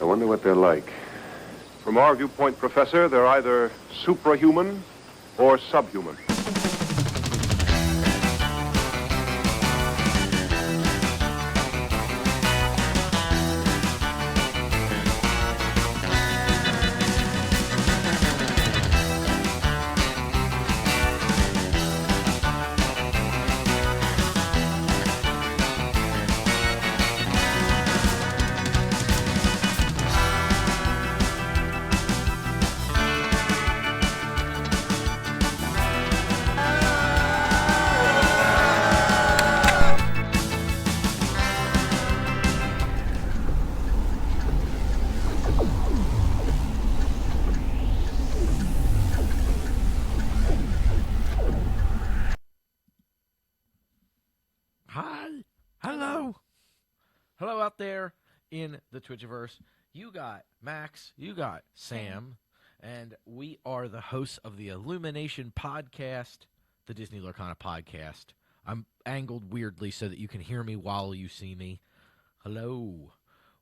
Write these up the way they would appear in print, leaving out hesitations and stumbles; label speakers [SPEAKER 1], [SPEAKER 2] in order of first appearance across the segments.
[SPEAKER 1] I wonder what they're like.
[SPEAKER 2] From our viewpoint, Professor, they're either suprahuman or subhuman.
[SPEAKER 3] Hi. Hello. Hello out there in the Twitchiverse. You got Max, you got Sam, and we are the hosts of the Illumination Podcast, the Disney Lorcana Podcast. I'm angled weirdly so that you can hear me while you see me. Hello.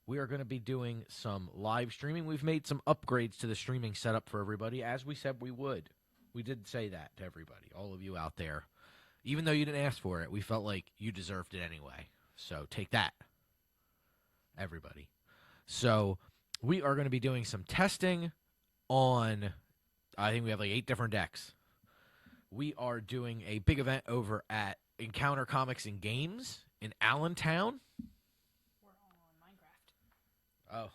[SPEAKER 3] We are going to be doing some live streaming. We've made some upgrades to the streaming setup for everybody, as we said we would. We did say that to everybody, all of you out there. Even though you didn't ask for it, we felt like you deserved it anyway. So take that, everybody. So we are going to be doing some testing on, I think we have like 8 different decks. We are doing a big event over at Encounter Comics and Games in Allentown.
[SPEAKER 4] We're on Minecraft.
[SPEAKER 3] Oh.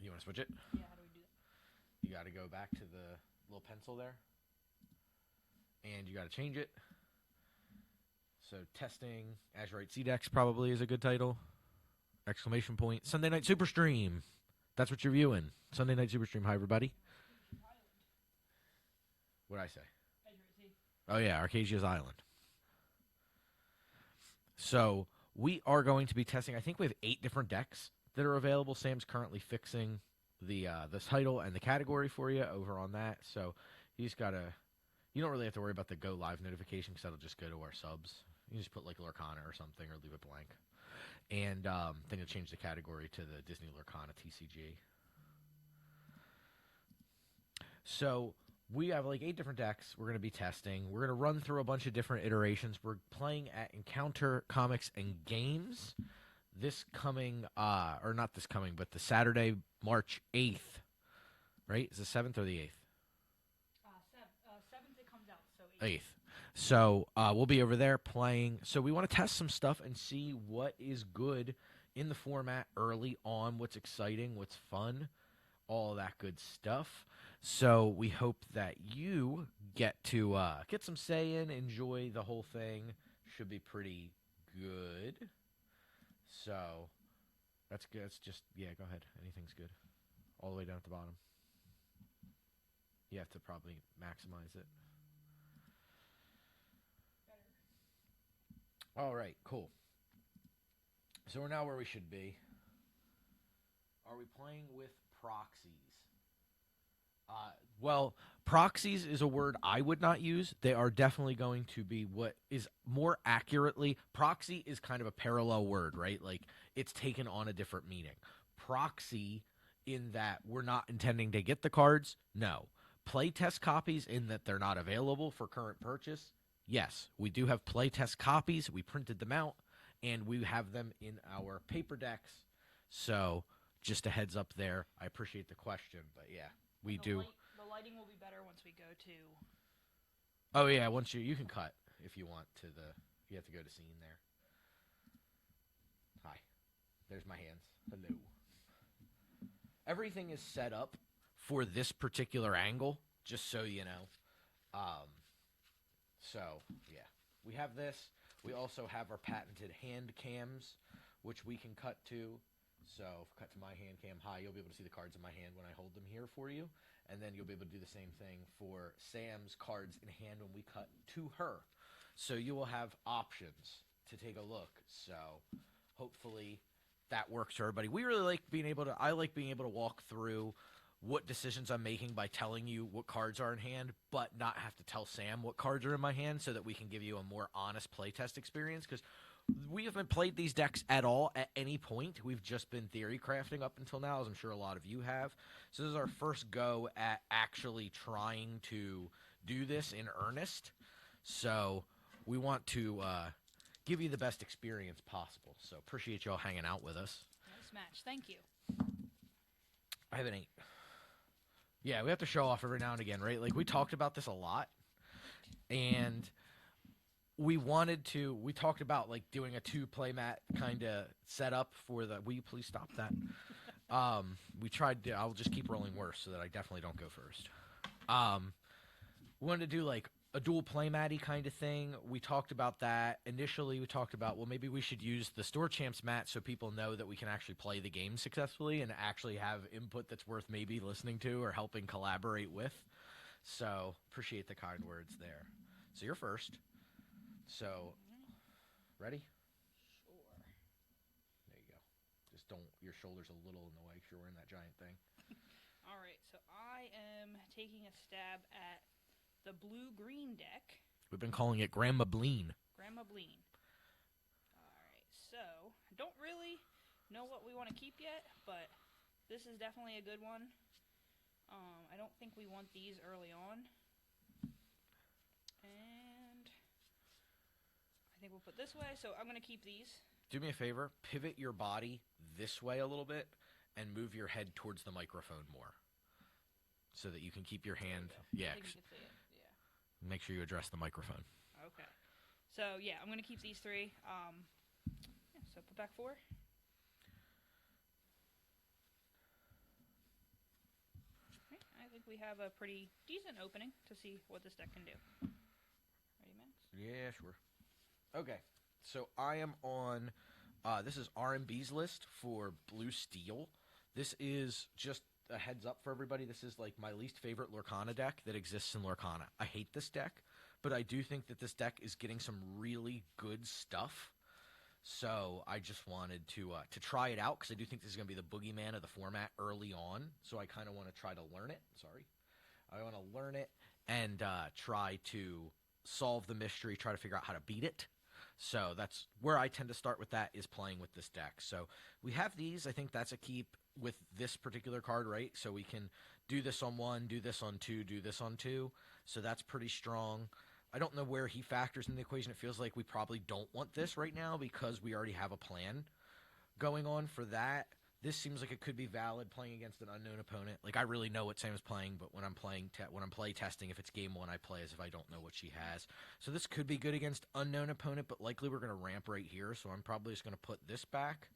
[SPEAKER 3] You want to switch it?
[SPEAKER 4] Yeah, how do we do that?
[SPEAKER 3] You got to go back to the little pencil there. And you got to change it. So testing Azurite C-Dex probably is a good title. Exclamation point. Sunday Night Super Stream. That's what you're viewing. Sunday Night Super Stream. Hi, everybody. What did I say? Oh, yeah. Archazia's Island. So we are going to be testing. I think we have 8 different decks that are available. Sam's currently fixing the title and the category for you over on that. So he's got to... You don't really have to worry about the go live notification because that'll just go to our subs. You just put like Lorcana or something or leave it blank. And then you'll change the category to the Disney Lorcana TCG. So we have like 8 different decks we're going to be testing. We're going to run through a bunch of different iterations. We're playing at Encounter Comics and Games this coming, or not this coming, but the Saturday, March 8th. Right? Is the 7th or the 8th?
[SPEAKER 4] 7th it comes out, so
[SPEAKER 3] 8th. So we'll be over there playing. So we want to test some stuff and see what is good in the format early on, what's exciting, what's fun, all that good stuff. So we hope that you get to get some say in, enjoy the whole thing. Should be pretty good. So that's good. It's just, yeah, go ahead. Anything's good. All the way down at the bottom. You have to probably maximize it. All right, cool. So we're now where we should be. Are we playing with proxies? Well, proxies is a word I would not use. They are definitely going to be what is more accurately, proxy is kind of a parallel word, right? Like it's taken on a different meaning. Proxy in that we're not intending to get the cards? No. Playtest copies in that they're not available for current purchase? Yes, we do have playtest copies. We printed them out, and we have them in our paper decks. So just a heads up there. I appreciate the question, but yeah, we do.
[SPEAKER 4] The lighting will be better once we go to...
[SPEAKER 3] Oh, yeah, once you can cut if you want to the... You have to go to scene there. Hi. There's my hands. Hello. Everything is set up for this particular angle, just so you know. So, yeah. We have this. We also have our patented hand cams, which we can cut to. So, cut to my hand cam high, you'll be able to see the cards in my hand when I hold them here for you. And then you'll be able to do the same thing for Sam's cards in hand when we cut to her. So you will have options to take a look. So hopefully that works for everybody. We really like being able to, I like being able to walk through what decisions I'm making by telling you what cards are in hand, but not have to tell Sam what cards are in my hand so that we can give you a more honest playtest experience. Because We haven't played these decks at all at any point. We've just been theory crafting up until now, as I'm sure a lot of you have. So this is our first go at actually trying to do this in earnest. So we want to give you the best experience possible. So appreciate y'all hanging out with us.
[SPEAKER 4] Nice match. Thank you.
[SPEAKER 3] I have an 8. Yeah, we have to show off every now and again, right? Like, we talked about this a lot. And we talked about, like, doing a 2 playmat kind of setup for the, will you please stop that? We tried to, I'll just keep rolling worse so that I definitely don't go first. We wanted to do, like, a dual playmatty kind of thing. We talked about that. Initially, we talked about, well, maybe we should use the Store Champs mat so people know that we can actually play the game successfully and actually have input that's worth maybe listening to or helping collaborate with. So, appreciate the kind words there. So, you're first. So, ready?
[SPEAKER 4] Sure.
[SPEAKER 3] There you go. Just don't, your shoulder's a little in the way because you're wearing that giant thing.
[SPEAKER 4] All right, so I am taking a stab at the blue-green deck.
[SPEAKER 3] We've been calling it Grandma Bleen.
[SPEAKER 4] Grandma Bleen. All right, so I don't really know what we want to keep yet, but this is definitely a good one. I don't think we want these early on. And I think we'll put this way, so I'm going to keep these.
[SPEAKER 3] Do me a favor, pivot your body this way a little bit and move your head towards the microphone more so that you can keep your hand. Yeah,
[SPEAKER 4] I think you can see it. Yeah.
[SPEAKER 3] make sure you address the microphone.
[SPEAKER 4] Okay. So, yeah, I'm going to keep these 3. So put back 4. Okay, I think we have a pretty decent opening to see what this deck can do. Ready, Max?
[SPEAKER 3] Yeah, sure. Okay, so I am on, this is R&B's list for Blue Steel. This is just a heads up for everybody. This is like my least favorite Lorcana deck that exists in Lorcana. I hate this deck, but I do think that this deck is getting some really good stuff. So I just wanted to try it out because I do think this is going to be the boogeyman of the format early on. So I kind of want to try to learn it. Sorry. I want to learn it and try to solve the mystery, try to figure out how to beat it. So that's where I tend to start with that, is playing with this deck. So we have these. I think that's a keep with this particular card, right? So we can do this on 1, do this on 2, do this on 2. So that's pretty strong. I don't know where he factors in the equation. It feels like we probably don't want this right now because we already have a plan going on for that. This seems like it could be valid playing against an unknown opponent. Like, I really know what Sam's playing, but when I'm playing, when I'm play testing, if it's game 1, I play as if I don't know what she has. So this could be good against unknown opponent, but likely we're going to ramp right here. So I'm probably just going to put this back,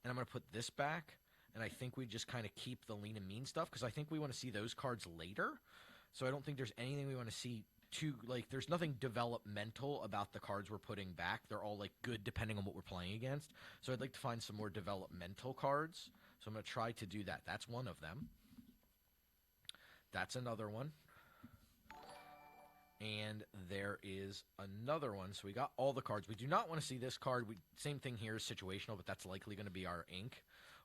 [SPEAKER 3] and I'm going to put this back, and I think we just kind of keep the lean and mean stuff because I think we want to see those cards later. So I don't think there's anything we want to see too, like, there's nothing developmental about the cards we're putting back. They're all, like, good depending on what we're playing against. So I'd like to find some more developmental cards. So I'm going to try to do that. That's one of them. That's another one. And there is another one. So we got all the cards. We do not want to see this card. Same thing here is situational, but that's likely going to be our ink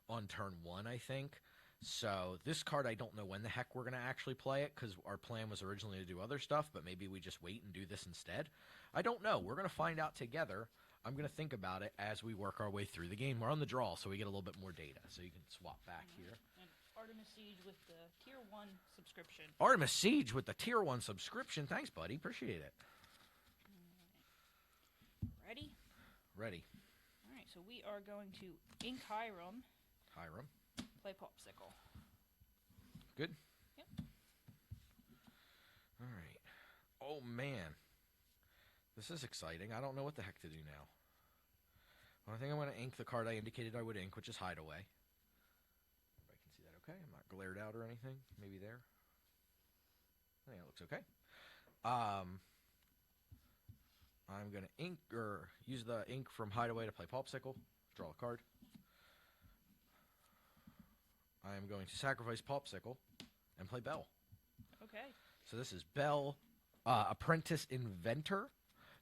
[SPEAKER 3] on turn 1, I think. So this card, I don't know when the heck we're going to actually play it because our plan was originally to do other stuff, but maybe we just wait and do this instead. I don't know. We're going to find out together. I'm going to think about it as we work our way through the game. We're on the draw, so we get a little bit more data. So you can swap back here.
[SPEAKER 4] And Artemis Siege with the Tier 1 subscription.
[SPEAKER 3] Artemis Siege with the Tier 1 subscription. Thanks, buddy. Appreciate it.
[SPEAKER 4] Ready?
[SPEAKER 3] Ready.
[SPEAKER 4] All right, so we are going to ink Hiram.
[SPEAKER 3] Hiram.
[SPEAKER 4] Play Popsicle.
[SPEAKER 3] Good?
[SPEAKER 4] Yep.
[SPEAKER 3] All right. Oh, man. This is exciting. I don't know what the heck to do now. Well, I think I'm going to ink the card I indicated I would ink, which is Hideaway. Everybody can see that okay? I'm not glared out or anything. Maybe there. I think it looks okay. I'm going to ink or use the ink from Hideaway to play Popsicle. Draw a card. I am going to sacrifice Popsicle and play Belle.
[SPEAKER 4] Okay.
[SPEAKER 3] So this is Belle, Apprentice Inventor.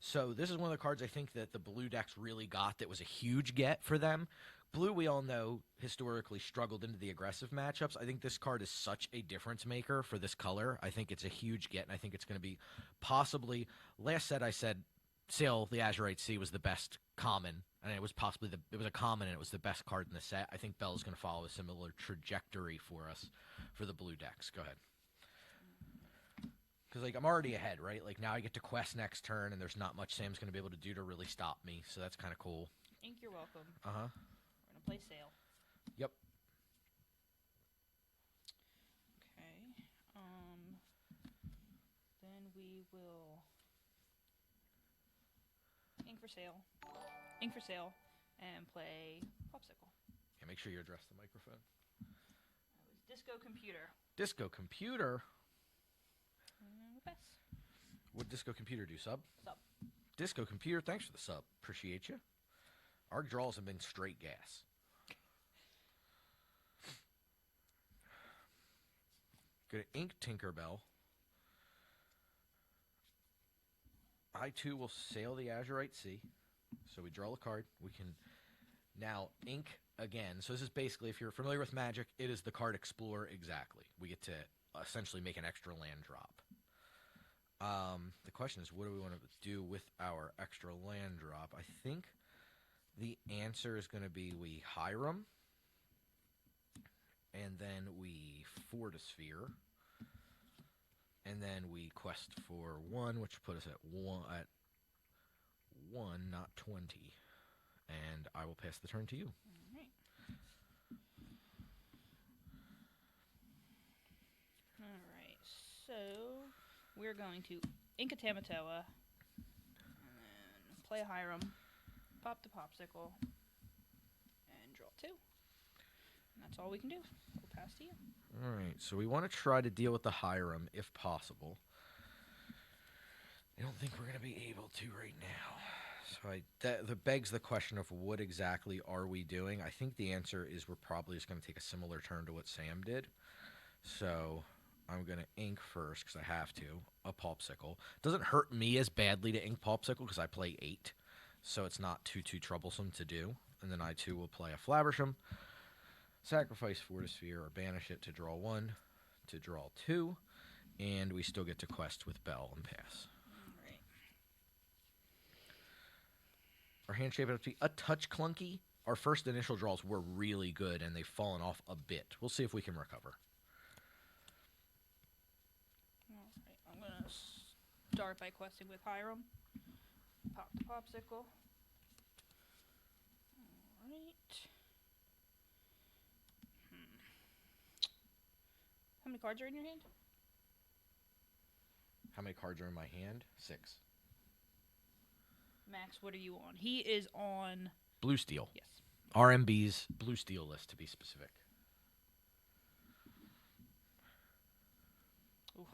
[SPEAKER 3] So this is one of the cards I think that the blue decks really got that was a huge get for them. Blue, we all know, historically struggled into the aggressive matchups. I think this card is such a difference maker for this color. I think it's a huge get, and I think it's going to be possibly, last set I said Sail the Azurite Sea was the best common, and it was possibly it was a common, and it was the best card in the set. I think Bell's going to follow a similar trajectory for us for the blue decks. Go ahead. Because, like, I'm already ahead, right? Like, now I get to quest next turn, and there's not much Sam's going to be able to do to really stop me, so that's kind of cool.
[SPEAKER 4] Ink, you're welcome.
[SPEAKER 3] Uh-huh.
[SPEAKER 4] We're going to play Sail.
[SPEAKER 3] Yep.
[SPEAKER 4] Okay. Then we will ink for Sail, and play Popsicle.
[SPEAKER 3] Yeah, make sure you address the microphone.
[SPEAKER 4] That was Disco Computer.
[SPEAKER 3] Disco Computer?
[SPEAKER 4] Pass.
[SPEAKER 3] What Disco Computer do, sub?
[SPEAKER 4] Sub.
[SPEAKER 3] Disco Computer, thanks for the sub. Appreciate you. Our draws have been straight gas. Go to Ink Tinkerbell. I, too, will sail the Azurite Sea. So we draw a card. We can now ink again. So this is basically, if you're familiar with Magic, it is the card Explorer exactly. We get to essentially make an extra land drop. The question is, what do we want to do with our extra land drop? I think the answer is going to be we Hiram, and then we Fortisphere, and then we quest for 1, which put us at 1, not 20. And I will pass the turn to you.
[SPEAKER 4] All right. All right. So we're going to ink a Tamatoa, and then play a Hiram, pop the Popsicle, and draw 2. And that's all we can do. We'll pass to you.
[SPEAKER 3] All right, so we want to try to deal with the Hiram if possible. I don't think we're going to be able to right now. So that begs the question of what exactly are we doing? I think the answer is we're probably just going to take a similar turn to what Sam did. So I'm going to ink first because I have to, a Popsicle. Doesn't hurt me as badly to ink Popsicle because I play 8. So it's not too troublesome to do. And then I, too, will play a Flabersham. Sacrifice Fortisphere or banish it to draw 1, to draw 2, and we still get to quest with Bell and pass.
[SPEAKER 4] All right.
[SPEAKER 3] Our hand shape up to be a touch clunky. Our first initial draws were really good, and they've fallen off a bit. We'll see if we can recover.
[SPEAKER 4] All right. I'm going to start by questing with Hiram. Pop the Popsicle. All right. How many cards are in your hand?
[SPEAKER 3] How many cards are in my hand? 6.
[SPEAKER 4] Max, what are you on? He is on...
[SPEAKER 3] Blue Steel.
[SPEAKER 4] Yes.
[SPEAKER 3] RMB's Blue Steel list, to be specific.
[SPEAKER 4] Oof.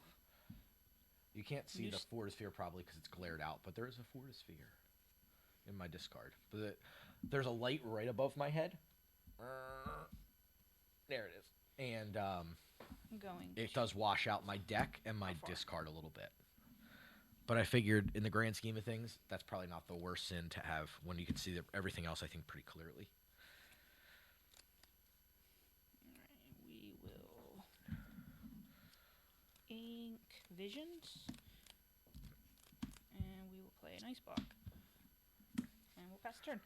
[SPEAKER 3] You can't see the Fortisphere probably because it's glared out, but there is a Fortisphere in my discard. But there's a light right above my head. There it is. And
[SPEAKER 4] I'm going.
[SPEAKER 3] it does wash out my deck and my discard a little bit. But I figured in the grand scheme of things, that's probably not the worst sin to have when you can see everything else, I think, pretty clearly.
[SPEAKER 4] Alright, we will ink Visions. And we will play an Ice Block. And we'll pass the turn.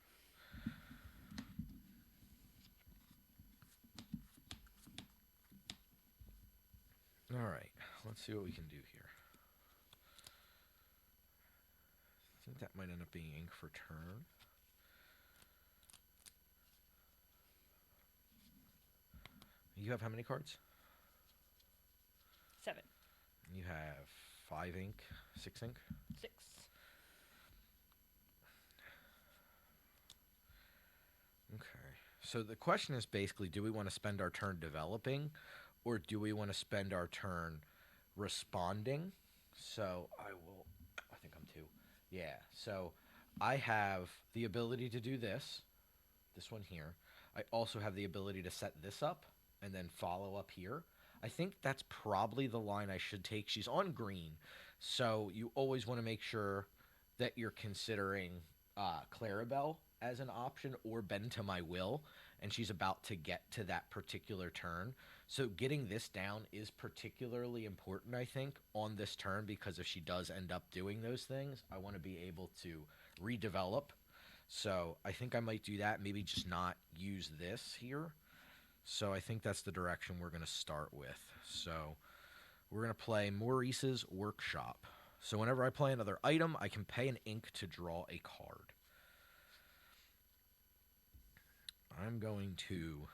[SPEAKER 3] All right, let's see what we can do here. I think that might end up being ink for turn. You have how many cards?
[SPEAKER 4] 7.
[SPEAKER 3] You have 5 ink, 6 ink?
[SPEAKER 4] 6.
[SPEAKER 3] Okay. So the question is basically, do we want to spend our turn developing, or do we want to spend our turn responding? So I think I'm 2. Yeah, so I have the ability to do this one here. I also have the ability to set this up and then follow up here. I think that's probably the line I should take. She's on green, so you always want to make sure that you're considering Clarabelle as an option or Bend to My Will, and she's about to get to that particular turn. So getting this down is particularly important, I think, on this turn because if she does end up doing those things, I want to be able to redevelop. So I think I might do that, maybe just not use this here. So I think that's the direction we're going to start with. So we're going to play Maurice's Workshop. So whenever I play another item, I can pay an ink to draw a card. I'm going to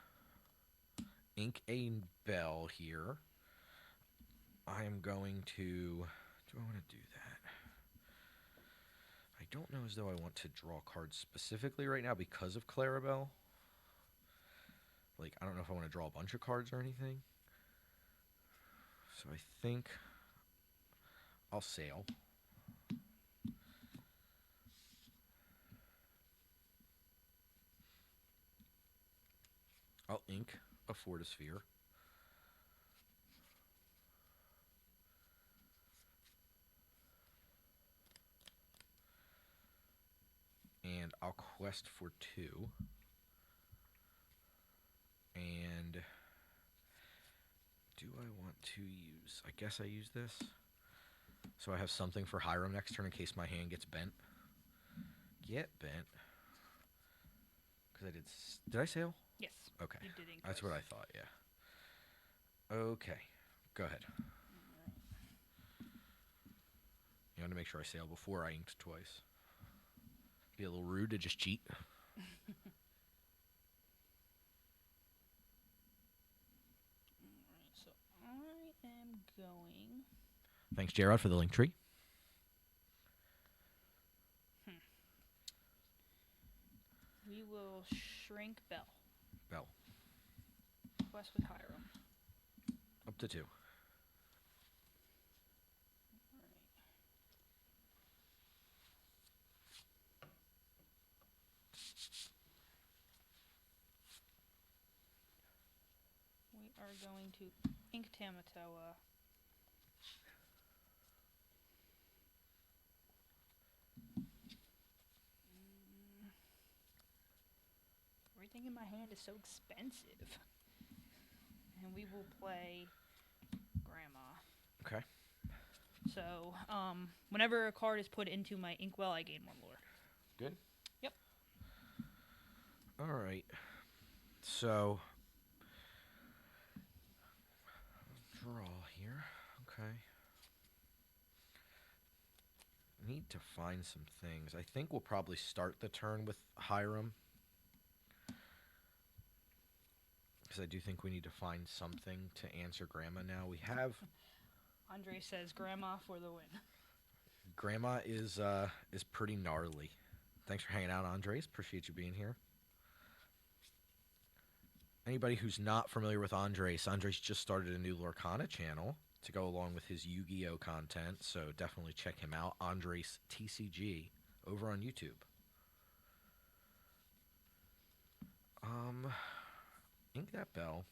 [SPEAKER 3] ink a bell here. I'm going to... Do I want to do that? I don't know as though I want to draw cards specifically right now because of Clarabelle. Like, I don't know if I want to draw a bunch of cards or anything. So I think I'll sail. I'll ink a Fortisphere. And I'll quest for 2. And do I want to use... I guess I use this. So I have something for Hiram next turn in case my hand gets bent. Get bent. Because I did... Did I sail?
[SPEAKER 4] Yes.
[SPEAKER 3] Okay.
[SPEAKER 4] You did ink
[SPEAKER 3] That's
[SPEAKER 4] twice.
[SPEAKER 3] what I thought, yeah. Okay. Go ahead. You want to make sure I sail before I inked twice. Be a little rude to just cheat.
[SPEAKER 4] Alright, so I am going...
[SPEAKER 3] Thanks, Jared, for the link tree.
[SPEAKER 4] We will shrink Bell.
[SPEAKER 3] Bell.
[SPEAKER 4] Quest with Hiram.
[SPEAKER 3] Up to 2.
[SPEAKER 4] Alright. We are going to ink Tamatoa. Everything in my hand is so expensive. And we will play Grandma.
[SPEAKER 3] Okay.
[SPEAKER 4] So, whenever a card is put into my inkwell, I gain 1 lore.
[SPEAKER 3] Good?
[SPEAKER 4] Yep.
[SPEAKER 3] All right. So, draw here. Okay. Need to find some things. I think we'll probably start the turn with Hiram. Because I do think we need to find something to answer Grandma now. We have...
[SPEAKER 4] Andre says Grandma for the win.
[SPEAKER 3] Grandma is pretty gnarly. Thanks for hanging out, Andres. Appreciate you being here. Anybody who's not familiar with Andres just started a new Lorcana channel to go along with his Yu-Gi-Oh content, so definitely check him out. Andres TCG over on YouTube. Ink that bell.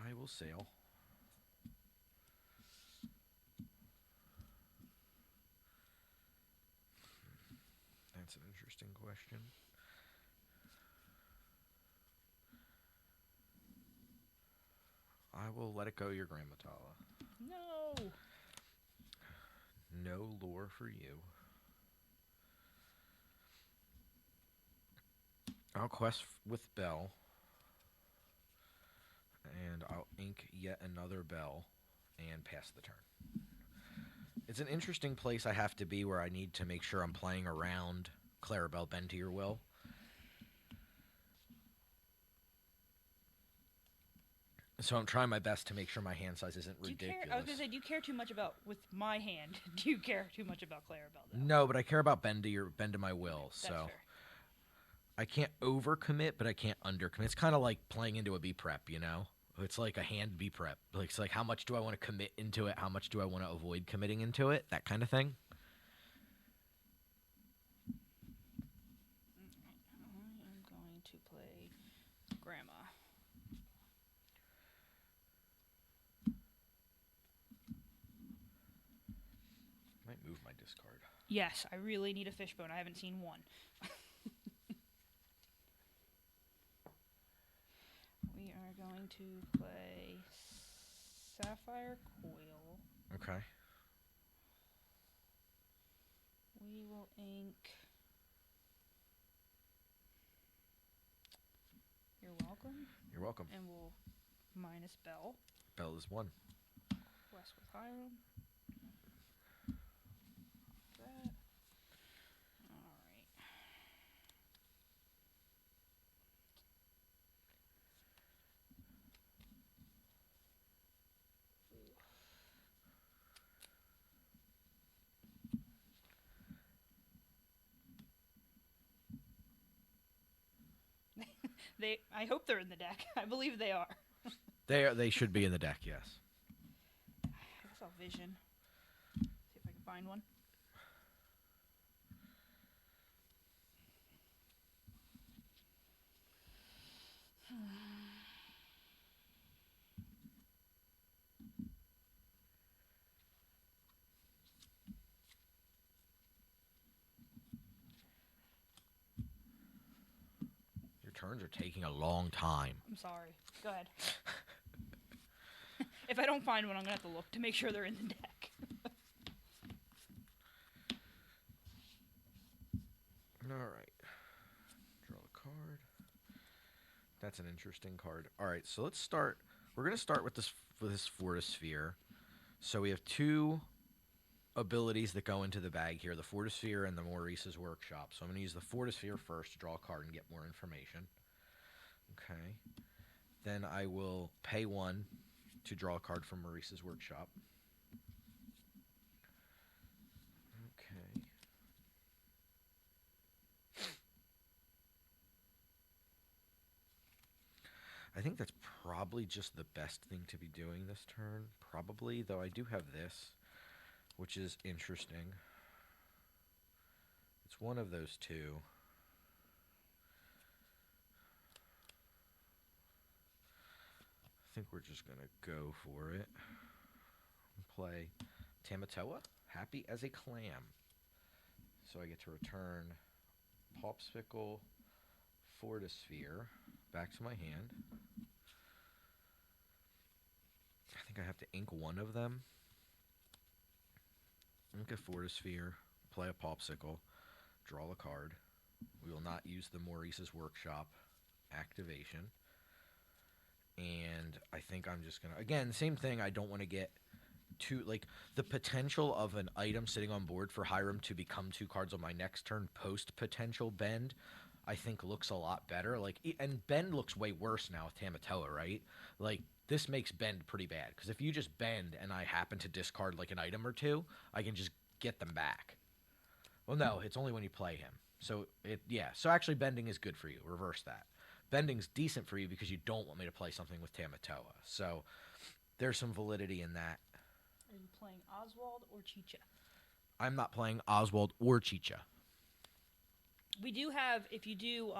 [SPEAKER 3] I will sail. That's an interesting question. I will let it go, your Grandma Tala.
[SPEAKER 4] No!
[SPEAKER 3] No lore for you. I'll quest with Bell. And I'll ink yet another bell and pass the turn. It's an interesting place I have to be where I need to make sure I'm playing around Clarabelle Bend to Your Will. So I'm trying my best to make sure my hand size isn't ridiculous.
[SPEAKER 4] I was going to say, do you care too much about, with my hand, do you care too much about Clarabelle, though?
[SPEAKER 3] No, but I care about bend to my will.
[SPEAKER 4] That's
[SPEAKER 3] so
[SPEAKER 4] fair.
[SPEAKER 3] I can't overcommit, but I can't undercommit. It's kind of like playing into a B prep, you know? It's like a hand B prep. Like, it's like, how much do I want to commit into it? How much do I want to avoid committing into it? That kind of thing.
[SPEAKER 4] I am going to play Grandma.
[SPEAKER 3] Might move my discard.
[SPEAKER 4] Yes, I really need a fishbone. I haven't seen one. to play Sapphire Coil.
[SPEAKER 3] Okay.
[SPEAKER 4] We will ink. You're welcome.
[SPEAKER 3] You're welcome.
[SPEAKER 4] And we'll minus Bell.
[SPEAKER 3] Bell is 1.
[SPEAKER 4] Quest with Hiram. That. Alright. I hope they're in the deck. I believe they are.
[SPEAKER 3] They should be in the deck, yes.
[SPEAKER 4] I guess I'll vision. See if I can find one.
[SPEAKER 3] Your turns are taking a long time.
[SPEAKER 4] I'm sorry. Go ahead. If I don't find one, I'm going to have to look to make sure they're in the deck.
[SPEAKER 3] All right. Draw a card. That's an interesting card. All right, so let's start. We're going to start with this Fortisphere. So we have 2 abilities that go into the bag here, the Fortisphere and the Maurice's Workshop. So I'm going to use the Fortisphere first to draw a card and get more information. Okay. Then I will pay 1 to draw a card from Maurice's Workshop. Okay. I think that's probably just the best thing to be doing this turn. Probably, though I do have this, which is interesting. It's one of those 2. I think we're just going to go for it. Play Tamatoa, happy as a clam. So I get to return Popsicle, Fortisphere back to my hand. I think I have to ink 1 of them. Ink a Fortisphere, play a Popsicle, draw a card. We will not use the Maurice's Workshop activation. And I think I'm just going to, again, same thing. I don't want to get too, like, the potential of an item sitting on board for Hiram to become 2 cards on my next turn post potential bend, I think looks a lot better. Like, and bend looks way worse now with Tamatoa, right? Like, this makes bend pretty bad. Because if you just bend and I happen to discard, like, an item or 2, I can just get them back. Well, no, it's only when you play him. So, yeah. So, actually, bending is good for you. Reverse that. Bending's decent for you because you don't want me to play something with Tamatoa. So, there's some validity in that.
[SPEAKER 4] Are you playing Oswald or Chicha?
[SPEAKER 3] I'm not playing Oswald or Chicha.
[SPEAKER 4] We do have, if you do...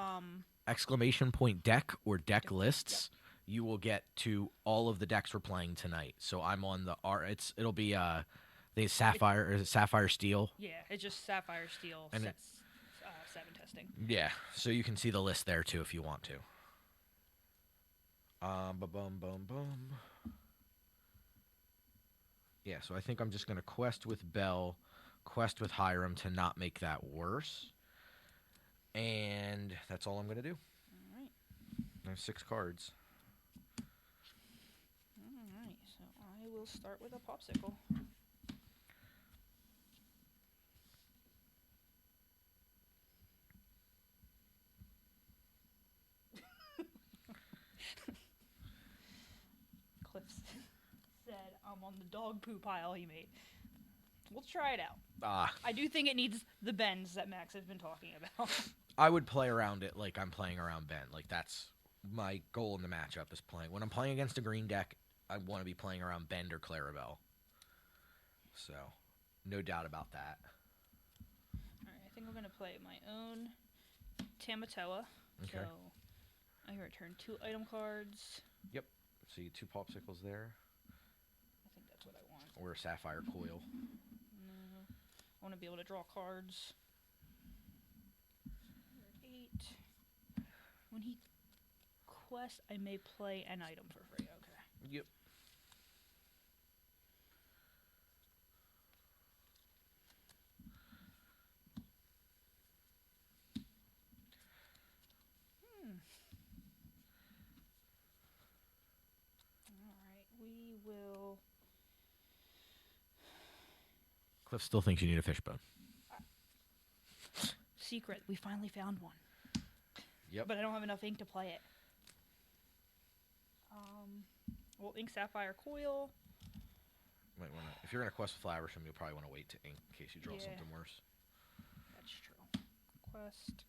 [SPEAKER 3] Exclamation point deck or deck lists, yep. You will get to all of the decks we're playing tonight. So I'm on the it'll be the Sapphire, or is it Sapphire Steel?
[SPEAKER 4] Yeah, it's just Sapphire Steel
[SPEAKER 3] and
[SPEAKER 4] 7 testing.
[SPEAKER 3] Yeah, so you can see the list there too if you want to. Yeah, so I think I'm just going to quest with Bell, quest with Hiram to not make that worse. And that's all I'm going to do.
[SPEAKER 4] All right.
[SPEAKER 3] I have 6 cards.
[SPEAKER 4] All right, so I will start with a Popsicle. Cliff said I'm on the dog poo pile he made. We'll try it out. I do think it needs the bends that Max has been talking about.
[SPEAKER 3] I would play around it like I'm playing around Ben. Like, that's my goal in the matchup is playing. When I'm playing against a green deck, I want to be playing around Bend or Clarabelle. So, no doubt about that.
[SPEAKER 4] All right, I think I'm going to play my own Tamatoa.
[SPEAKER 3] Okay.
[SPEAKER 4] So, I return 2 item cards.
[SPEAKER 3] Yep. So, you 2 Popsicles there.
[SPEAKER 4] I think that's what I want.
[SPEAKER 3] Or a Sapphire Coil.
[SPEAKER 4] No. I want to be able to draw cards. 8. When he quest, I may play an item for free. Okay.
[SPEAKER 3] Yep.
[SPEAKER 4] Alright, we will...
[SPEAKER 3] Cliff still thinks you need a fishbone.
[SPEAKER 4] Secret, we finally found one.
[SPEAKER 3] Yep.
[SPEAKER 4] But I don't have enough ink to play it. Well, ink sapphire coil.
[SPEAKER 3] Might wanna, if you're gonna quest with Flowersome, you'll probably want to wait to ink in case you draw
[SPEAKER 4] Yeah.
[SPEAKER 3] something worse.
[SPEAKER 4] That's true. Quest.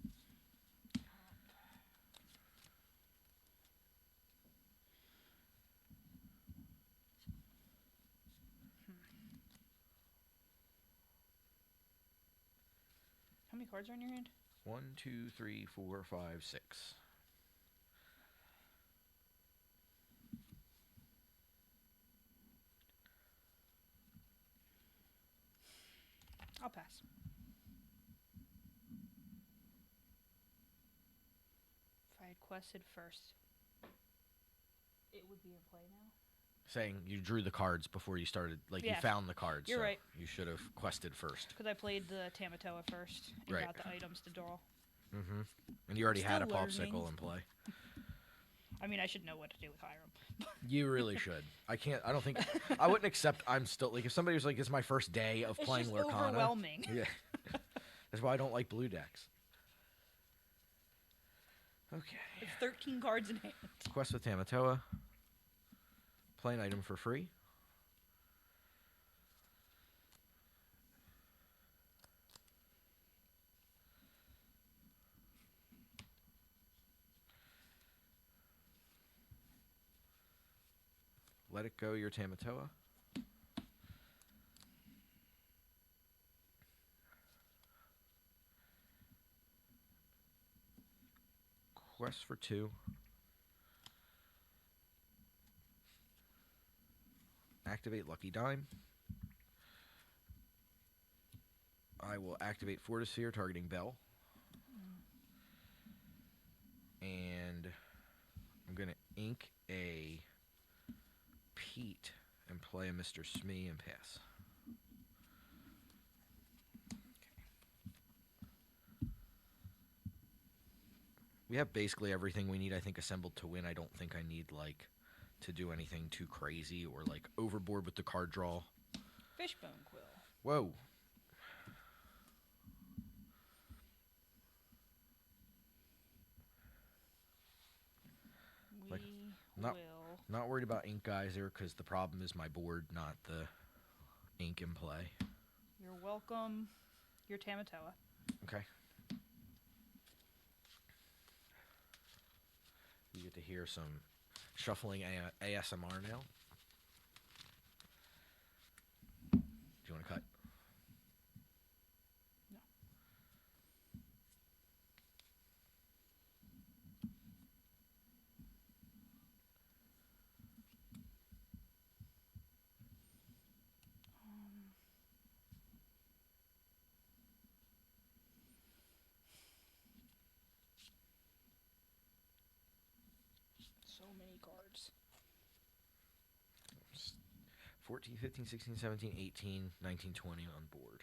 [SPEAKER 4] How many cards are in your hand?
[SPEAKER 3] 1, 2, 3, 4, 5, 6.
[SPEAKER 4] I'll pass. If I had quested first, it would be in play now.
[SPEAKER 3] Saying you drew the cards before you started, like you
[SPEAKER 4] Yeah.
[SPEAKER 3] found the cards.
[SPEAKER 4] You're
[SPEAKER 3] so
[SPEAKER 4] right.
[SPEAKER 3] You should have quested first.
[SPEAKER 4] Because I played the Tamatoa first and
[SPEAKER 3] Right.
[SPEAKER 4] got the items to draw.
[SPEAKER 3] Mm-hmm. And you already had a
[SPEAKER 4] Still
[SPEAKER 3] popsicle
[SPEAKER 4] learning.
[SPEAKER 3] in play.
[SPEAKER 4] I mean, I should know what to do with Hiram.
[SPEAKER 3] You really should. I don't think, I wouldn't accept, I'm still, like, if somebody was like, it's my first day of
[SPEAKER 4] It's
[SPEAKER 3] playing
[SPEAKER 4] just
[SPEAKER 3] Lorcana.
[SPEAKER 4] overwhelming.
[SPEAKER 3] Yeah. That's why I don't like blue decks. Okay.
[SPEAKER 4] It's 13 cards in hand.
[SPEAKER 3] Quest with Tamatoa. Play an item for free. Let it go, your Tamatoa. Quest for 2. Activate Lucky Dime. I will activate Fortisphere targeting Bell. And I'm going to ink a Pete and play a Mr. Smee and pass. We have basically everything we need, I think, assembled to win. I don't think I need, like, to do anything too crazy or, like, overboard with the card draw.
[SPEAKER 4] Fishbone quill.
[SPEAKER 3] Whoa.
[SPEAKER 4] We
[SPEAKER 3] Like,
[SPEAKER 4] will...
[SPEAKER 3] Not worried about Ink Geyser because the problem is my board, not the ink in play.
[SPEAKER 4] You're welcome. Your Tamatoa.
[SPEAKER 3] Okay. You get to hear some shuffling ASMR now. Do you want to cut?
[SPEAKER 4] No. So many cards.
[SPEAKER 3] 14, 15, 16, 17, 18, 19, 20 on board.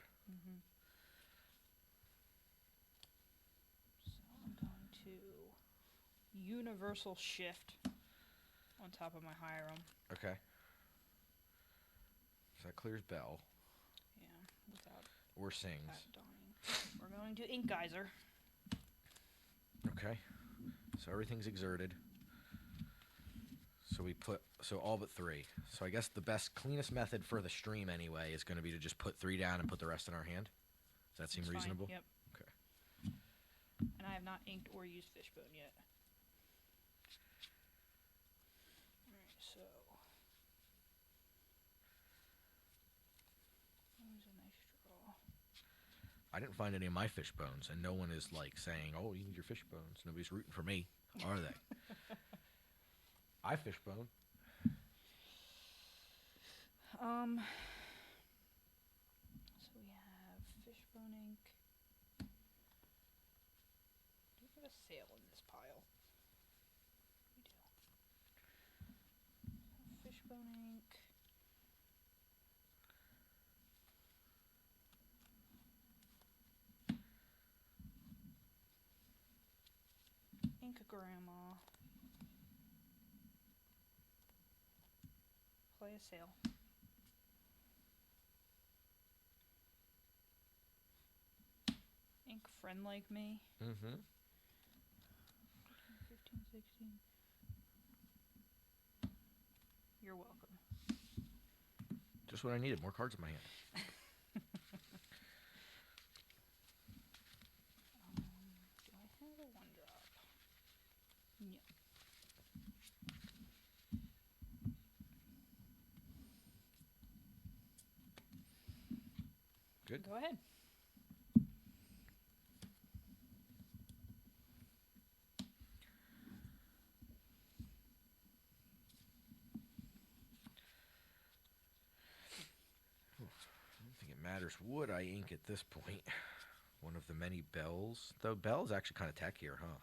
[SPEAKER 4] So I'm going to universal shift on top of my Hiram.
[SPEAKER 3] Okay. So that clears Bell.
[SPEAKER 4] Yeah, without
[SPEAKER 3] Or Sings.
[SPEAKER 4] that dying. We're going to Ink Geyser.
[SPEAKER 3] Okay. So everything's exerted. So we put, so all but 3. So I guess the best, cleanest method for the stream anyway is going to be to just put 3 down and put the rest in our hand. Does that seem
[SPEAKER 4] It's fine,
[SPEAKER 3] reasonable?
[SPEAKER 4] Yep.
[SPEAKER 3] Okay.
[SPEAKER 4] And I have not inked or used Fishbone yet. Alright, so... That was a nice draw.
[SPEAKER 3] I didn't find any of my fish bones, and no one is like saying, "Oh, you need your fish bones." Nobody's rooting for me, are they? I fish bone.
[SPEAKER 4] So we have Fishbone ink. Do we have a sale in this pile? We do. Ink Grandma. Play a sale. Ink Friend Like Me.
[SPEAKER 3] Mm-hmm.
[SPEAKER 4] 15, 16. You're welcome.
[SPEAKER 3] Just what I needed. More cards in my hand.
[SPEAKER 4] Do I have a 1-drop? No.
[SPEAKER 3] Good.
[SPEAKER 4] Go ahead.
[SPEAKER 3] I don't think it matters what I ink at this point. One of the many bells. Though bell is actually kind of techier, huh?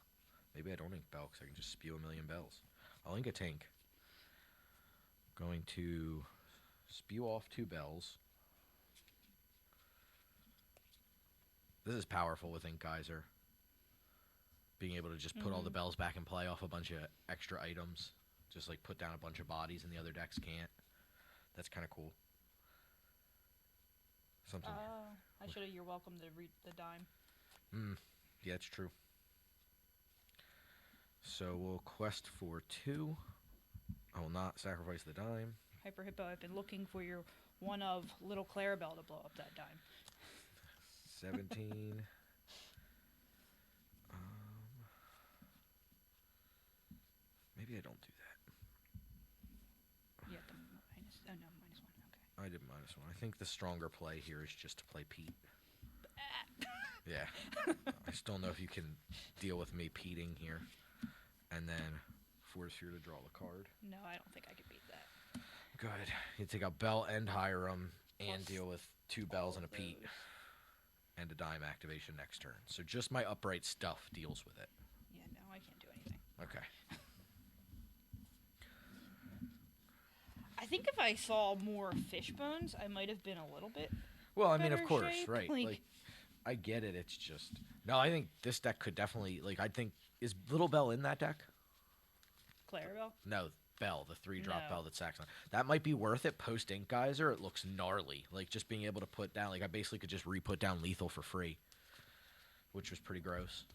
[SPEAKER 3] Maybe I don't ink bell because I can just spew a million bells. I'll ink a tank. Going to spew off 2 bells. This is powerful with Ink Geyser. Being able to just put all the bells back in play off a bunch of extra items. Just like put down a bunch of bodies and the other decks can't. That's kind of cool. Something.
[SPEAKER 4] I should have. You're welcome to read the dime.
[SPEAKER 3] Yeah, it's true. So we'll quest for 2. I will not sacrifice the dime.
[SPEAKER 4] Hyper Hippo, I've been looking for your one of Little Clarabelle to blow up that dime.
[SPEAKER 3] 17. Maybe I don't do that.
[SPEAKER 4] Yeah, the minus. Oh no, -1. Okay.
[SPEAKER 3] I did -1. I think the stronger play here is just to play Pete. Yeah. I still don't know if you can deal with me peating here. And then force here to draw the card.
[SPEAKER 4] No, I don't think I could beat that.
[SPEAKER 3] Good. You take out Bell and Hiram and
[SPEAKER 4] Plus
[SPEAKER 3] deal with 2 bells and a Pete.
[SPEAKER 4] those.
[SPEAKER 3] And a dime activation next turn. So just my upright stuff deals with it.
[SPEAKER 4] Yeah, no, I can't do anything.
[SPEAKER 3] Okay.
[SPEAKER 4] I think if I saw more Fishbones, I might have been a little bit.
[SPEAKER 3] Well, I mean, of
[SPEAKER 4] better
[SPEAKER 3] course,
[SPEAKER 4] shape,
[SPEAKER 3] right.
[SPEAKER 4] like-
[SPEAKER 3] I get it. It's just... No, I think this deck could definitely... I think... Is Little Bell in that deck?
[SPEAKER 4] Clarabelle?
[SPEAKER 3] No, Bell, the 3-drop
[SPEAKER 4] No.
[SPEAKER 3] Bell that sacks on. That might be worth it post Ink Geyser. It looks gnarly. Just being able to put down... I basically could just re-put down Lethal for free. Which was pretty gross.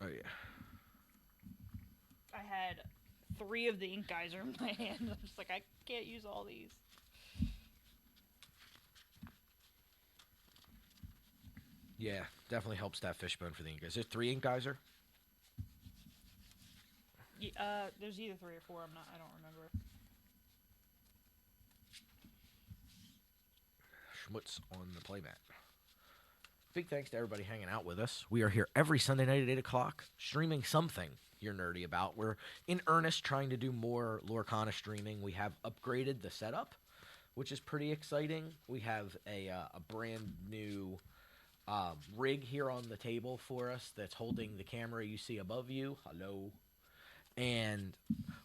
[SPEAKER 3] Oh, yeah.
[SPEAKER 4] I had 3 of the Ink Geyser in my hand. I'm just like, I can't use all these.
[SPEAKER 3] Yeah, definitely helps that Fishbone for the Ink Geyser. Is it 3 Ink Geyser?
[SPEAKER 4] Yeah, there's either 3 or 4. I don't remember.
[SPEAKER 3] Schmutz on the playmat. Big thanks to everybody hanging out with us. We are here every Sunday night at 8 o'clock, streaming something you're nerdy about. We're in earnest trying to do more Lorcana streaming. We have upgraded the setup, which is pretty exciting. We have a brand new rig here on the table for us that's holding the camera you see above you. Hello. And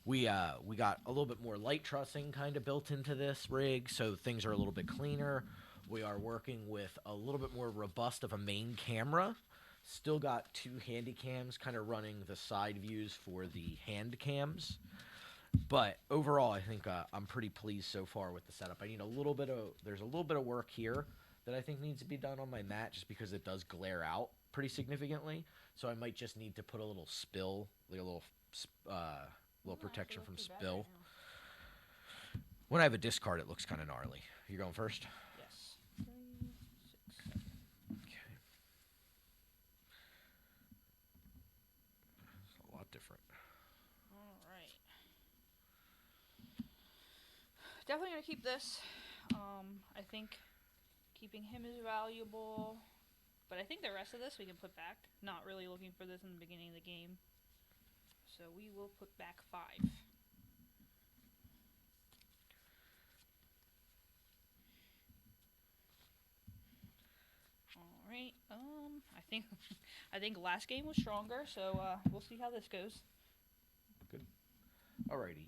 [SPEAKER 3] we got a little bit more light trussing kind of built into this rig, so things are a little bit cleaner. We are working with a little bit more robust of a main camera. Still got 2 handy cams kind of running the side views for the hand cams. But overall, I think I'm pretty pleased so far with the setup. There's a little bit of work here that I think needs to be done on my mat just because it does glare out pretty significantly. So I might just need to put a little spill, like a little protection from spill. When I have a discard, it looks kind of gnarly. You're going first?
[SPEAKER 4] Yes. 3, 6, 7.
[SPEAKER 3] Okay. It's a lot different.
[SPEAKER 4] All right. Definitely gonna keep this. I think keeping him is valuable, but I think the rest of this we can put back. Not really looking for this in the beginning of the game, so we will put back 5. All right. I think last game was stronger, so we'll see how this goes.
[SPEAKER 3] Good. Alrighty.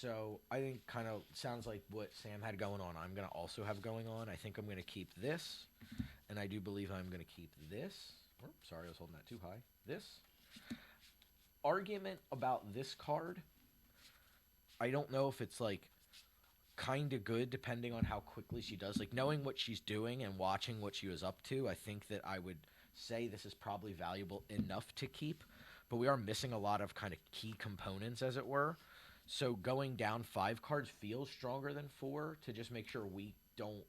[SPEAKER 3] So I think kind of sounds like what Sam had going on. I'm going to also have going on. I think I'm going to keep this, and I do believe I'm going to keep this. Oh, sorry, I was holding that too high. This. Argument about this card. I don't know if it's like kind of good depending on how quickly she does. Like knowing what she's doing and watching what she was up to, I think that I would say this is probably valuable enough to keep, but we are missing a lot of kind of key components, as it were. So going down 5 cards feels stronger than 4 to just make sure we don't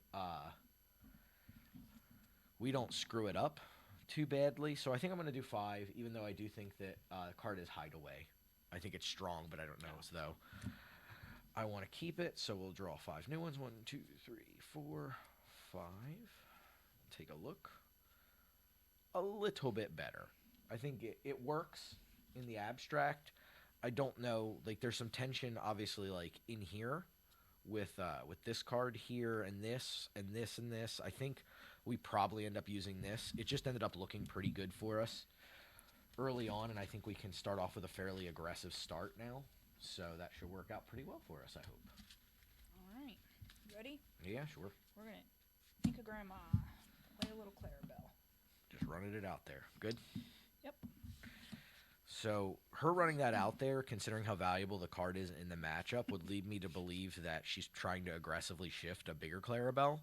[SPEAKER 3] screw it up too badly. So I think I'm going to do 5, even though I do think that the card is Hideaway. I think it's strong, but I don't know as though I want to keep it. So we'll draw 5 new ones. 1, 2, 3, 4, 5. Take a look. A little bit better. I think it works in the abstract. I don't know, like there's some tension obviously like in here with this card here and this and this and this. I think we probably end up using this. It just ended up looking pretty good for us early on, and I think we can start off with a fairly aggressive start now. So that should work out pretty well for us, I hope.
[SPEAKER 4] All right. You ready?
[SPEAKER 3] Yeah, sure.
[SPEAKER 4] We're going to think of Grandma. Play a little Clarabelle.
[SPEAKER 3] Just running it out there. Good?
[SPEAKER 4] Yep.
[SPEAKER 3] So her running that out there, considering how valuable the card is in the matchup, would lead me to believe that she's trying to aggressively shift a bigger Clarabelle.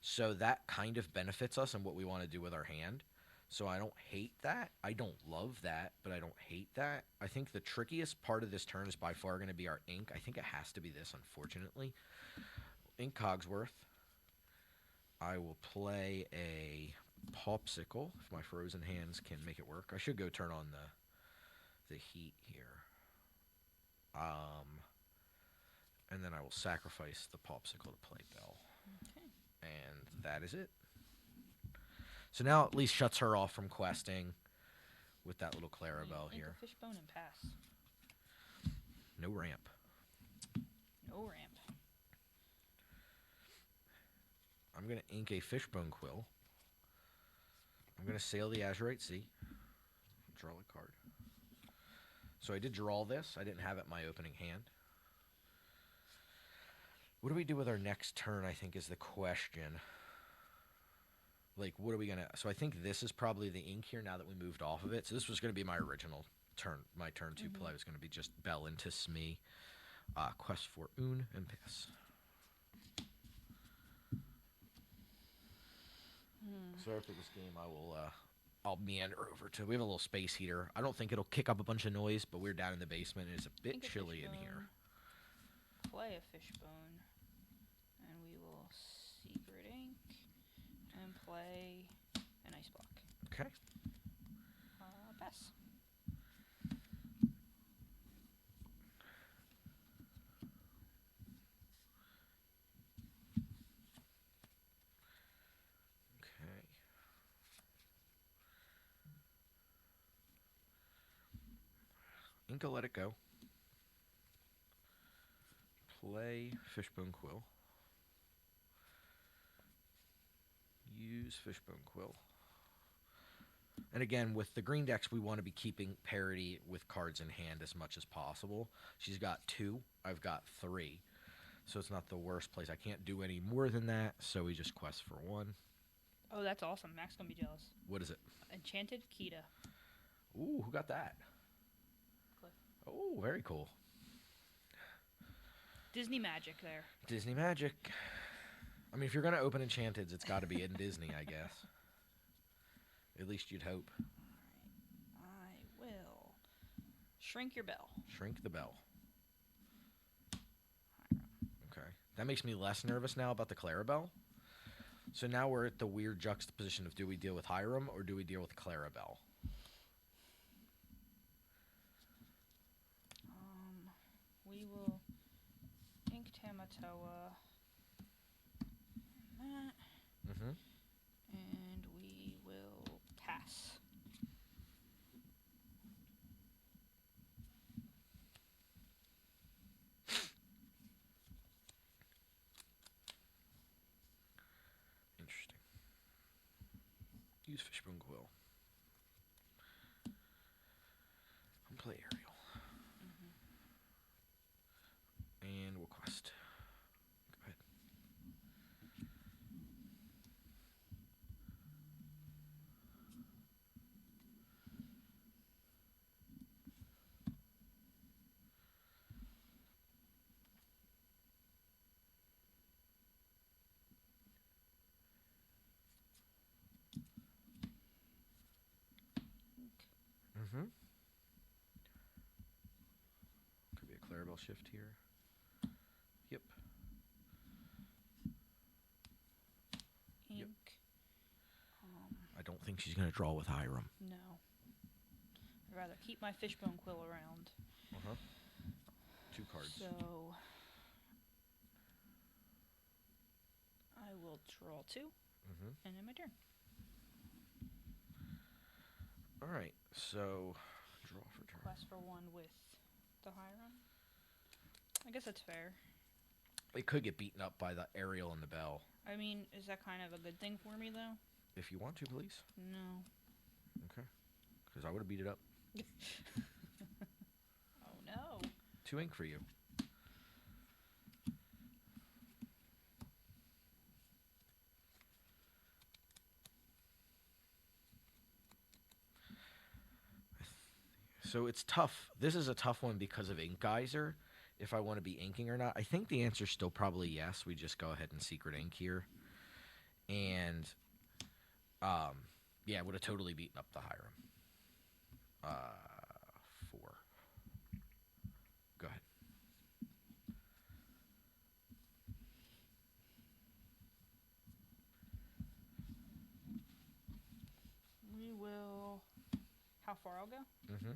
[SPEAKER 3] So that kind of benefits us in what we want to do with our hand. So I don't hate that. I don't love that, but I don't hate that. I think the trickiest part of this turn is by far going to be our ink. I think it has to be this, unfortunately. Ink Cogsworth. I will play a Popsicle if my frozen hands can make it work. I should go turn on the heat here. And then I will sacrifice the Popsicle to play Bell.
[SPEAKER 4] Okay.
[SPEAKER 3] And that is it. So now at least shuts her off from questing with that little Clarabelle here.
[SPEAKER 4] Fishbone and pass.
[SPEAKER 3] No ramp.
[SPEAKER 4] No ramp.
[SPEAKER 3] I'm going to ink a Fishbone Quill. I'm going to sail the Azurite Sea. Draw a card. So I did draw this. I didn't have it in my opening hand. What do we do with our next turn, I think, is the question. Like, what are we going to... So I think this is probably the ink here now that we moved off of it. So this was going to be my original turn. My turn 2 play was going to be just Bell into Smee. Quest for Un and pass. So after this game, I'll meander over to... We have a little space heater. I don't think it'll kick up a bunch of noise, but we're down in the basement. It's a bit chilly in here.
[SPEAKER 4] Play a Fishbone, and we will secret ink and play an ice block.
[SPEAKER 3] Okay.
[SPEAKER 4] Pass.
[SPEAKER 3] Okay. Inka, let it go. Play Fishbone Quill. Use Fishbone Quill. And again, with the green decks, we want to be keeping parity with cards in hand as much as possible. She's got 2. I've got 3. So it's not the worst place. I can't do any more than that, so we just quest for 1.
[SPEAKER 4] Oh, that's awesome. Mac's going to be jealous.
[SPEAKER 3] What is it?
[SPEAKER 4] Enchanted Kita.
[SPEAKER 3] Ooh, who got that?
[SPEAKER 4] Cliff.
[SPEAKER 3] Oh, very cool.
[SPEAKER 4] Disney magic there.
[SPEAKER 3] Disney magic. I mean, if you're going to open Enchanteds, it's got to be in Disney, I guess. At least you'd hope.
[SPEAKER 4] All right. I will shrink your bell.
[SPEAKER 3] Shrink the bell. Okay. That makes me less nervous now about the Clarabelle. So now we're at the weird juxtaposition of do we deal with Hiram or do we deal with Clarabelle?
[SPEAKER 4] We will ink Tamatoa. That.
[SPEAKER 3] Mm-hmm.
[SPEAKER 4] And we will pass.
[SPEAKER 3] Interesting. Use Fishbone Quill. And play Ariel. Mm-hmm. Could be a Clarabelle shift here. Yep.
[SPEAKER 4] Ink.
[SPEAKER 3] Yep. I don't think she's going to draw with Hiram.
[SPEAKER 4] No. I'd rather keep my fishbone quill around.
[SPEAKER 3] Uh-huh. 2 cards.
[SPEAKER 4] So I will draw 2, and then my turn.
[SPEAKER 3] All right, so draw for turn.
[SPEAKER 4] Quest for 1 with the Hiram. I guess that's fair.
[SPEAKER 3] It could get beaten up by the Ariel and the Bell.
[SPEAKER 4] I mean, is that kind of a good thing for me, though?
[SPEAKER 3] If you want to, please.
[SPEAKER 4] No.
[SPEAKER 3] Okay. Because I would have beat it up.
[SPEAKER 4] Oh, no.
[SPEAKER 3] 2 ink for you. So it's tough. This is a tough one because of Ink Geyser. If I want to be inking or not. I think the answer is still probably yes. We just go ahead and secret ink here. And, yeah, would have totally beaten up the Hiram. 4. Go ahead.
[SPEAKER 4] We will... How far I'll go?
[SPEAKER 3] Mm-hmm.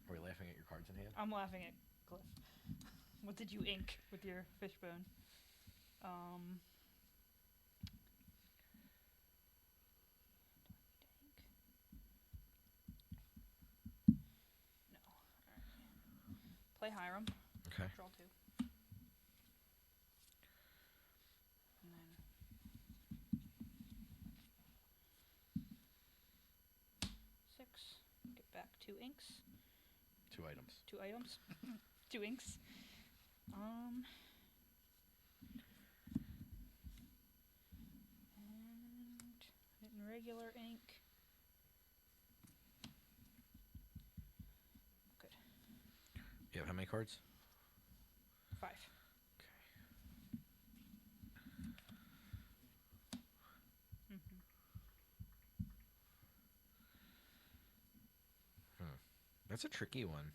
[SPEAKER 3] Are we laughing at your cards in hand?
[SPEAKER 4] I'm laughing at Cliff. What did you ink with your fishbone? No. Alright. Play Hiram.
[SPEAKER 3] Okay.
[SPEAKER 4] Draw 2. And then 6. Get back 2 inks.
[SPEAKER 3] 2 items.
[SPEAKER 4] 2 items. 2 inks. And in regular ink. Good.
[SPEAKER 3] You have how many cards?
[SPEAKER 4] 5.
[SPEAKER 3] That's a tricky one.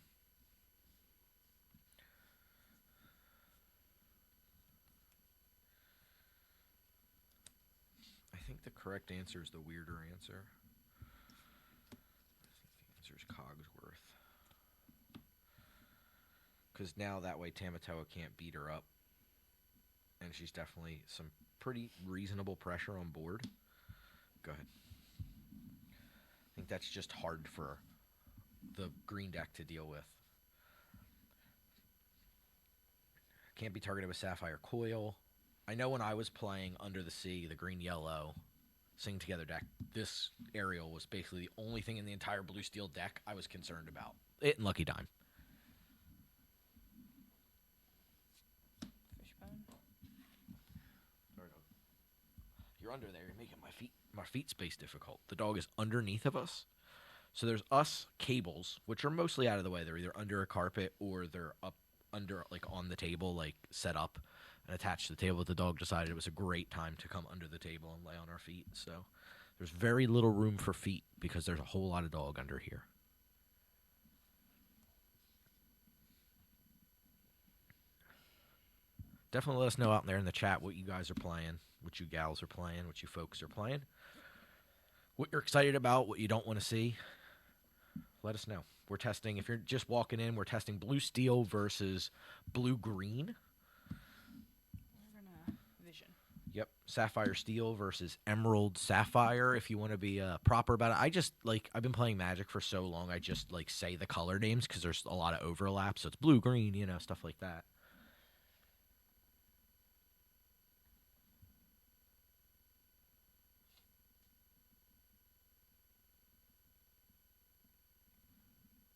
[SPEAKER 3] I think the correct answer is the weirder answer. I think the answer is Cogsworth. Because now that way Tamatoa can't beat her up. And she's definitely some pretty reasonable pressure on board. Go ahead. I think that's just hard for the green deck to deal with. Can't be targeted with Sapphire Coil. I know when I was playing Under the Sea, the green-yellow Sing Together deck, this Ariel was basically the only thing in the entire blue-steel deck I was concerned about. It and Lucky Dime.
[SPEAKER 4] Fishbone.
[SPEAKER 3] Sorry, dog. You're under there. You're making my feet space difficult. The dog is underneath of us. So there's us cables, which are mostly out of the way. They're either under a carpet or they're up under, like on the table, like set up and attached to the table. But the dog decided it was a great time to come under the table and lay on our feet. So there's very little room for feet because there's a whole lot of dog under here. Definitely let us know out there in the chat what you guys are playing, what you gals are playing, what you folks are playing, what you're excited about, what you don't want to see. Let us know. We're testing, if you're just walking in, we're testing blue steel versus blue green.
[SPEAKER 4] We're gonna vision.
[SPEAKER 3] Yep. Sapphire steel versus emerald sapphire, if you want to be proper about it. I just, like, I've been playing Magic for so long, I just, like, say the color names because there's a lot of overlap. So it's blue, green, you know, stuff like that.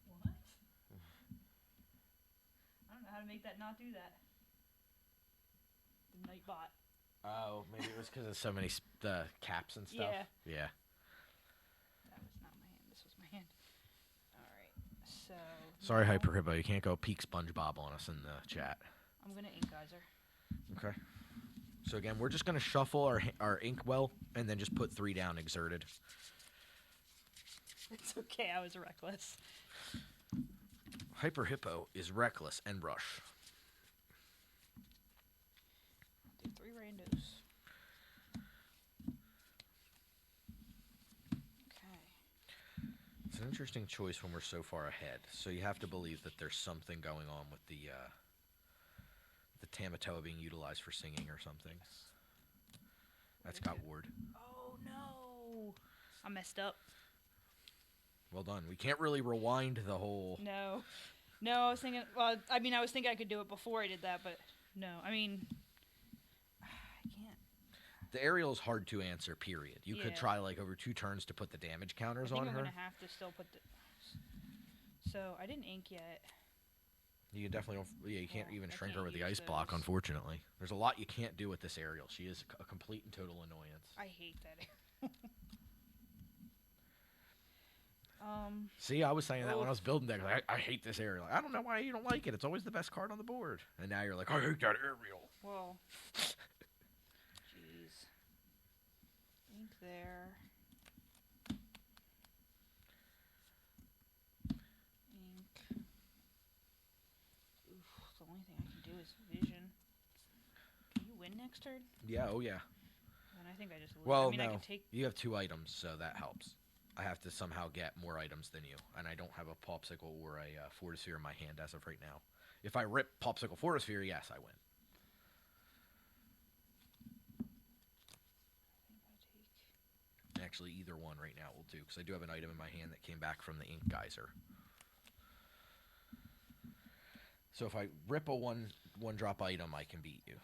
[SPEAKER 4] What? I don't know how to make that not do that. The Nightbot.
[SPEAKER 3] Oh, maybe it was because of so many caps and stuff.
[SPEAKER 4] Yeah.
[SPEAKER 3] Yeah.
[SPEAKER 4] That was not my hand. This was my hand.
[SPEAKER 3] Sorry,
[SPEAKER 4] No.
[SPEAKER 3] Hyper Hippo, you can't go peak SpongeBob on us in the chat.
[SPEAKER 4] I'm gonna ink geyser.
[SPEAKER 3] Okay. So again, we're just gonna shuffle our inkwell and then just put 3 down exerted.
[SPEAKER 4] It's okay, I was reckless.
[SPEAKER 3] Hyper Hippo is reckless and rush.
[SPEAKER 4] Do 3 randos. Okay.
[SPEAKER 3] It's an interesting choice when we're so far ahead. So you have to believe that there's something going on with the Tamatoa being utilized for singing or something. That's got Ward.
[SPEAKER 4] Oh no! I messed up.
[SPEAKER 3] Well done. We can't really rewind the whole...
[SPEAKER 4] No. No, I was thinking, well, I mean, I was thinking I could do it before I did that, but no. I mean, I can't.
[SPEAKER 3] The aerial is hard to answer, period. You could
[SPEAKER 4] Yeah.
[SPEAKER 3] try, like, over 2 turns to put the damage counters
[SPEAKER 4] I think
[SPEAKER 3] on
[SPEAKER 4] I'm
[SPEAKER 3] her.
[SPEAKER 4] gonna have to still put the... So, I didn't ink yet.
[SPEAKER 3] You definitely don't... Yeah, you can't
[SPEAKER 4] Well,
[SPEAKER 3] even
[SPEAKER 4] I
[SPEAKER 3] shrink her
[SPEAKER 4] can't
[SPEAKER 3] with the
[SPEAKER 4] use
[SPEAKER 3] ice block,
[SPEAKER 4] those.
[SPEAKER 3] unfortunately. There's a lot you can't do with this aerial. She is a complete and total annoyance.
[SPEAKER 4] I hate that.
[SPEAKER 3] See, I was saying that when I was building deck. Like, I hate this aerial. I don't know why you don't like it. It's always the best card on the board. And now you're like, I hate that aerial.
[SPEAKER 4] Well, jeez. Ink there. Ink. Oof, the only thing I can do is vision. Can you win next turn?
[SPEAKER 3] Yeah, oh yeah.
[SPEAKER 4] Then I think I just lose.
[SPEAKER 3] Well,
[SPEAKER 4] I mean, I
[SPEAKER 3] no.
[SPEAKER 4] can take...
[SPEAKER 3] You have 2 items, so that helps. I have to somehow get more items than you, and I don't have a Popsicle or a Fortisphere in my hand as of right now. If I rip Popsicle Fortisphere, yes, I win.
[SPEAKER 4] I think I take...
[SPEAKER 3] Actually, either one right now will do, because I do have an item in my hand that came back from the Ink Geyser. So if I rip a one-drop item, I can beat you.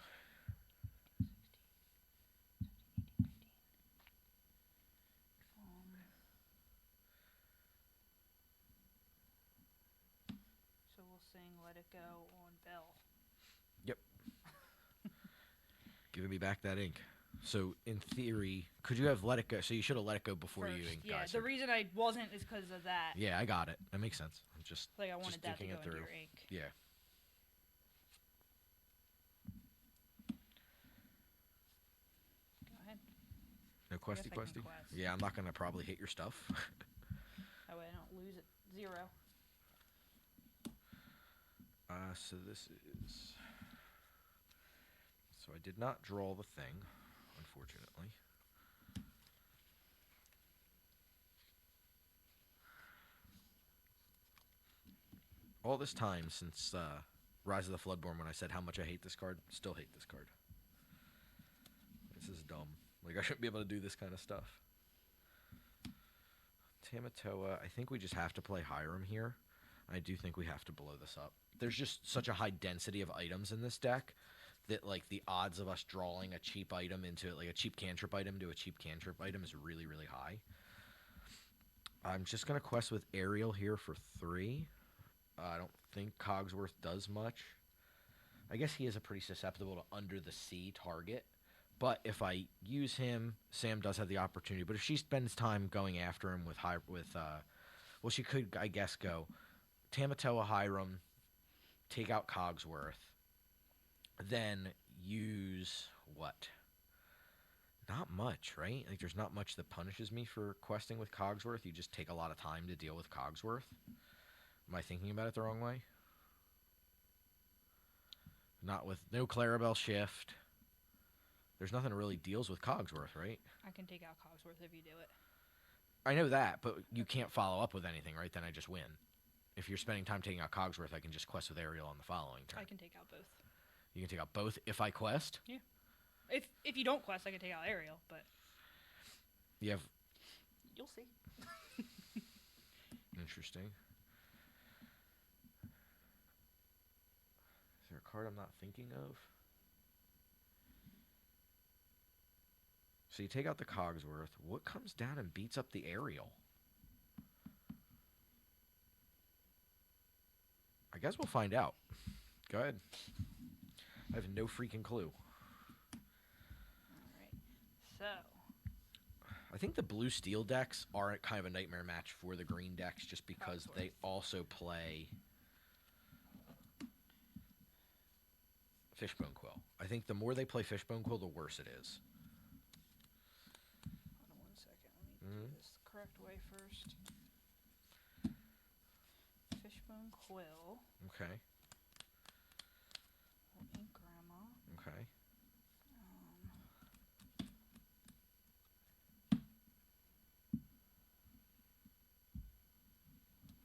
[SPEAKER 4] So we'll sing Let It Go on Bell.
[SPEAKER 3] Yep. Giving me back that ink. So, in theory, could you have let it go? So you should have let it go before
[SPEAKER 4] First.
[SPEAKER 3] you ink
[SPEAKER 4] Yeah,
[SPEAKER 3] Geyser.
[SPEAKER 4] the reason I wasn't is because of that.
[SPEAKER 3] Yeah, I got it. That makes sense. I'm just
[SPEAKER 4] Like, I wanted
[SPEAKER 3] just
[SPEAKER 4] that to
[SPEAKER 3] thinking
[SPEAKER 4] go
[SPEAKER 3] it
[SPEAKER 4] into
[SPEAKER 3] through.
[SPEAKER 4] your ink.
[SPEAKER 3] Yeah.
[SPEAKER 4] Go ahead.
[SPEAKER 3] No
[SPEAKER 4] guess
[SPEAKER 3] questy
[SPEAKER 4] I can
[SPEAKER 3] questy?
[SPEAKER 4] quest.
[SPEAKER 3] Yeah, I'm not going to probably hit your stuff.
[SPEAKER 4] That way I don't lose it. 0.
[SPEAKER 3] So this is... So I did not draw the thing, unfortunately. All this time since Rise of the Floodborn, when I said how much I hate this card, still hate this card. This is dumb. Like, I shouldn't be able to do this kind of stuff. Tamatoa, I think we just have to play Hiram here. I do think we have to blow this up. There's just such a high density of items in this deck that, like, the odds of us drawing a cheap item into it, like a cheap cantrip item to a cheap cantrip item, is really, really high. I'm just going to quest with Ariel here for 3. I don't think Cogsworth does much. I guess he is a pretty susceptible to under the sea target. But if I use him, Sam does have the opportunity. But if she spends time going after him with well, she could, I guess, go Tamatoa, Hiram, take out Cogsworth, then use what? Not much, right? Like, there's not much that punishes me for questing with Cogsworth. You just take a lot of time to deal with Cogsworth. Am I thinking about it the wrong way? Not with no Clarabelle shift. There's nothing that really deals with Cogsworth, right?
[SPEAKER 4] I can take out Cogsworth if you do it.
[SPEAKER 3] I know that, but you can't follow up with anything, right? Then I just win. If you're spending time taking out Cogsworth, I can just quest with Ariel on the following turn.
[SPEAKER 4] I can take out both.
[SPEAKER 3] You can take out both if I quest?
[SPEAKER 4] Yeah. If you don't quest, I can take out Ariel, but...
[SPEAKER 3] You have...
[SPEAKER 4] You'll see.
[SPEAKER 3] Interesting. Is there a card I'm not thinking of? So you take out the Cogsworth. What comes down and beats up the Ariel? I guess we'll find out. Go ahead. I have no freaking clue.
[SPEAKER 4] Alright. So...
[SPEAKER 3] I think the blue steel decks are kind of a nightmare match for the green decks just because
[SPEAKER 4] Cogsworth.
[SPEAKER 3] they also play Fishbone Quill. I think the more they play Fishbone Quill, the worse it is.
[SPEAKER 4] Hold on 1 second. Let me do this the correct way first. Fishbone Quill.
[SPEAKER 3] Okay.
[SPEAKER 4] Ink Grandma.
[SPEAKER 3] Okay.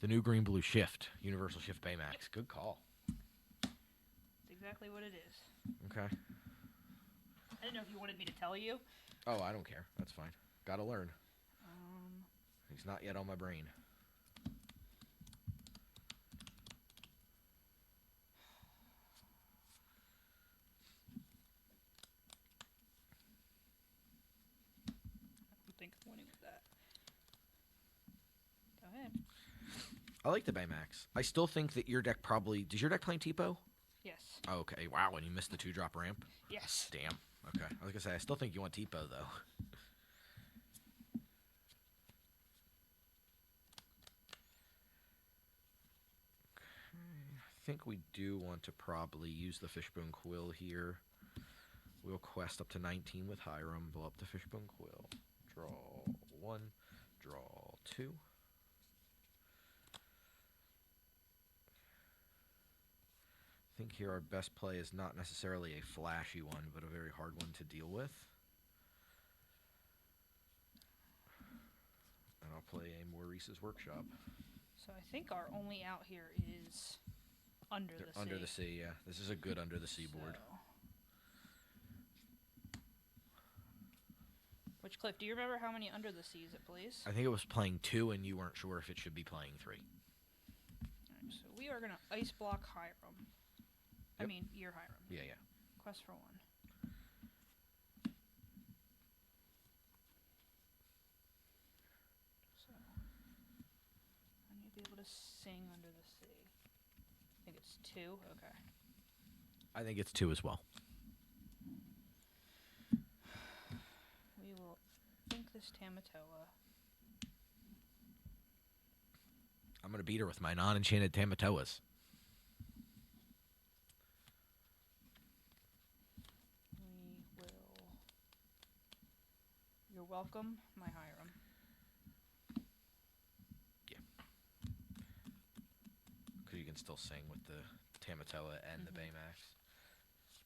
[SPEAKER 3] The new green blue shift, Universal Shift Baymax. Good call.
[SPEAKER 4] That's exactly what it is.
[SPEAKER 3] Okay.
[SPEAKER 4] I didn't know if you wanted me to tell you.
[SPEAKER 3] Oh, I don't care. That's fine. Gotta learn. He's not yet on my brain.
[SPEAKER 4] I think I'm winning with that. Go ahead.
[SPEAKER 3] I like the Baymax. I still think that your deck probably... Does your deck play Tipo?
[SPEAKER 4] Yes.
[SPEAKER 3] Oh, okay. Wow, and you missed the 2-drop ramp?
[SPEAKER 4] Yes.
[SPEAKER 3] Damn. Okay. I was going to say, I still think you want Tipo, though. I think we do want to probably use the Fishbone Quill here. We'll quest up to 19 with Hiram, blow up the Fishbone Quill. Draw 1, draw 2. I think here our best play is not necessarily a flashy one, but a very hard one to deal with. And I'll play a Maurice's Workshop.
[SPEAKER 4] So I think our only out here is Under the Sea.
[SPEAKER 3] Under the Sea, yeah. This is a good Under the Sea board.
[SPEAKER 4] So. Which, Cliff, do you remember how many Under the Seas it plays?
[SPEAKER 3] I think it was playing 2, and you weren't sure if it should be playing 3.
[SPEAKER 4] Alright, so we are going to Ice Block Hiram. I
[SPEAKER 3] Yep.
[SPEAKER 4] mean, your Hiram.
[SPEAKER 3] Yeah, yeah.
[SPEAKER 4] Quest for 1. So, I need to be able to sing Under the Sea. I think it's 2? Okay.
[SPEAKER 3] I think it's 2 as well.
[SPEAKER 4] We will think this Tamatoa.
[SPEAKER 3] I'm going to beat her with my non-enchanted Tamatoas.
[SPEAKER 4] We will. You're welcome, my Hiram.
[SPEAKER 3] Yeah. Because you can still sing with the Tamatoa and the Baymax.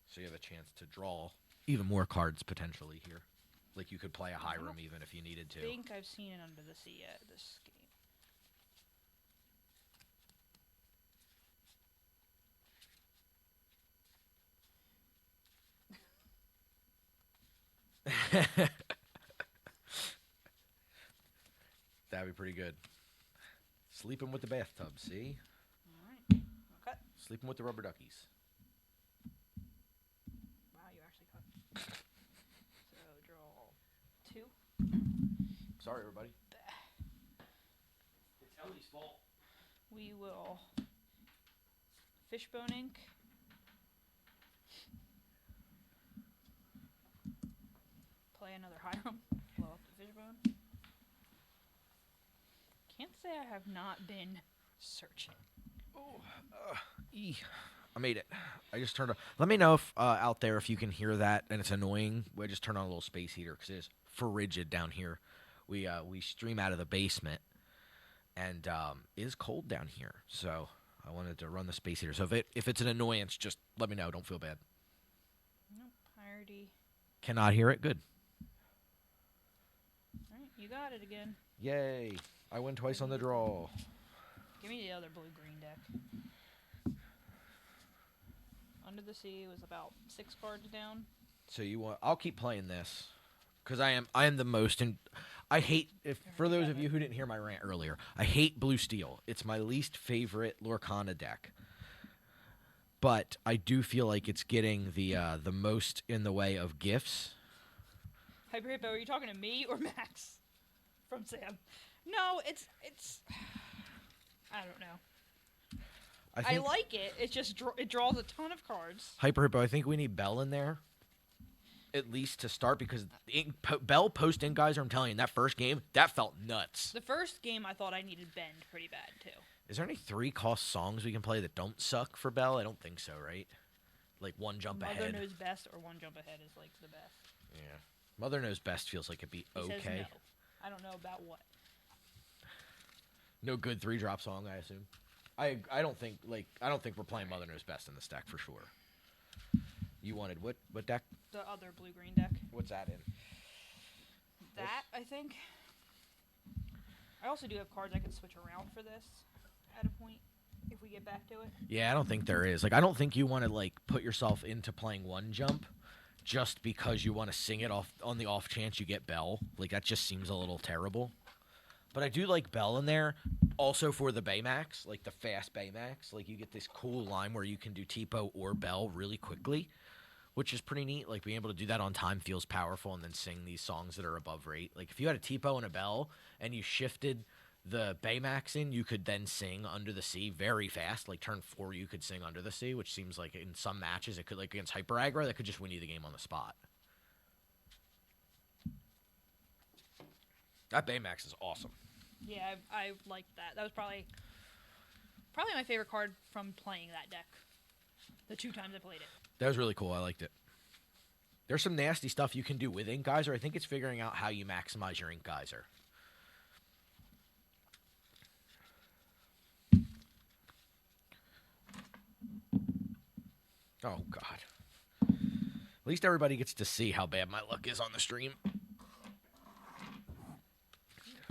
[SPEAKER 3] So you have a chance to draw even more cards potentially here. Like you could play a Hiram even if you needed to.
[SPEAKER 4] I think I've seen it Under the Sea yet this game.
[SPEAKER 3] That'd be pretty good. Sleeping with the bathtub, see?
[SPEAKER 4] Alright. Okay.
[SPEAKER 3] Sleeping with the rubber duckies.
[SPEAKER 4] Wow, you actually cut. So draw 2.
[SPEAKER 3] Sorry, everybody. It's Ellie's fault.
[SPEAKER 4] We will Fishbone Ink. Play another Hiram. Blow up the Fishbone. Can't say I have not been searching.
[SPEAKER 3] Oh, I made it. I just turned on. Let me know if out there if you can hear that and it's annoying. We just turn on a little space heater because it is frigid down here. We stream out of the basement, and it is cold down here. So I wanted to run the space heater. So if it's an annoyance, just let me know. Don't feel bad.
[SPEAKER 4] Nope, I already.
[SPEAKER 3] Cannot hear it. Good.
[SPEAKER 4] All right, you got it again.
[SPEAKER 3] Yay! I win twice on the draw.
[SPEAKER 4] Give me the other blue-green deck. Under the Sea was about 6 cards down.
[SPEAKER 3] So you want? I'll keep playing this because I am the most. And I hate for those of you who didn't hear my rant earlier. I hate blue steel. It's my least favorite Lorcana deck. But I do feel like it's getting the most in the way of gifts.
[SPEAKER 4] Hyper Hippo, are you talking to me or Max? From Sam. No, it's. I don't know. I like it. It's just it draws a ton of cards.
[SPEAKER 3] Hyper Hippo, I think we need Bell in there. At least to start, because Bell post-in guys, I'm telling you, in that first game, that felt nuts.
[SPEAKER 4] The first game, I thought I needed Bend pretty bad, too.
[SPEAKER 3] Is there any 3-cost songs we can play that don't suck for Bell? I don't think so, right? Like one jump
[SPEAKER 4] Mother
[SPEAKER 3] ahead.
[SPEAKER 4] knows best or one jump ahead is like the best.
[SPEAKER 3] Yeah. Mother knows best feels like it'd be
[SPEAKER 4] He
[SPEAKER 3] okay.
[SPEAKER 4] says no. I don't know about what.
[SPEAKER 3] No good 3-drop song, I assume. I don't think we're playing Mother Knows Best in this deck for sure. You wanted what deck?
[SPEAKER 4] The other blue-green deck.
[SPEAKER 3] What's that in?
[SPEAKER 4] That, I think. I also do have cards I can switch around for this at a point if we get back to it.
[SPEAKER 3] Yeah, I don't think there is. Like, I don't think you want to like put yourself into playing one jump just because you want to sing it off on the off chance you get Bell. Like, that just seems a little terrible. But I do like Bell in there, also for the Baymax, like the fast Baymax. Like, you get this cool line where you can do Tipo or Bell really quickly, which is pretty neat. Like, being able to do that on time feels powerful, and then sing these songs that are above rate. Like, if you had a Tipo and a Bell, and you shifted the Baymax in, you could then sing Under the Sea very fast. Like, turn 4, you could sing Under the Sea, which seems like in some matches, it could, like against Hyper Aggro, that could just win you the game on the spot. That Baymax is awesome.
[SPEAKER 4] Yeah, I liked that. That was probably my favorite card from playing that deck. The 2 times I played it.
[SPEAKER 3] That was really cool. I liked it. There's some nasty stuff you can do with Ink Geyser. I think it's figuring out how you maximize your Ink Geyser. Oh, God. At least everybody gets to see how bad my luck is on the stream.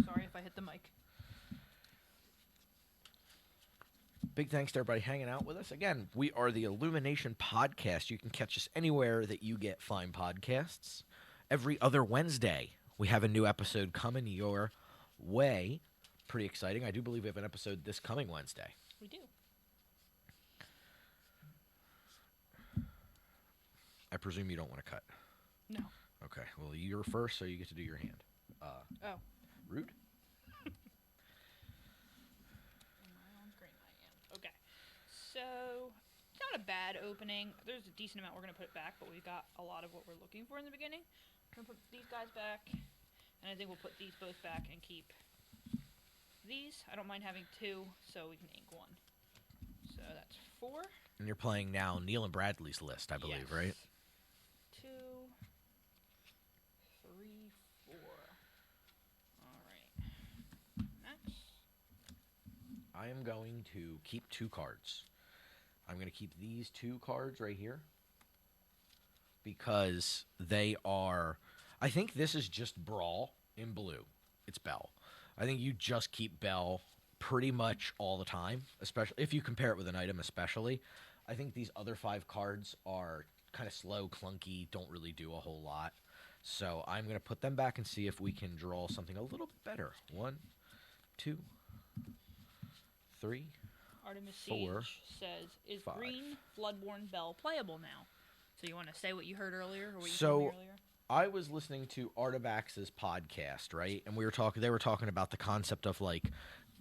[SPEAKER 4] Sorry if I hit the mic.
[SPEAKER 3] Big thanks to everybody hanging out with us. Again, we are the Illumination Podcast. You can catch us anywhere that you get fine podcasts. Every other Wednesday, we have a new episode coming your way. Pretty exciting. I do believe we have an episode this coming Wednesday.
[SPEAKER 4] We do.
[SPEAKER 3] I presume you don't want to cut.
[SPEAKER 4] No.
[SPEAKER 3] Okay. Well, you're first, so you get to do your hand.
[SPEAKER 4] Oh.
[SPEAKER 3] Rude.
[SPEAKER 4] Okay. So, it's not a bad opening. There's a decent amount we're going to put back, but we've got a lot of what we're looking for in the beginning. We're going to put these guys back, and I think we'll put these both back and keep these. I don't mind having 2, so we can ink 1. So that's 4.
[SPEAKER 3] And you're playing now Neil and Bradley's list, I believe,
[SPEAKER 4] Yes.
[SPEAKER 3] right?
[SPEAKER 4] 2, 3, 4. Alright. Next.
[SPEAKER 3] I am going to keep 2 cards. I'm going to keep these 2 cards right here because they are... I think this is just Brawl in blue. It's Bell. I think you just keep Bell pretty much all the time, especially if you compare it with an item especially. I think these other 5 cards are kind of slow, clunky, don't really do a whole lot. So I'm going to put them back and see if we can draw something a little bit better. 1, 2, 3,
[SPEAKER 4] Artemis
[SPEAKER 3] 4,
[SPEAKER 4] Siege says, is
[SPEAKER 3] 5.
[SPEAKER 4] green Bloodborne Bell playable now? So you want to say what you heard earlier? Or what you
[SPEAKER 3] So-
[SPEAKER 4] told me earlier?
[SPEAKER 3] I was listening to Artabax's podcast, right? And they were talking about the concept of like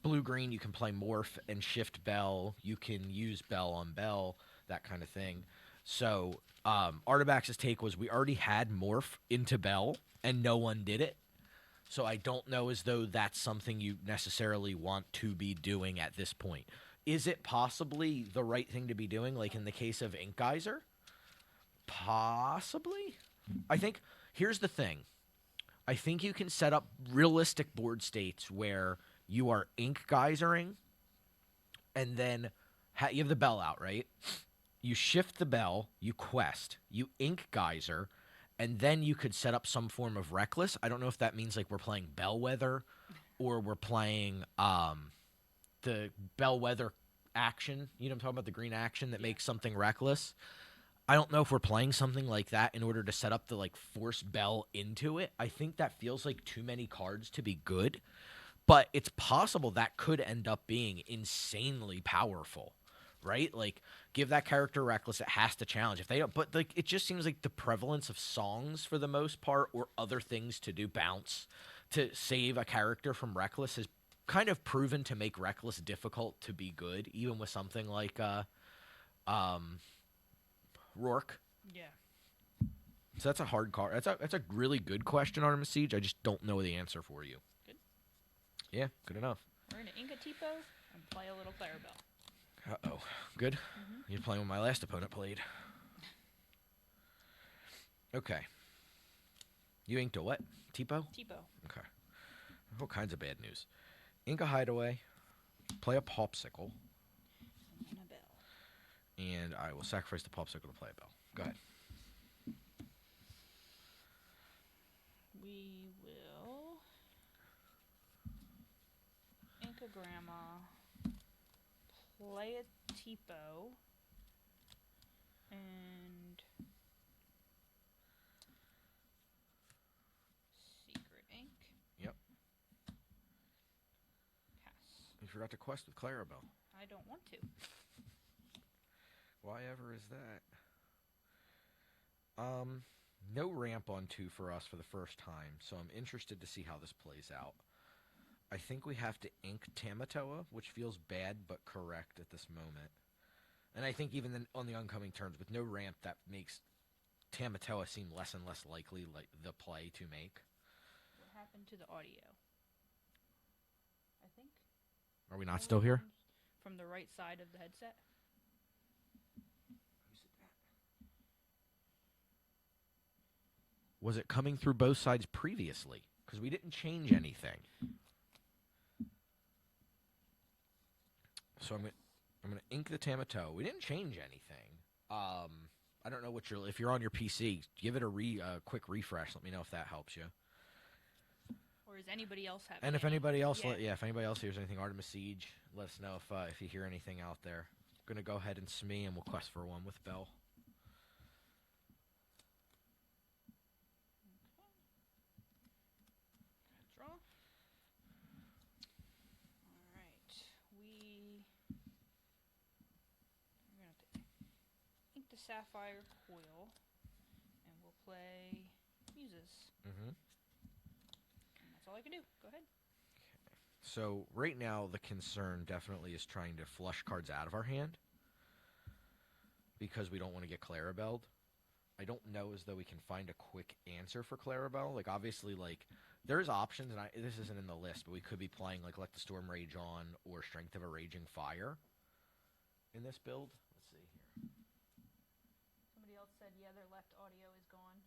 [SPEAKER 3] blue-green, you can play Morph and shift Bell. You can use Bell on Bell, that kind of thing. So Artabax's take was we already had Morph into Bell, and no one did it. So I don't know as though that's something you necessarily want to be doing at this point. Is it possibly the right thing to be doing, like in the case of Ink Geyser? Possibly. I think, here's the thing. I think you can set up realistic board states where you are Ink Geysering, and then you have the Bell out, right? You shift the Bell, you quest, you Ink Geyser, and then you could set up some form of Reckless. I don't know if that means like we're playing Bellwether or we're playing the Bellwether action. You know what I'm talking about? The green action that makes something Reckless. I don't know if we're playing something like that in order to set up the like force Bell into it. I think that feels like too many cards to be good, but it's possible that could end up being insanely powerful, right? Like give that character Reckless, it has to challenge. If they don't, but like it just seems like the prevalence of songs for the most part or other things to do bounce to save a character from Reckless has kind of proven to make Reckless difficult to be good, even with something like Rourke.
[SPEAKER 4] Yeah.
[SPEAKER 3] So that's a hard card. That's a really good question, Artemis Siege. I just don't know the answer for you.
[SPEAKER 4] Good.
[SPEAKER 3] Yeah, good enough.
[SPEAKER 4] We're going to ink a Tipo and play a little Clarabelle.
[SPEAKER 3] Uh-oh. Good? You're playing what my last opponent played. Okay. You inked a what? Tipo?
[SPEAKER 4] Tipo.
[SPEAKER 3] Okay. All kinds of bad news. Ink a Hideaway, play a Popsicle,
[SPEAKER 4] And a bell.
[SPEAKER 3] and I will sacrifice the Popsicle to play a bell. Go ahead.
[SPEAKER 4] We will ink a grandma, play a tipo, and secret ink.
[SPEAKER 3] Yep.
[SPEAKER 4] Pass.
[SPEAKER 3] You forgot to quest with Clarabelle.
[SPEAKER 4] I don't want to.
[SPEAKER 3] Why ever is that? No ramp on 2 for us for the first time, so I'm interested to see how this plays out. I think we have to ink Tamatoa, which feels bad but correct at this moment. And I think even then on the oncoming turns, with no ramp, that makes Tamatoa seem less and less likely like the play to make.
[SPEAKER 4] What happened to the audio? I think.
[SPEAKER 3] Are we not still here?
[SPEAKER 4] From the right side of the headset?
[SPEAKER 3] Was it coming through both sides previously? Because we didn't change anything. So I'm gonna ink the Tamatoa. We didn't change anything. I don't know what if you're on your PC, give it a quick refresh. Let me know if that helps you.
[SPEAKER 4] Or is anybody else having?
[SPEAKER 3] And if anybody else,
[SPEAKER 4] Yeah.
[SPEAKER 3] if anybody else hears anything, Artemis Siege, let us know if you hear anything out there. I'm gonna go ahead and smee, and we'll quest for one with Bell.
[SPEAKER 4] Draw. All right. We're gonna have to ink the sapphire coil, and we'll play muses.
[SPEAKER 3] Mm-hmm.
[SPEAKER 4] And that's all I can do. Go ahead.
[SPEAKER 3] So right now, the concern definitely is trying to flush cards out of our hand because we don't want to get Clarabelled. I don't know as though we can find a quick answer for Clarabelle. Like, obviously, like, there's options, and this isn't in the list, but we could be playing, like, Let the Storm Rage On or Strength of a Raging Fire in this build. Let's see here.
[SPEAKER 4] Somebody else said, yeah, their left audio is gone.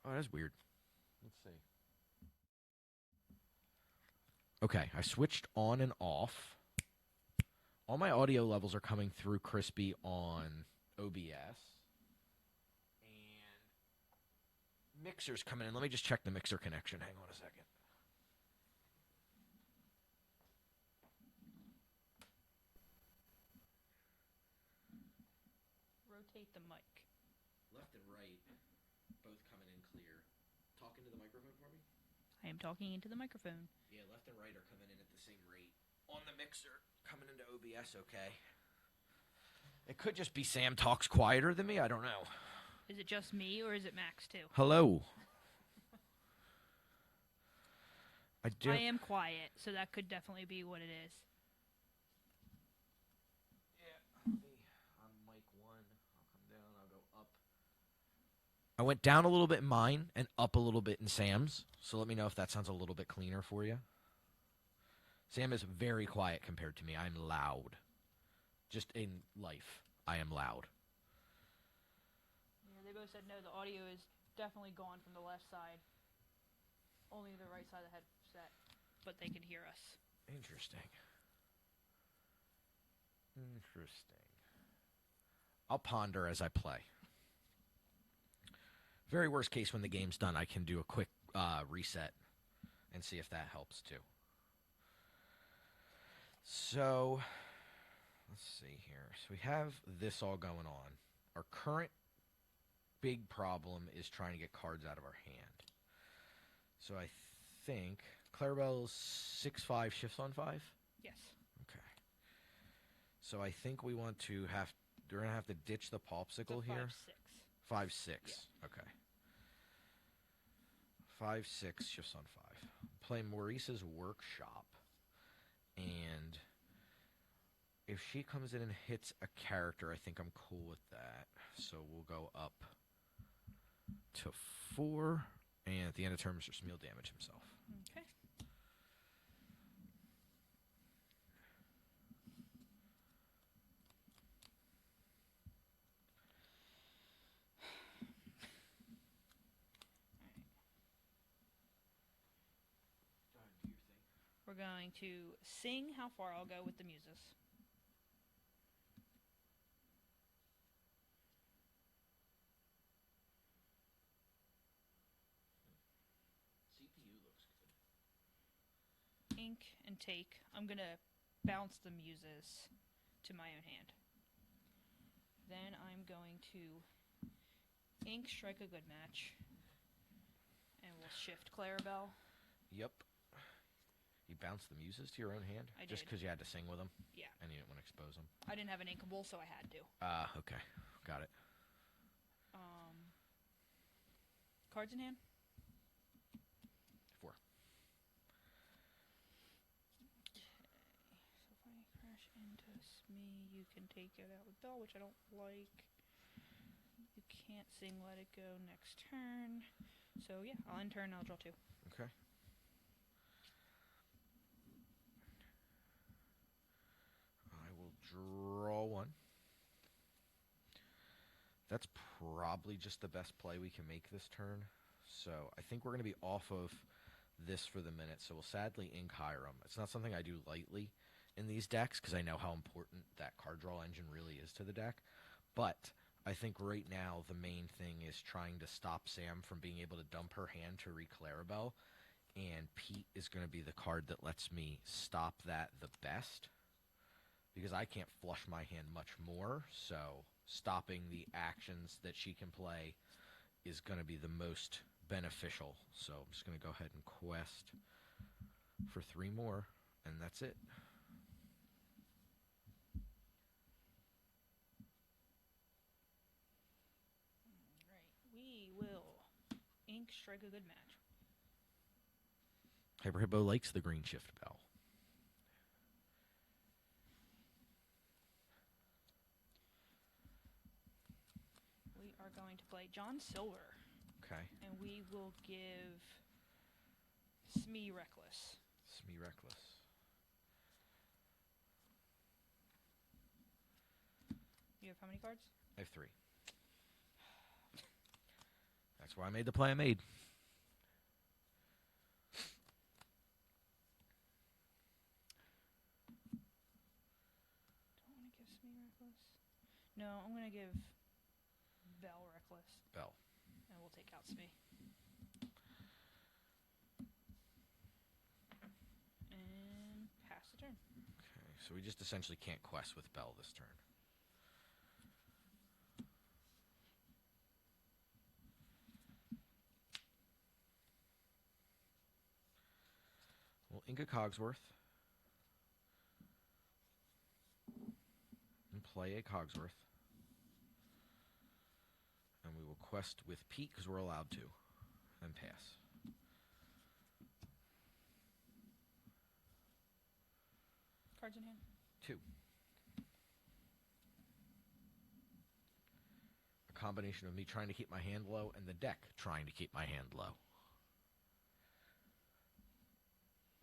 [SPEAKER 3] Oh, that's weird. Let's see. Okay, I switched on and off. All my audio levels are coming through crispy on OBS. And mixer's coming in. Let me just check the mixer connection. Hang on a second.
[SPEAKER 4] Rotate the mic.
[SPEAKER 3] Left and right, both coming in clear. Talk into the microphone for me?
[SPEAKER 4] I am talking into the microphone.
[SPEAKER 3] Yeah, left and right are coming in at the same rate. On the mixer, coming into OBS, okay. It could just be Sam talks quieter than me. I don't know.
[SPEAKER 4] Is it just me, or is it Max, too?
[SPEAKER 3] Hello.
[SPEAKER 4] I am quiet, so that could definitely be what it is.
[SPEAKER 3] Yeah. On mic 1, I'll come down, I'll go up. I went down a little bit in mine and up a little bit in Sam's. So let me know if that sounds a little bit cleaner for you. Sam is very quiet compared to me. I'm loud. Just in life, I am loud.
[SPEAKER 4] Yeah, they both said no, the audio is definitely gone from the left side. Only the right side of the headset, but they can hear us.
[SPEAKER 3] Interesting. I'll ponder as I play. Very worst case, when the game's done, I can do a quick reset and see if that helps too. So, let's see here. So we have this all going on. Our current big problem is trying to get cards out of our hand. So I think Clarabelle's 6/5 shifts on 5?
[SPEAKER 4] Yes.
[SPEAKER 3] Okay. So I think we're gonna have to ditch the popsicle here.
[SPEAKER 4] 5/6.
[SPEAKER 3] 5/6.
[SPEAKER 4] Yeah.
[SPEAKER 3] Okay. 5/6 shifts on 5. Play Maurice's Workshop, and if she comes in and hits a character, I think I'm cool with that. So we'll go up to 4, and at the end of turn, Mr. Smee will damage himself.
[SPEAKER 4] Okay. we're going to sing how far I'll go with the muses.
[SPEAKER 3] CPU looks good.
[SPEAKER 4] Ink and take. I'm going to bounce the muses to my own hand. Then I'm going to ink strike a good match. And we'll shift Clarabelle.
[SPEAKER 3] Yep. You bounced the muses to your own hand?
[SPEAKER 4] I
[SPEAKER 3] Just
[SPEAKER 4] did.
[SPEAKER 3] because you had to sing with them?
[SPEAKER 4] Yeah.
[SPEAKER 3] And you didn't want to expose them?
[SPEAKER 4] I didn't have an inkable, so I had to.
[SPEAKER 3] Okay. Got it.
[SPEAKER 4] Cards in hand?
[SPEAKER 3] 4.
[SPEAKER 4] Okay. So if I crash into Smee, you can take it out with Bell, which I don't like. You can't sing Let It Go next turn. So yeah, I'll end turn, I'll draw 2.
[SPEAKER 3] Okay. I will draw 1. That's probably just the best play we can make this turn. So I think we're going to be off of this for the minute. So we'll sadly ink Hiram. It's not something I do lightly in these decks because I know how important that card draw engine really is to the deck. But I think right now the main thing is trying to stop Sam from being able to dump her hand to re-Clarabelle. And Pete is going to be the card that lets me stop that the best. Because I can't flush my hand much more, so stopping the actions that she can play is going to be the most beneficial. So I'm just going to go ahead and quest for 3 more, and that's it.
[SPEAKER 4] Alright, we will ink strike a good match.
[SPEAKER 3] Hyper Hippo likes the green shift bell.
[SPEAKER 4] We are going to play John Silver.
[SPEAKER 3] Okay.
[SPEAKER 4] And we will give Smee Reckless.
[SPEAKER 3] Smee Reckless.
[SPEAKER 4] You have how many cards?
[SPEAKER 3] I have 3. That's why I made the play I made.
[SPEAKER 4] Don't want to give Smee Reckless. No, I'm going to give Bell Reckless.
[SPEAKER 3] Bell.
[SPEAKER 4] And we'll take out Smee. And pass the turn.
[SPEAKER 3] Okay, so we just essentially can't quest with Bell this turn. We'll ink a Cogsworth. And play a Cogsworth. And we will quest with Pete because we're allowed to. And pass.
[SPEAKER 4] Cards in hand?
[SPEAKER 3] 2. A combination of me trying to keep my hand low and the deck trying to keep my hand low.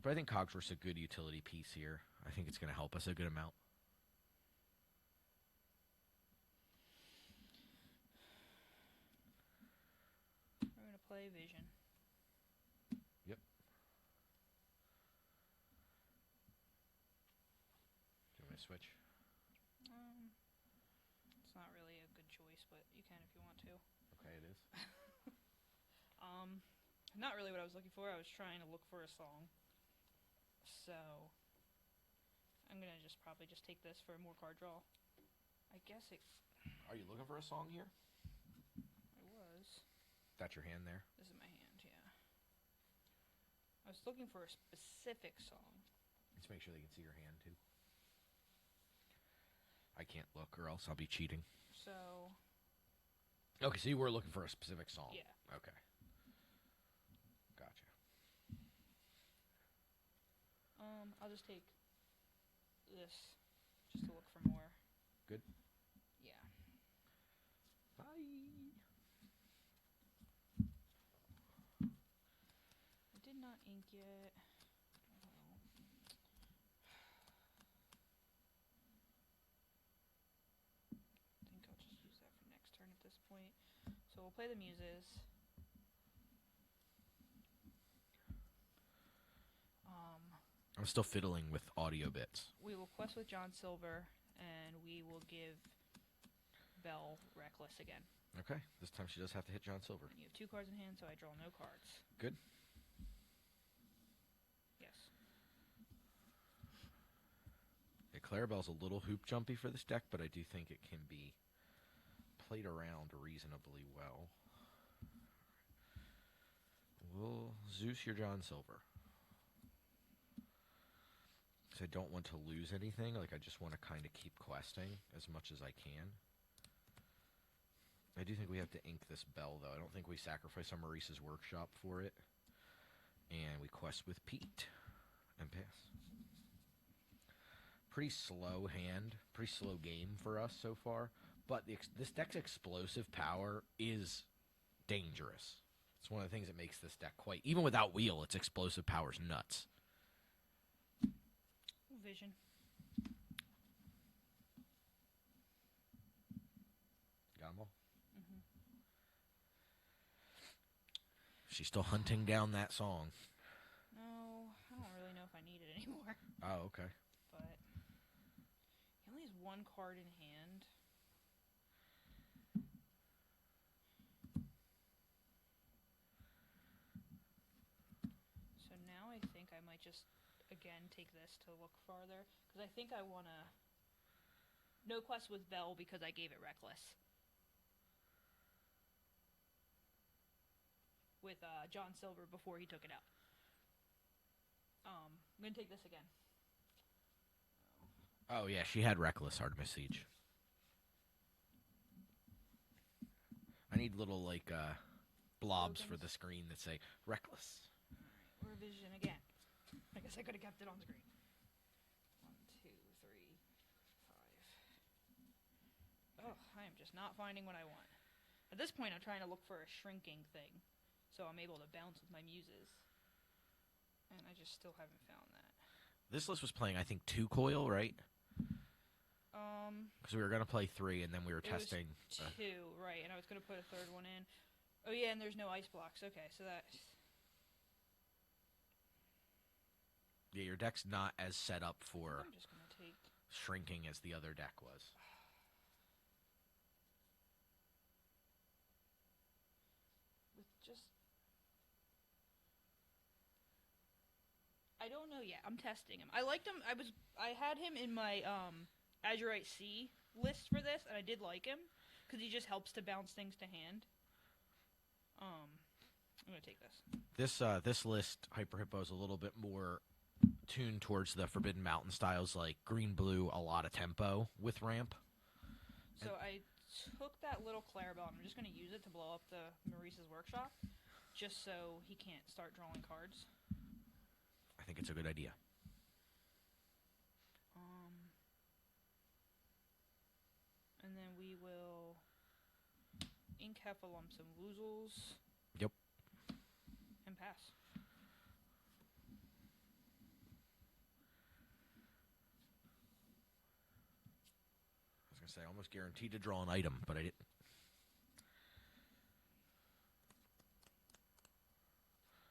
[SPEAKER 3] But I think Cogsworth's a good utility piece here. I think it's going to help us a good amount.
[SPEAKER 4] We're going to play Vision.
[SPEAKER 3] Yep. Do you want me to switch?
[SPEAKER 4] It's not really a good choice, but you can if you want to.
[SPEAKER 3] Okay, it is.
[SPEAKER 4] Not really what I was looking for. I was trying to look for a song. So I'm gonna probably just take this for more card draw. I guess it.
[SPEAKER 3] Are you looking for a song here?
[SPEAKER 4] I was.
[SPEAKER 3] That's your hand there?
[SPEAKER 4] This is my hand, yeah. I was looking for a specific song.
[SPEAKER 3] Let's make sure they can see your hand too. I can't look or else I'll be cheating.
[SPEAKER 4] So.
[SPEAKER 3] Okay, so you were looking for a specific song.
[SPEAKER 4] Yeah.
[SPEAKER 3] Okay. Gotcha.
[SPEAKER 4] I'll just take this just to look for more.
[SPEAKER 3] Good.
[SPEAKER 4] Yeah.
[SPEAKER 3] Bye.
[SPEAKER 4] I did not ink yet. I think I'll just use that for next turn at this point. So we'll play the muses.
[SPEAKER 3] I'm still fiddling with audio bits.
[SPEAKER 4] We will quest with John Silver, and we will give Belle Reckless again.
[SPEAKER 3] Okay. This time she does have to hit John Silver.
[SPEAKER 4] You have 2 cards in hand, so I draw no cards.
[SPEAKER 3] Good.
[SPEAKER 4] Yes.
[SPEAKER 3] Yeah, Clarabelle's a little hoop jumpy for this deck, but I do think it can be played around reasonably well. We'll Zeus your John Silver. Because I don't want to lose anything. Like, I just want to kind of keep questing as much as I can. I do think we have to ink this Bell, though. I don't think we sacrifice our Maurice's Workshop for it. And we quest with Pete. And pass. Pretty slow hand. Pretty slow game for us so far. But this deck's explosive power is dangerous. It's one of the things that makes this deck quite... Even without wheel, its explosive power is nuts.
[SPEAKER 4] Vision.
[SPEAKER 3] Got them all? Mm-hmm. She's still hunting down that song.
[SPEAKER 4] No, I don't really know if I need it anymore.
[SPEAKER 3] Oh, okay.
[SPEAKER 4] But he only has 1 card in hand. So now I think I might just, again, take this to look farther. Because I think I want to... No quest with Bell because I gave it Reckless. With John Silver before he took it out. I'm going to take this again.
[SPEAKER 3] Oh, yeah, she had Reckless Artemis Siege. I need little, like, blobs for the screen that say, Reckless.
[SPEAKER 4] Or Vision again. I guess I could have kept it on screen. 1, 2, 3, 5. Oh, I am just not finding what I want. At this point, I'm trying to look for a shrinking thing, so I'm able to bounce with my muses. And I just still haven't found that.
[SPEAKER 3] This list was playing, I think, 2 coil, right? Because we were going to play 3, and then we were testing...
[SPEAKER 4] It was 2, right, and I was going to put a 3rd one in. Oh, yeah, and there's no ice blocks. Okay, so that...
[SPEAKER 3] Yeah, your deck's not as set up for
[SPEAKER 4] I'm just going to take...
[SPEAKER 3] shrinking as the other deck was.
[SPEAKER 4] With just... I don't know yet. I'm testing him. I liked him. I had him in my Azurite C list for this, and I did like him because he just helps to bounce things to hand. I'm gonna take this.
[SPEAKER 3] This list, Hyper Hippo, is a little bit more tuned towards the Forbidden Mountain styles, like green blue, a lot of tempo with ramp.
[SPEAKER 4] So I took that little Clarabelle, and I'm just gonna use it to blow up the Maurice's Workshop, just so he can't start drawing cards.
[SPEAKER 3] I think it's a good idea.
[SPEAKER 4] And then we will ink Heffalump some Woozles.
[SPEAKER 3] Yep.
[SPEAKER 4] And pass.
[SPEAKER 3] I was going to say, almost guaranteed to draw an item, but I didn't.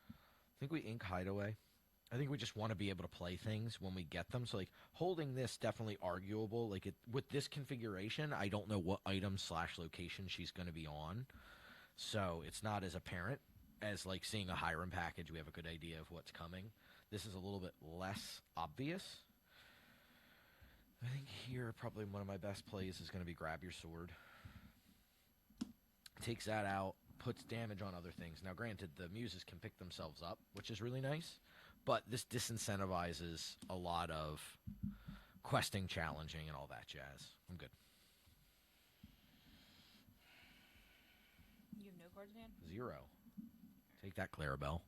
[SPEAKER 3] I think we ink Hideaway. I think we just want to be able to play things when we get them. So, like, holding this, definitely arguable. Like, with this configuration, I don't know what item / location she's going to be on. So, it's not as apparent as, like, seeing a Hiram package. We have a good idea of what's coming. This is a little bit less obvious. I think here, probably one of my best plays is going to be Grab Your Sword. Takes that out, puts damage on other things. Now, granted, the muses can pick themselves up, which is really nice. But this disincentivizes a lot of questing, challenging, and all that jazz. I'm good.
[SPEAKER 4] You have no cards in hand?
[SPEAKER 3] 0. Take that, Clarabelle.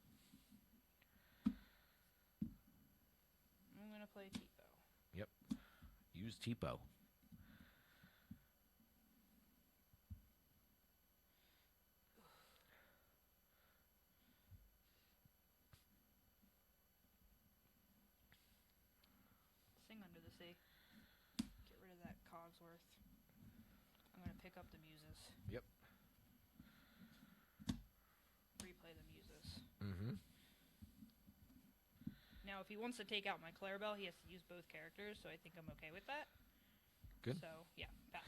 [SPEAKER 4] I'm going to play Tipo.
[SPEAKER 3] Yep. Use Tipo.
[SPEAKER 4] Sing Under the Sea. Get rid of that Cogsworth. I'm going to pick up the muses.
[SPEAKER 3] Yep.
[SPEAKER 4] Replay the muses.
[SPEAKER 3] Mm-hmm.
[SPEAKER 4] Now Now, if he wants to take out my Clarabelle, he has to use both characters, so I think I'm okay with that.
[SPEAKER 3] Good.
[SPEAKER 4] So, yeah, pass.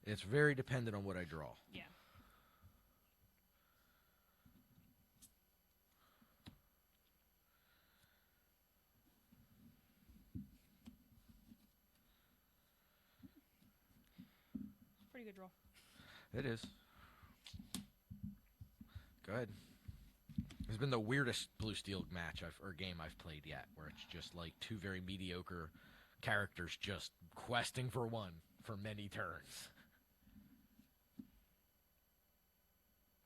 [SPEAKER 3] It's very dependent on what I draw.
[SPEAKER 4] Yeah. Pretty good draw.
[SPEAKER 3] It is. Go ahead. It's been the weirdest blue steel match or game I've played yet, where it's just like two very mediocre characters just questing for one for many turns.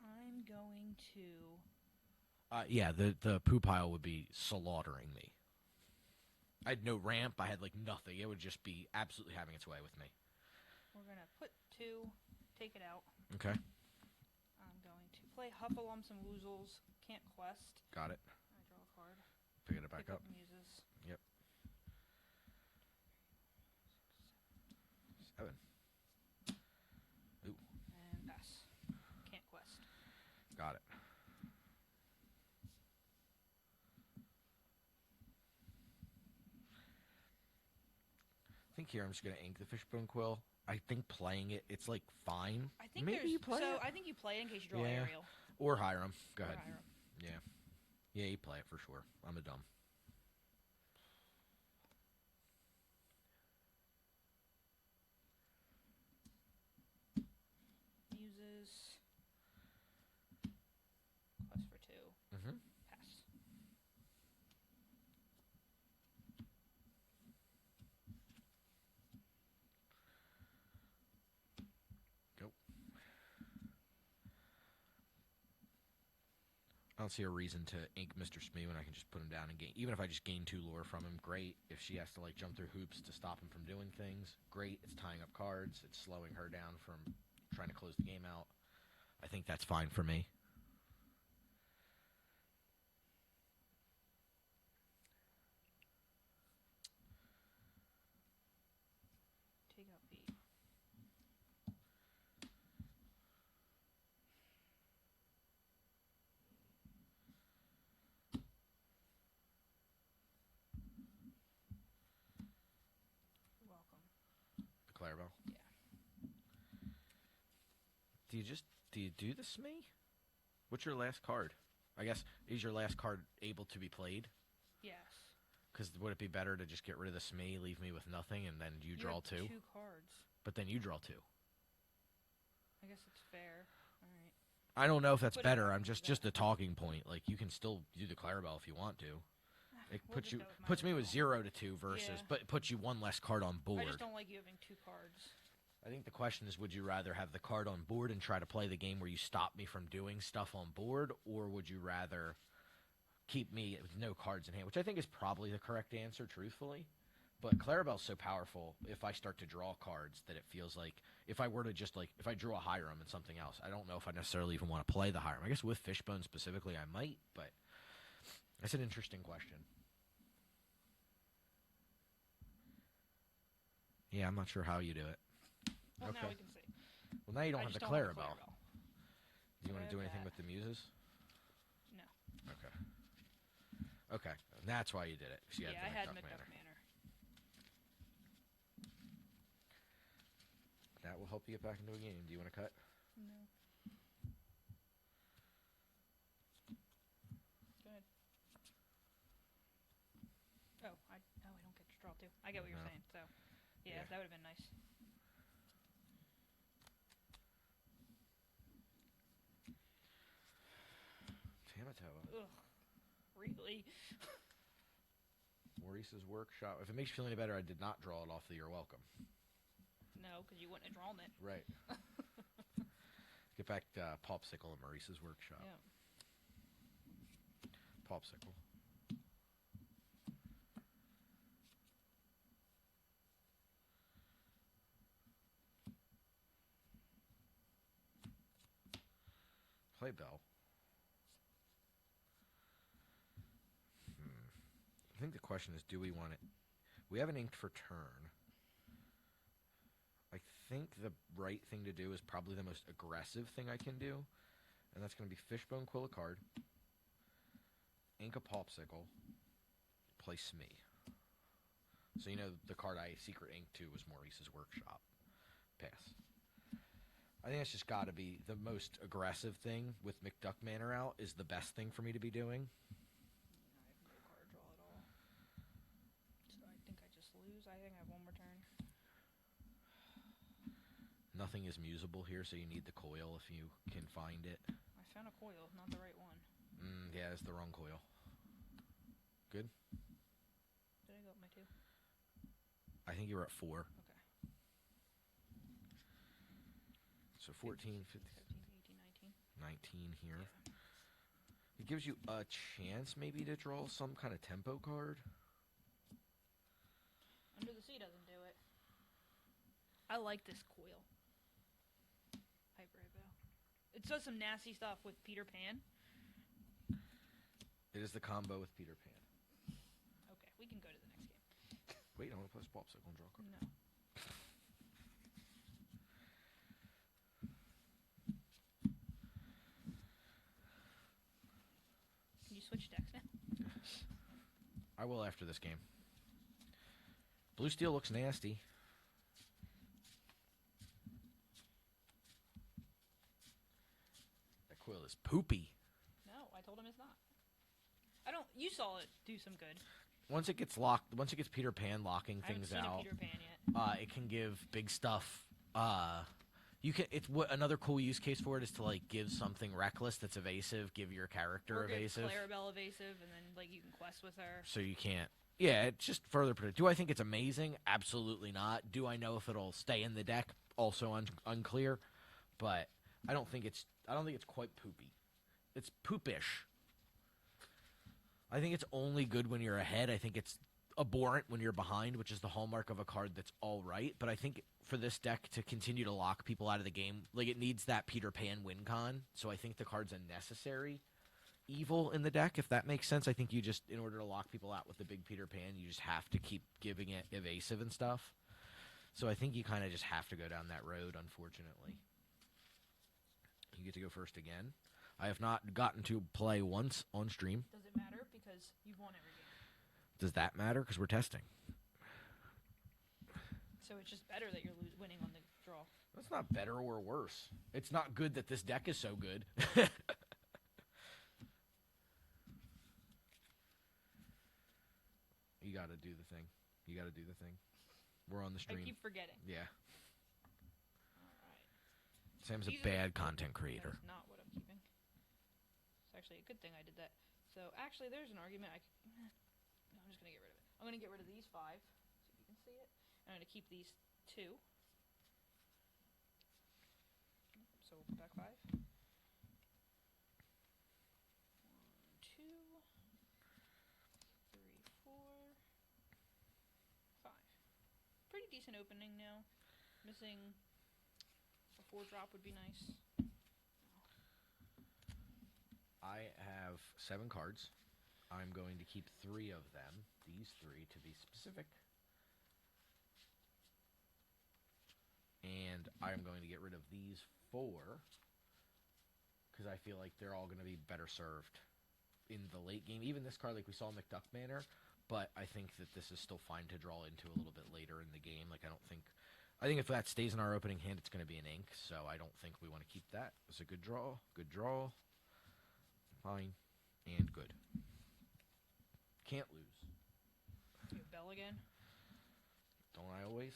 [SPEAKER 4] I'm going to...
[SPEAKER 3] Yeah, the poo pile would be slaughtering me. I had no ramp. I had like nothing. It would just be absolutely having its way with me.
[SPEAKER 4] We're going to put 2, take it out.
[SPEAKER 3] Okay.
[SPEAKER 4] I'm going to play Huffalumps and Woozles. Can't quest.
[SPEAKER 3] Got it.
[SPEAKER 4] I draw a card.
[SPEAKER 3] Pick it back
[SPEAKER 4] Pick
[SPEAKER 3] up.
[SPEAKER 4] Muses.
[SPEAKER 3] Yep. 7. Ooh.
[SPEAKER 4] And pass. Can't quest.
[SPEAKER 3] Got it. I think here I'm just going to ink the Fishbone Quill. I think playing it, it's like fine.
[SPEAKER 4] I think
[SPEAKER 3] maybe you play it.
[SPEAKER 4] I think you play it in case you draw
[SPEAKER 3] Yeah.
[SPEAKER 4] Ariel.
[SPEAKER 3] Or Hiram. Go ahead.
[SPEAKER 4] Hiram.
[SPEAKER 3] Yeah. Yeah, you play it for sure. I'm a dumb.
[SPEAKER 4] Muses. Quest for 2.
[SPEAKER 3] Mm-hmm.
[SPEAKER 4] Pass.
[SPEAKER 3] Go. I don't see a reason to ink Mr. Smee when I can just put him down and gain. Even if I just gain 2 lore from him, great. If she has to like jump through hoops to stop him from doing things, great. It's tying up cards. It's slowing her down from trying to close the game out. I think that's fine for me.
[SPEAKER 4] Take out B. You're welcome.
[SPEAKER 3] The Clarabelle.
[SPEAKER 4] Yeah.
[SPEAKER 3] Do you do the Smee? What's your last card? I guess, is your last card able to be played?
[SPEAKER 4] Yes.
[SPEAKER 3] Because would it be better to just get rid of the Smee, leave me with nothing, and then you draw
[SPEAKER 4] have
[SPEAKER 3] 2?
[SPEAKER 4] 2 cards.
[SPEAKER 3] But then you draw 2.
[SPEAKER 4] I guess it's fair. All right.
[SPEAKER 3] I don't know if that's
[SPEAKER 4] Put it
[SPEAKER 3] better.
[SPEAKER 4] on
[SPEAKER 3] I'm
[SPEAKER 4] for
[SPEAKER 3] just
[SPEAKER 4] that.
[SPEAKER 3] a talking point. Like, you can still do the Clarabelle if you want to. It
[SPEAKER 4] We'll
[SPEAKER 3] puts
[SPEAKER 4] just
[SPEAKER 3] you
[SPEAKER 4] go with my
[SPEAKER 3] puts me with
[SPEAKER 4] original.
[SPEAKER 3] 0 to 2 versus,
[SPEAKER 4] Yeah.
[SPEAKER 3] but it puts you 1 less card on board.
[SPEAKER 4] I just don't like you having 2 cards.
[SPEAKER 3] I think the question is, would you rather have the card on board and try to play the game where you stop me from doing stuff on board, or would you rather keep me with no cards in hand, which I think is probably the correct answer, truthfully. But Clarabelle's so powerful, if I start to draw cards, that it feels like if I were to just, like, if I drew a Hiram and something else, I don't know if I necessarily even want to play the Hiram. I guess with Fishbone specifically, I might, but that's an interesting question. Yeah, I'm not sure how you do it.
[SPEAKER 4] Well,
[SPEAKER 3] Okay.
[SPEAKER 4] now we can see.
[SPEAKER 3] Well, now you don't
[SPEAKER 4] I
[SPEAKER 3] have the
[SPEAKER 4] just don't have
[SPEAKER 3] Clarabelle. Do you want to do
[SPEAKER 4] I have
[SPEAKER 3] anything
[SPEAKER 4] that.
[SPEAKER 3] with the Muses?
[SPEAKER 4] No.
[SPEAKER 3] Okay. Okay. And that's why you did it. 'Cause you
[SPEAKER 4] Yeah, I
[SPEAKER 3] the
[SPEAKER 4] had
[SPEAKER 3] McDuck
[SPEAKER 4] Macduff
[SPEAKER 3] Manor.
[SPEAKER 4] Manor.
[SPEAKER 3] That will help you get back into a game. Do you want to cut?
[SPEAKER 4] No. Go ahead. Oh, I don't get to draw 2. I get what you're
[SPEAKER 3] No.
[SPEAKER 4] saying. So, yeah,
[SPEAKER 3] Yeah.
[SPEAKER 4] that would have been nice.
[SPEAKER 3] Tamatoa.
[SPEAKER 4] Ugh. Really?
[SPEAKER 3] Maurice's Workshop. If it makes you feel any better, I did not draw it off the You're Welcome.
[SPEAKER 4] No, because you wouldn't have drawn it.
[SPEAKER 3] Right. Get back Popsicle at Maurice's Workshop.
[SPEAKER 4] Yeah.
[SPEAKER 3] Popsicle. Play Bell. I think the question is, do we want it? We haven't inked for turn. I think the right thing to do is probably the most aggressive thing I can do, and that's going to be Fishbone Quill a card, ink a Popsicle, play Smee. So you know the card I secret ink to was Maurice's Workshop. Pass. I think it's just got to be the most aggressive thing with McDuck Manor out is the best thing for me to be doing.
[SPEAKER 4] I have no card draw at all. So I think I just lose. I think I have one more turn.
[SPEAKER 3] Nothing is musable here, so you need the coil if you can find it.
[SPEAKER 4] I found a coil, not the right one.
[SPEAKER 3] Yeah, it's the wrong coil. Good?
[SPEAKER 4] Did I go up my 2?
[SPEAKER 3] I think you were at 4.
[SPEAKER 4] Okay.
[SPEAKER 3] So 14, 15,
[SPEAKER 4] 17, 18, 19.
[SPEAKER 3] 19 here.
[SPEAKER 4] Yeah.
[SPEAKER 3] It gives you a chance maybe to draw some kind of tempo card.
[SPEAKER 4] Under the Sea doesn't do it. I like this coil. Hyper Bow. It does some nasty stuff with Peter Pan.
[SPEAKER 3] It is the combo with Peter Pan.
[SPEAKER 4] Okay, we can go to the next game.
[SPEAKER 3] Wait, I want to play this popsicle and draw a card.
[SPEAKER 4] No. Can you switch decks now?
[SPEAKER 3] I will after this game. Blue Steel looks nasty. That coil is poopy.
[SPEAKER 4] No, I told him it's not. I don't. You saw it do some good.
[SPEAKER 3] Once it gets locked, once it gets Peter Pan locking
[SPEAKER 4] I haven't
[SPEAKER 3] things
[SPEAKER 4] seen a
[SPEAKER 3] out,
[SPEAKER 4] Peter Pan yet.
[SPEAKER 3] it can give big stuff. You can. It's what another cool use case for it is to like give something reckless that's evasive, give your character
[SPEAKER 4] Or give
[SPEAKER 3] evasive,
[SPEAKER 4] Clarabelle evasive, and then like you can quest with her.
[SPEAKER 3] so you can't. Yeah, it's just further predict. Do I think it's amazing? Absolutely not. Do I know if it'll stay in the deck? Also unclear. But I don't think it's. I don't think it's quite poopy. It's poopish. I think it's only good when you're ahead. I think it's abhorrent when you're behind, which is the hallmark of a card that's all right. But I think for this deck to continue to lock people out of the game, like it needs that Peter Pan win con. So I think the card's a necessary evil in the deck, if that makes sense. I think you just, in order to lock people out with the big Peter Pan, you just have to keep giving it evasive and stuff. So I think you kind of just have to go down that road, unfortunately. You get to go first again. I have not gotten to play once on stream.
[SPEAKER 4] Does it matter because you've won every game?
[SPEAKER 3] Does that matter? Because we're testing.
[SPEAKER 4] So it's just better that you're winning on the draw.
[SPEAKER 3] That's not better or worse. It's not good that this deck is so good. You got to do the thing. You got to do the thing. We're on the stream.
[SPEAKER 4] I keep forgetting.
[SPEAKER 3] Yeah.
[SPEAKER 4] Alright.
[SPEAKER 3] Sam's a
[SPEAKER 4] These are-
[SPEAKER 3] bad content creator.
[SPEAKER 4] That's not what I'm keeping. It's actually a good thing I did that. So actually, there's an argument. No, I'm just gonna get rid of it. I'm gonna get rid of these 5. See if you can see it. And I'm gonna keep these 2. So we'll put back 5. 1, 2, 3, 4, 5. Pretty decent opening now. Missing a 4-drop would be nice.
[SPEAKER 3] I have 7 cards. I'm going to keep 3 of them. These 3 to be specific. And I'm going to get rid of these 4 because I feel like they're all going to be better served in the late game. Even this card, like we saw in McDuck Manor, but I think that this is still fine to draw into a little bit later in the game. Like I think if that stays in our opening hand, it's going to be an ink, so I don't think we want to keep that. It's a good draw. Good draw. Fine. And good. Can't lose.
[SPEAKER 4] You have Bell again?
[SPEAKER 3] Don't I always?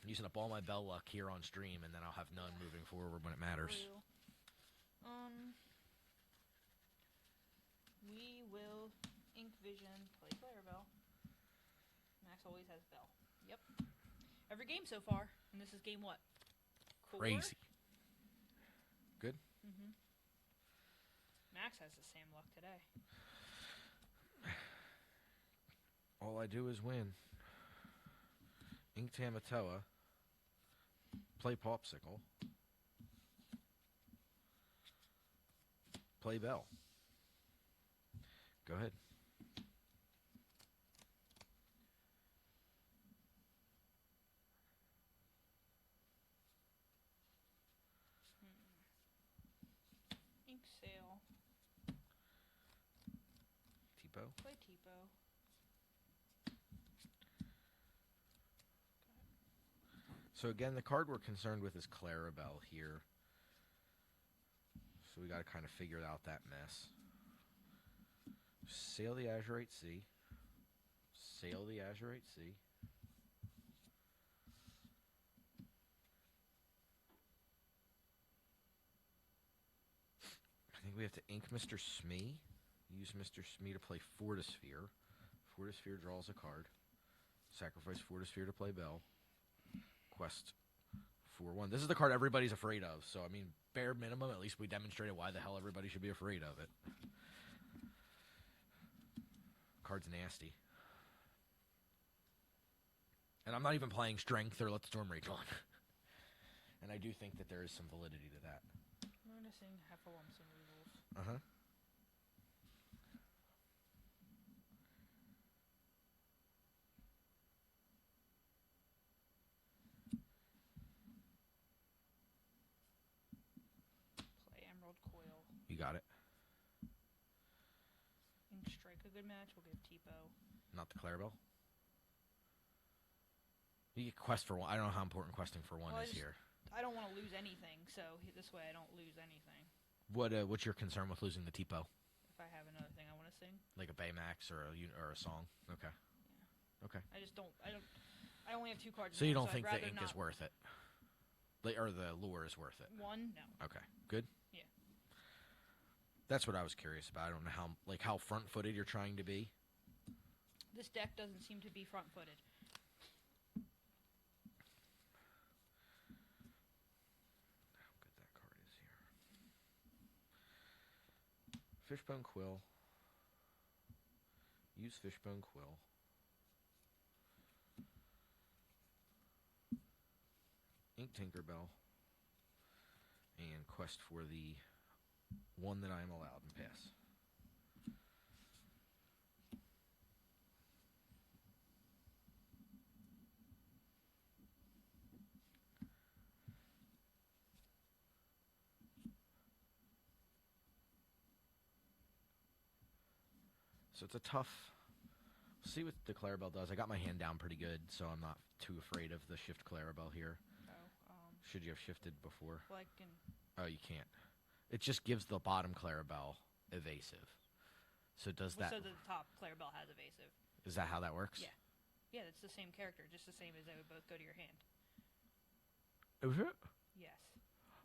[SPEAKER 3] I'm using up all my bell luck here on stream, and then I'll have none moving forward when it matters.
[SPEAKER 4] Blue. We will Ink Vision play Clarabelle. Max always has Bell. Yep. Every game so far, and this is game what? 4?
[SPEAKER 3] Crazy. Good?
[SPEAKER 4] Mm-hmm. Max has the same luck today.
[SPEAKER 3] All I do is win. Ink Tamatoa. Play Popsicle. Play Bell. Go ahead.
[SPEAKER 4] Ink Sale.
[SPEAKER 3] Tipo.
[SPEAKER 4] Play Tipo.
[SPEAKER 3] So again, the card we're concerned with is Clarabelle here. So we got to kind of figure out that mess. Sail the Azurite Sea. Sail the Azurite Sea. I think we have to ink Mr. Smee. Use Mr. Smee to play Fortisphere. Fortisphere draws a card. Sacrifice Fortisphere to play Bell. Quest 4-1. This is the card everybody's afraid of. So, I mean, bare minimum, at least we demonstrated why the hell everybody should be afraid of it. Card's nasty. And I'm not even playing Strength or Let the Storm Rage on. And I do think that there is some validity to that.
[SPEAKER 4] Noticing Heffalumps and Weevils.
[SPEAKER 3] Uh-huh.
[SPEAKER 4] Play Emerald Coil.
[SPEAKER 3] You got it.
[SPEAKER 4] Ink Strike a good match. We'll give Tipo.
[SPEAKER 3] Not the Clarabelle. You get Quest for 1. I don't know how important questing for 1 is here.
[SPEAKER 4] I don't want to lose anything, so this way I don't lose anything.
[SPEAKER 3] What's your concern with losing the Tipo?
[SPEAKER 4] If I have another thing I want to sing.
[SPEAKER 3] Like a Baymax or a song? Okay.
[SPEAKER 4] Yeah.
[SPEAKER 3] Okay.
[SPEAKER 4] I only have 2 cards.
[SPEAKER 3] So you
[SPEAKER 4] now,
[SPEAKER 3] don't
[SPEAKER 4] so
[SPEAKER 3] think
[SPEAKER 4] I'd
[SPEAKER 3] the
[SPEAKER 4] rather
[SPEAKER 3] ink
[SPEAKER 4] not.
[SPEAKER 3] is worth it? Or the lure is worth it?
[SPEAKER 4] 1? No.
[SPEAKER 3] Okay. Good?
[SPEAKER 4] Yeah.
[SPEAKER 3] That's what I was curious about. I don't know how front-footed you're trying to be.
[SPEAKER 4] This deck doesn't seem to be front-footed.
[SPEAKER 3] Fishbone Quill. Use Fishbone Quill. Ink Tinkerbell. And quest for the 1 that I am allowed and pass. So it's a tough. See what the Clarabelle does. I got my hand down pretty good, so I'm not too afraid of the shift Clarabelle here. Should you have shifted before?
[SPEAKER 4] Well, I can.
[SPEAKER 3] Oh, you can't. It just gives the bottom Clarabelle evasive. So does that?
[SPEAKER 4] So the top Clarabelle has evasive.
[SPEAKER 3] Is that how that works?
[SPEAKER 4] Yeah. Yeah, it's the same character, just the same as they would both go to your hand.
[SPEAKER 3] Is it?
[SPEAKER 4] Yes.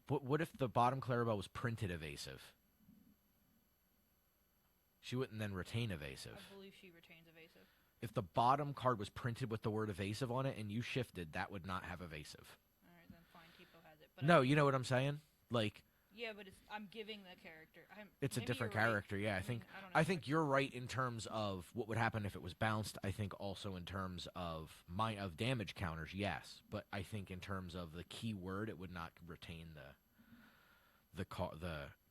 [SPEAKER 3] But what if the bottom Clarabelle was printed evasive? She wouldn't then retain evasive.
[SPEAKER 4] I believe she retains evasive.
[SPEAKER 3] If the bottom card was printed with the word evasive on it and you shifted, that would not have evasive.
[SPEAKER 4] All right, then fine. Tipo has it. But
[SPEAKER 3] No, you know what I'm saying? Like.
[SPEAKER 4] Yeah, but I'm giving the character.
[SPEAKER 3] It's a
[SPEAKER 4] maybe
[SPEAKER 3] different
[SPEAKER 4] you're right.
[SPEAKER 3] character, yeah.
[SPEAKER 4] I don't know.
[SPEAKER 3] I think you're right in terms of what would happen if it was bounced. I think also in terms of damage counters, yes. But I think in terms of the key word, it would not retain the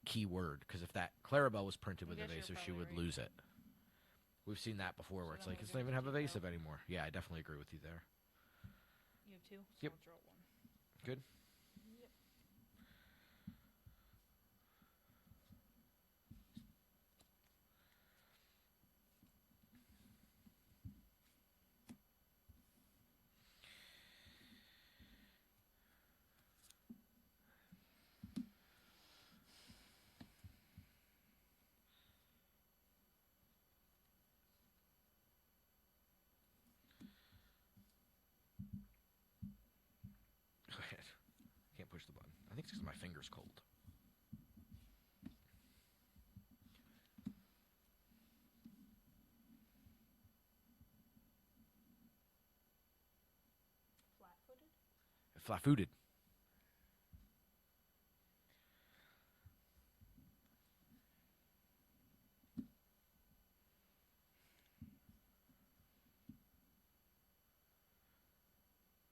[SPEAKER 3] key word, because if that Clarabelle was printed with
[SPEAKER 4] guess you're
[SPEAKER 3] evasive, she
[SPEAKER 4] probably
[SPEAKER 3] would
[SPEAKER 4] right.
[SPEAKER 3] lose it. We've seen that before, where
[SPEAKER 4] So
[SPEAKER 3] it's
[SPEAKER 4] then
[SPEAKER 3] like
[SPEAKER 4] we'll
[SPEAKER 3] it's not
[SPEAKER 4] give
[SPEAKER 3] even have
[SPEAKER 4] Tipo.
[SPEAKER 3] evasive anymore. Yeah, I definitely agree with you there.
[SPEAKER 4] You have 2? So
[SPEAKER 3] Yep.
[SPEAKER 4] I'll draw 1.
[SPEAKER 3] Good.
[SPEAKER 4] Yep.
[SPEAKER 3] Go ahead. Can't push the button. I think it's because my finger's cold.
[SPEAKER 4] Flat-footed?
[SPEAKER 3] Flat-footed.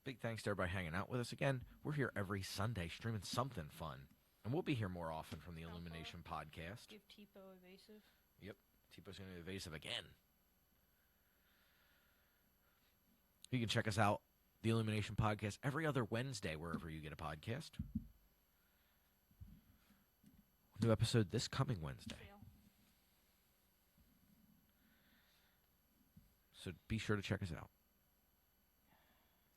[SPEAKER 3] Big thanks to everybody hanging out with us again. We're here every Sunday streaming something fun. And we'll be here more often from the Illumination podcast.
[SPEAKER 4] Give Tipo evasive.
[SPEAKER 3] Yep. Tipo's going to be evasive again. You can check us out, the Illumination podcast, every other Wednesday, wherever you get a podcast. New episode this coming Wednesday.
[SPEAKER 4] Fail.
[SPEAKER 3] So be sure to check us out.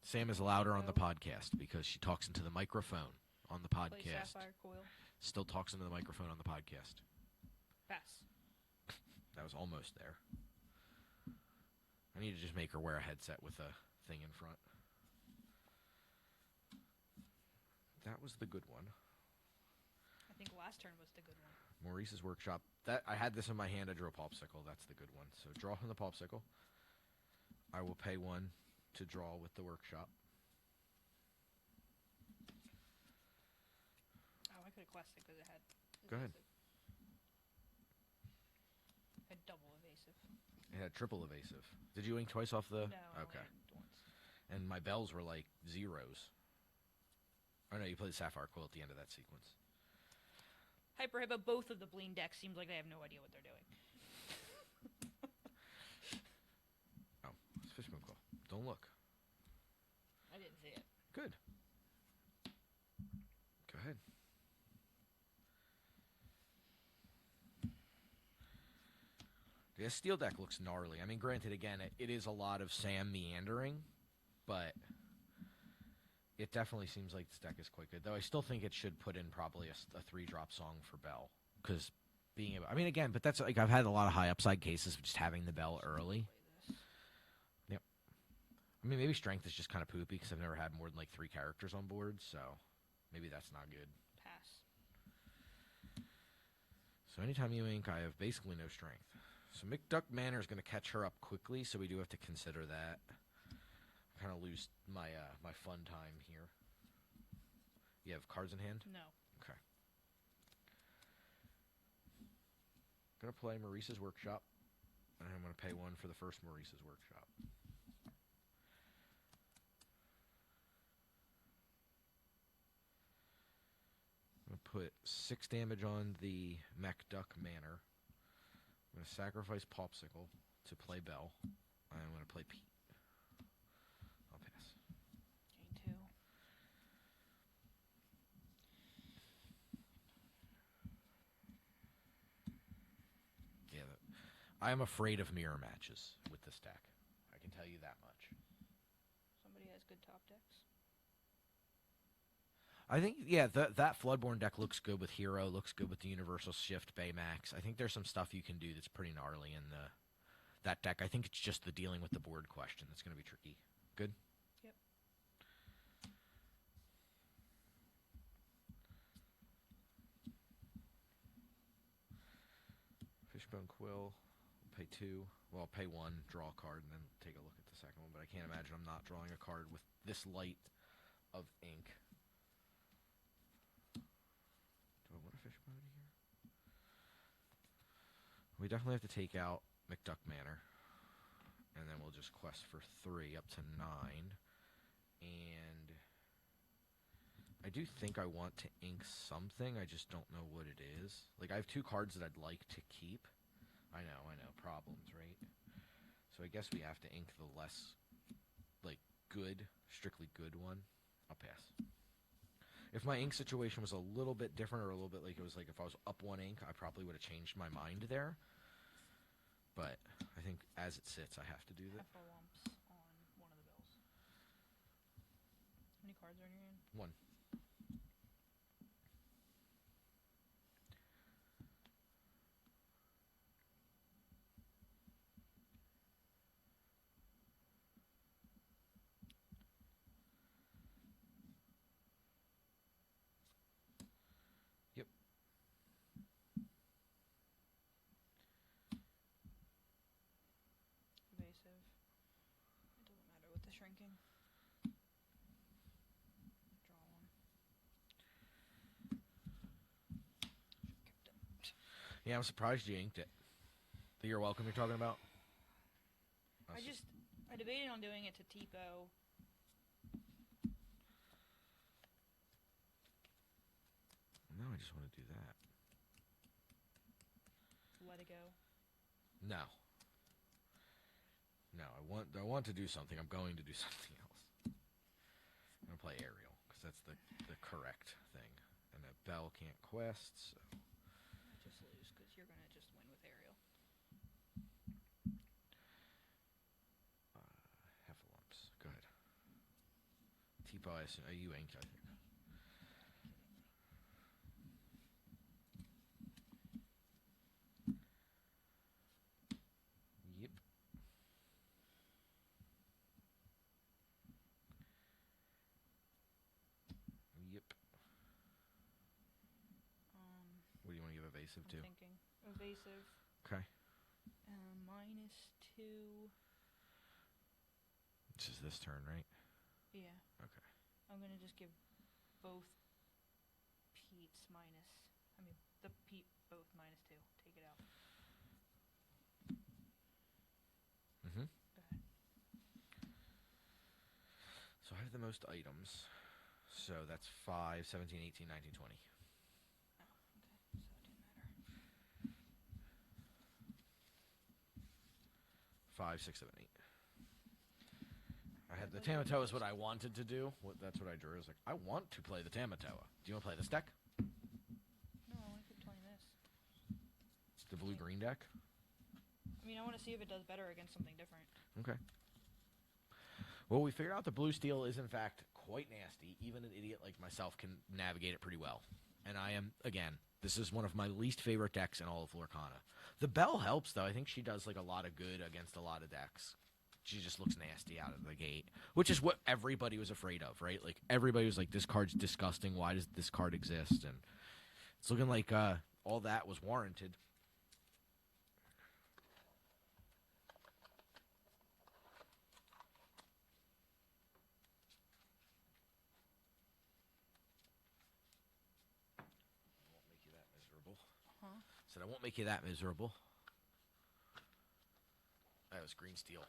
[SPEAKER 3] Sam is louder on the podcast because she talks into the microphone on the
[SPEAKER 4] Play
[SPEAKER 3] podcast.
[SPEAKER 4] Sapphire Coil.
[SPEAKER 3] Still talks into the microphone on the podcast.
[SPEAKER 4] Pass.
[SPEAKER 3] That was almost there. I need to just make her wear a headset with a thing in front. That was the good one.
[SPEAKER 4] I think last turn was the good one.
[SPEAKER 3] Maurice's Workshop. That I had this in my hand. I drew a popsicle. That's the good one. So draw from the popsicle. I will pay 1 to draw with the workshop.
[SPEAKER 4] Oh, I could have quested because it had.
[SPEAKER 3] Go ahead.
[SPEAKER 4] It had double evasive.
[SPEAKER 3] It had triple evasive. Did you ink twice off the?
[SPEAKER 4] No.
[SPEAKER 3] Okay.
[SPEAKER 4] I inked once.
[SPEAKER 3] And my bells were like zeros. Oh no, you played Sapphire Quill at the end of that sequence.
[SPEAKER 4] Hyper Hippo, both of the Bleen decks seems like they have no idea what they're doing.
[SPEAKER 3] Oh, it's Fishbone Quill. Don't look.
[SPEAKER 4] I didn't see it.
[SPEAKER 3] Good. Go ahead. The steel deck looks gnarly. I mean, granted, again, it is a lot of Sam meandering, but it definitely seems like this deck is quite good. Though I still think it should put in probably a 3-drop song for Bell. Because being able... I mean, again, but that's like I've had a lot of high upside cases of just having the Bell early. Yep. I mean, maybe Strength is just kind of poopy because I've never had more than like 3 characters on board, so maybe that's not good.
[SPEAKER 4] Pass.
[SPEAKER 3] So anytime you ink, I have basically no Strength. So McDuck Manor is going to catch her up quickly, so we do have to consider that. I kind of lose my my fun time here. You have cards in hand?
[SPEAKER 4] No.
[SPEAKER 3] Okay. Going to play Maurice's Workshop, and I'm going to pay 1 for the first Maurice's Workshop. I'm going to put 6 damage on the MacDuck Manor. I'm going to sacrifice Popsicle to play Bell. I'm going to play Pete. I'll pass.
[SPEAKER 4] Game 2.
[SPEAKER 3] Yeah, I am afraid of mirror matches with this deck. I can tell you that much.
[SPEAKER 4] Somebody has good top decks.
[SPEAKER 3] I think, yeah, that Floodborne deck looks good with Hero, looks good with the Universal Shift Baymax. I think there's some stuff you can do that's pretty gnarly in that deck. I think it's just the dealing with the board question that's going to be tricky. Good?
[SPEAKER 4] Yep.
[SPEAKER 3] Fishbone Quill, pay 2. Well, I'll pay 1, draw a card, and then take a look at the second one. But I can't imagine I'm not drawing a card with this light of ink. Do I want a Fishbone here? We definitely have to take out McDuck Manor. And then we'll just quest for 3 up to 9. And I do think I want to ink something. I just don't know what it is. Like, I have 2 cards that I'd like to keep. I know. Problems, right? So I guess we have to ink the less, like, good, strictly good one. I'll pass. If my ink situation was a little bit different, or a little bit like it was like if I was up 1 ink, I probably would have changed my mind there. But I think as it sits, I have to do that.
[SPEAKER 4] Half a lumps on one of the bills. How many cards are in your hand?
[SPEAKER 3] 1. Yep.
[SPEAKER 4] Evasive. It doesn't matter with the shrinking. Draw 1. Should've kept it.
[SPEAKER 3] Yeah, I'm surprised you inked it. The You're Welcome you're talking about?
[SPEAKER 4] I debated on doing it to Tipo.
[SPEAKER 3] No, I just want to do that.
[SPEAKER 4] Let it go.
[SPEAKER 3] No. No, I want to do something. I'm going to do something else. I'm going to play Aerial, because that's the correct thing. And a Bell can't quest, so...
[SPEAKER 4] I just lose because you're going to just win with Ariel.
[SPEAKER 3] bias. You inked, I think. Yep. Yep. What do you want to give evasive to?
[SPEAKER 4] I'm thinking evasive.
[SPEAKER 3] Okay.
[SPEAKER 4] -2.
[SPEAKER 3] This is this turn, right?
[SPEAKER 4] Yeah.
[SPEAKER 3] Okay.
[SPEAKER 4] I'm gonna just give both Pete's minus. I mean, the Pete both -2. Take it out.
[SPEAKER 3] Mm-hmm.
[SPEAKER 4] Go ahead.
[SPEAKER 3] So I have the most items. So that's 5, 17, 18, 19, 20.
[SPEAKER 4] Oh, okay. So it didn't matter.
[SPEAKER 3] 5, 6, 7, 8. I had the Tamatoa is what I wanted to do. That's what I drew. I was like, I want to play the Tamatoa. Do you want to play this deck?
[SPEAKER 4] No, I want to keep playing this.
[SPEAKER 3] The blue-green deck?
[SPEAKER 4] I mean, I want to see if it does better against something different.
[SPEAKER 3] Okay. Well, we figured out the blue steel is, in fact, quite nasty. Even an idiot like myself can navigate it pretty well. And I am, again, this is one of my least favorite decks in all of Lorcana. The Belle helps, though. I think she does, like, a lot of good against a lot of decks. She just looks nasty out of the gate, which is what everybody was afraid of, right? Like, everybody was like, this card's disgusting. Why does this card exist? And it's looking like all that was warranted.
[SPEAKER 4] Huh?
[SPEAKER 3] Said I won't make you that miserable. That was green steel.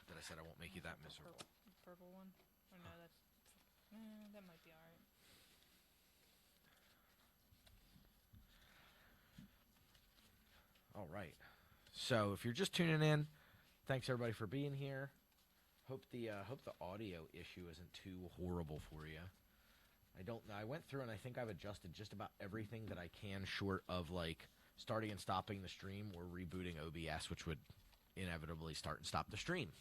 [SPEAKER 3] That I said I won't make you that miserable.
[SPEAKER 4] Purple one? Or no, that's... that might be alright.
[SPEAKER 3] All right. So if you're just tuning in, thanks everybody for being here. Hope the audio issue isn't too horrible for you. I don't know. I went through and I think I've adjusted just about everything that I can, short of like starting and stopping the stream or rebooting OBS, which would inevitably start and stop the stream.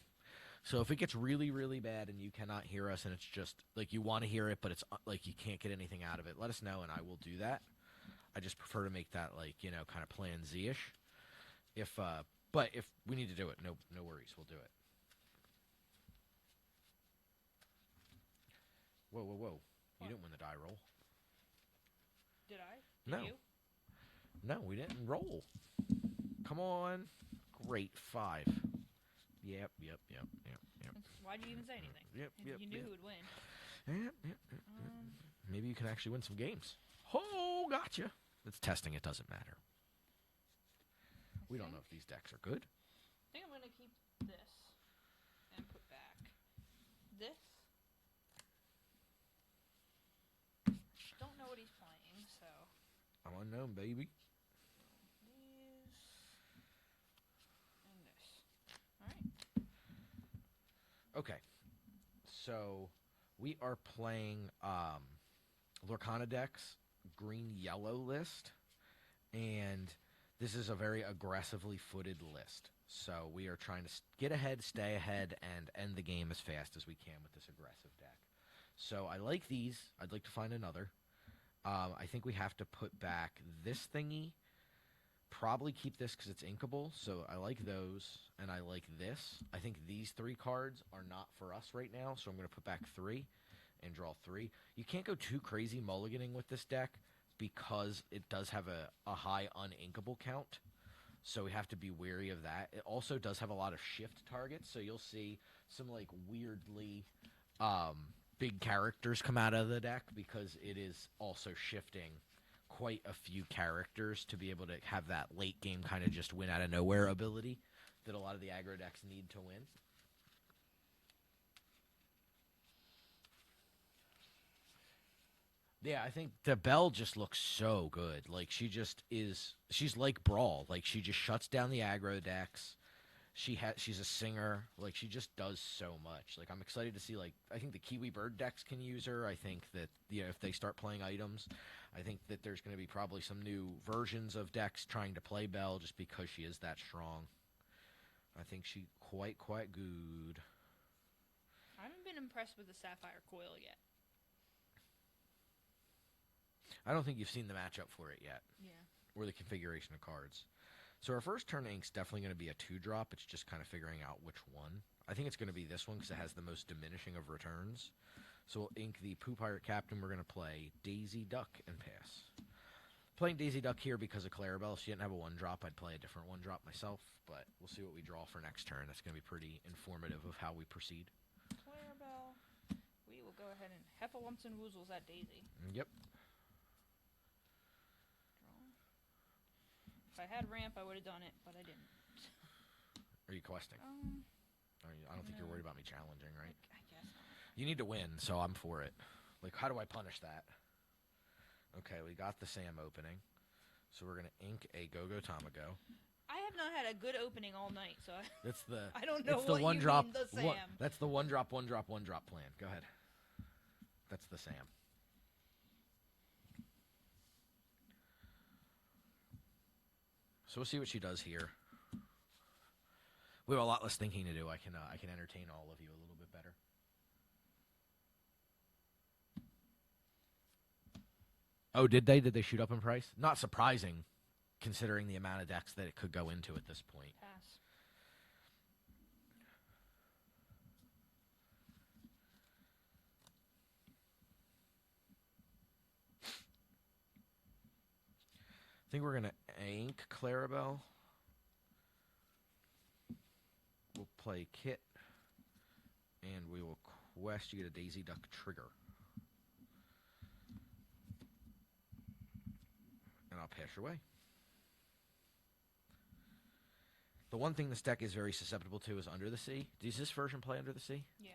[SPEAKER 3] So if it gets really, really bad and you cannot hear us and it's just like you want to hear it, but it's like you can't get anything out of it, let us know and I will do that. I just prefer to make that like, you know, kind of Plan Z-ish. But if we need to do it, no worries, we'll do it. Whoa.
[SPEAKER 4] What?
[SPEAKER 3] You didn't win the die roll.
[SPEAKER 4] Did I?
[SPEAKER 3] No.
[SPEAKER 4] Did you?
[SPEAKER 3] No, we didn't roll. Come on. Great. 5. Yep.
[SPEAKER 4] Why did you even say anything?
[SPEAKER 3] Yep.
[SPEAKER 4] You knew who would win.
[SPEAKER 3] Yep. Maybe you can actually win some games. Oh, gotcha. It's testing. It doesn't matter. We don't know if these decks are good.
[SPEAKER 4] I think I'm going to keep this and put back this. Don't know what he's playing, so.
[SPEAKER 3] I'm unknown, baby.
[SPEAKER 4] These and this. Alright.
[SPEAKER 3] Okay. So we are playing Lorcana decks, green-yellow list, and this is a very aggressively footed list. So we are trying to get ahead, stay ahead, and end the game as fast as we can with this aggressive deck. So I like these. I'd like to find another. I think we have to put back this thingy. Probably keep this because it's inkable. So I like those, and I like this. I think these 3 cards are not for us right now, so I'm going to put back 3 and draw 3. You can't go too crazy mulliganing with this deck because it does have a high uninkable count. So we have to be wary of that. It also does have a lot of shift targets, so you'll see some like weirdly big characters come out of the deck because it is also shifting quite a few characters to be able to have that late game kind of just win out of nowhere ability that a lot of the aggro decks need to win. Yeah, I think the Belle just looks so good. Like, she's like Brawl. Like, she just shuts down the aggro decks. She's a singer. Like, she just does so much. Like, I'm excited to see, like, I think the Kiwi Bird decks can use her. I think that, you know, if they start playing items, I think that there's going to be probably some new versions of decks trying to play Belle just because she is that strong. I think she quite good.
[SPEAKER 4] I haven't been impressed with the Sapphire Coil yet.
[SPEAKER 3] I don't think you've seen the matchup for it yet.
[SPEAKER 4] Yeah.
[SPEAKER 3] Or the configuration of cards. So our first turn ink's definitely going to be a 2-drop. It's just kind of figuring out which one. I think it's going to be this one because it has the most diminishing of returns. So we'll ink the Pooh Pirate Captain. We're going to play Daisy Duck and pass. Playing Daisy Duck here because of Clarabelle. If she didn't have a 1-drop, I'd play a different 1-drop myself. But we'll see what we draw for next turn. That's going to be pretty informative of how we proceed.
[SPEAKER 4] Clarabelle. We will go ahead and Heffalumps and Woozles at Daisy.
[SPEAKER 3] Yep.
[SPEAKER 4] If I had ramp, I would have done it, but I didn't.
[SPEAKER 3] Are you questing? I don't think you're worried about me challenging, right?
[SPEAKER 4] I guess not.
[SPEAKER 3] You need to win, so I'm for it. Like, how do I punish that? Okay, we got the Sam opening. So we're going to ink a Go-Go Tamago.
[SPEAKER 4] I have not had a good opening all night, so
[SPEAKER 3] That's the
[SPEAKER 4] I don't know
[SPEAKER 3] it's the
[SPEAKER 4] what
[SPEAKER 3] one
[SPEAKER 4] you
[SPEAKER 3] drop,
[SPEAKER 4] mean, the Sam.
[SPEAKER 3] That's the 1-drop plan. Go ahead. That's the Sam. So we'll see what she does here. We have a lot less thinking to do. I can entertain all of you a little bit better. Oh, did they? Did they shoot up in price? Not surprising, considering the amount of decks that it could go into at this point.
[SPEAKER 4] Pass.
[SPEAKER 3] I think we're going to ink Clarabelle. We'll play Kit. And we will quest. You get a Daisy Duck trigger. And I'll pass your way. The one thing this deck is very susceptible to is Under the Sea. Does this version play Under the Sea?
[SPEAKER 4] Yeah.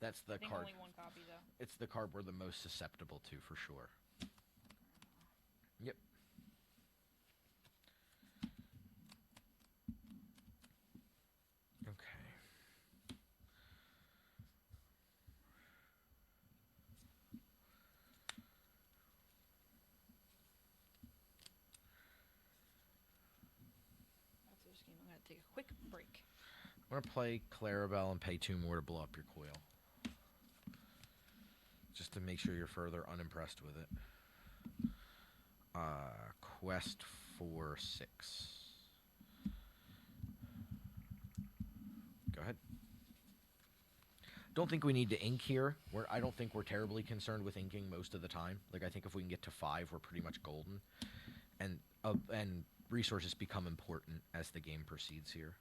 [SPEAKER 3] That's the
[SPEAKER 4] I think
[SPEAKER 3] card.
[SPEAKER 4] only one copy, though.
[SPEAKER 3] It's the card we're the most susceptible to, for sure. Yep. Okay.
[SPEAKER 4] After this game, I'm going to take a quick break.
[SPEAKER 3] I'm going to play Clarabelle and pay 2 more to blow up your coil. Just to make sure you're further unimpressed with it. Quest for 6. Go ahead. Don't think we need to ink here. I don't think we're terribly concerned with inking most of the time. Like, I think if we can get to 5, we're pretty much golden. And resources become important as the game proceeds here.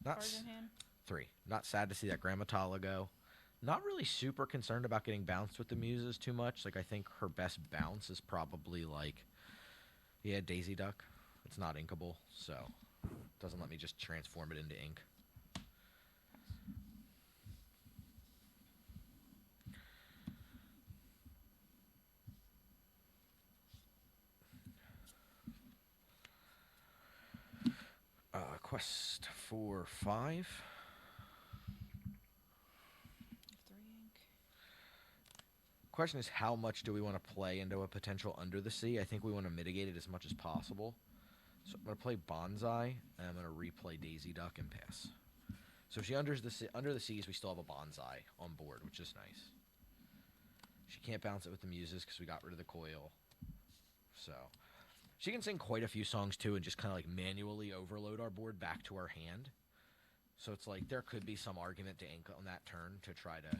[SPEAKER 4] Cards in hand?
[SPEAKER 3] 3. Not sad to see that Grammatala go. Not really super concerned about getting bounced with the Muses too much. Like, I think her best bounce is probably, like, yeah, Daisy Duck. It's not inkable, so it doesn't let me just transform it into ink. Quest for 5.
[SPEAKER 4] 3 ink.
[SPEAKER 3] Question is, how much do we want to play into a potential Under the Sea? I think we want to mitigate it as much as possible. So I'm going to play Bonsai, and I'm going to replay Daisy Duck and pass. So if she under the seas, we still have a Bonsai on board, which is nice. She can't bounce it with the Muses because we got rid of the coil. So she can sing quite a few songs too and just kind of like manually overload our board back to our hand. So it's like there could be some argument to ink on that turn to try to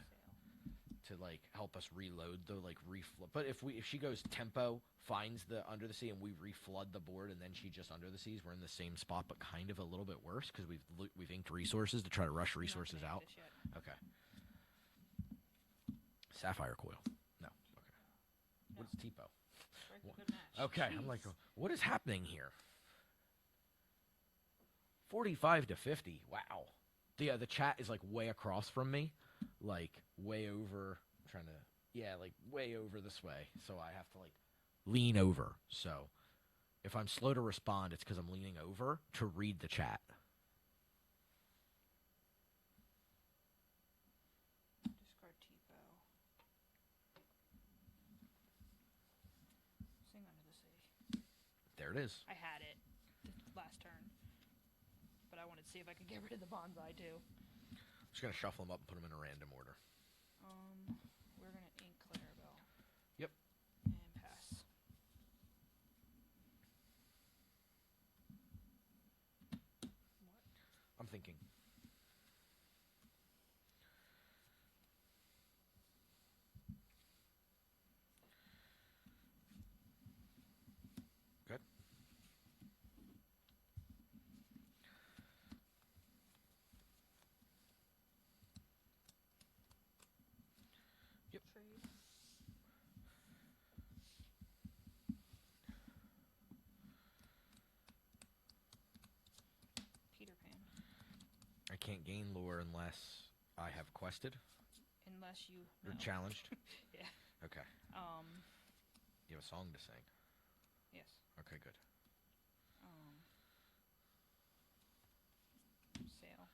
[SPEAKER 3] like help us reload the like reflood. But if she goes tempo, finds the Under the Sea, and we reflood the board, and then she just Under the Seas, we're in the same spot, but kind of a little bit worse because we've inked resources to try to rush resources out. Okay. Sapphire Coil. No. Okay.
[SPEAKER 4] No.
[SPEAKER 3] What is Tipo?
[SPEAKER 4] Strike a good match.
[SPEAKER 3] Okay,
[SPEAKER 4] Jeez.
[SPEAKER 3] I'm like, what is happening here? 45 to 50. Wow. The chat is like way across from me, like way over. I'm trying to, like way over this way. So I have to like lean over. So if I'm slow to respond, it's because I'm leaning over to read the chat.
[SPEAKER 4] Discard Tipo. Sing Under the Sea.
[SPEAKER 3] There it is.
[SPEAKER 4] I had it last turn, but I wanted to see if I could get rid of the Bonsai too.
[SPEAKER 3] Just gonna shuffle them up and put them in a random order.
[SPEAKER 4] We're gonna ink Clarabelle.
[SPEAKER 3] Yep.
[SPEAKER 4] And pass. What?
[SPEAKER 3] I'm thinking. Good. Yep.
[SPEAKER 4] Trade. Peter Pan.
[SPEAKER 3] I can't gain lore unless I have quested
[SPEAKER 4] Unless you
[SPEAKER 3] or
[SPEAKER 4] know.
[SPEAKER 3] challenged.
[SPEAKER 4] Yeah.
[SPEAKER 3] Okay. You have a song to sing.
[SPEAKER 4] Yes.
[SPEAKER 3] Okay, good.
[SPEAKER 4] Sale.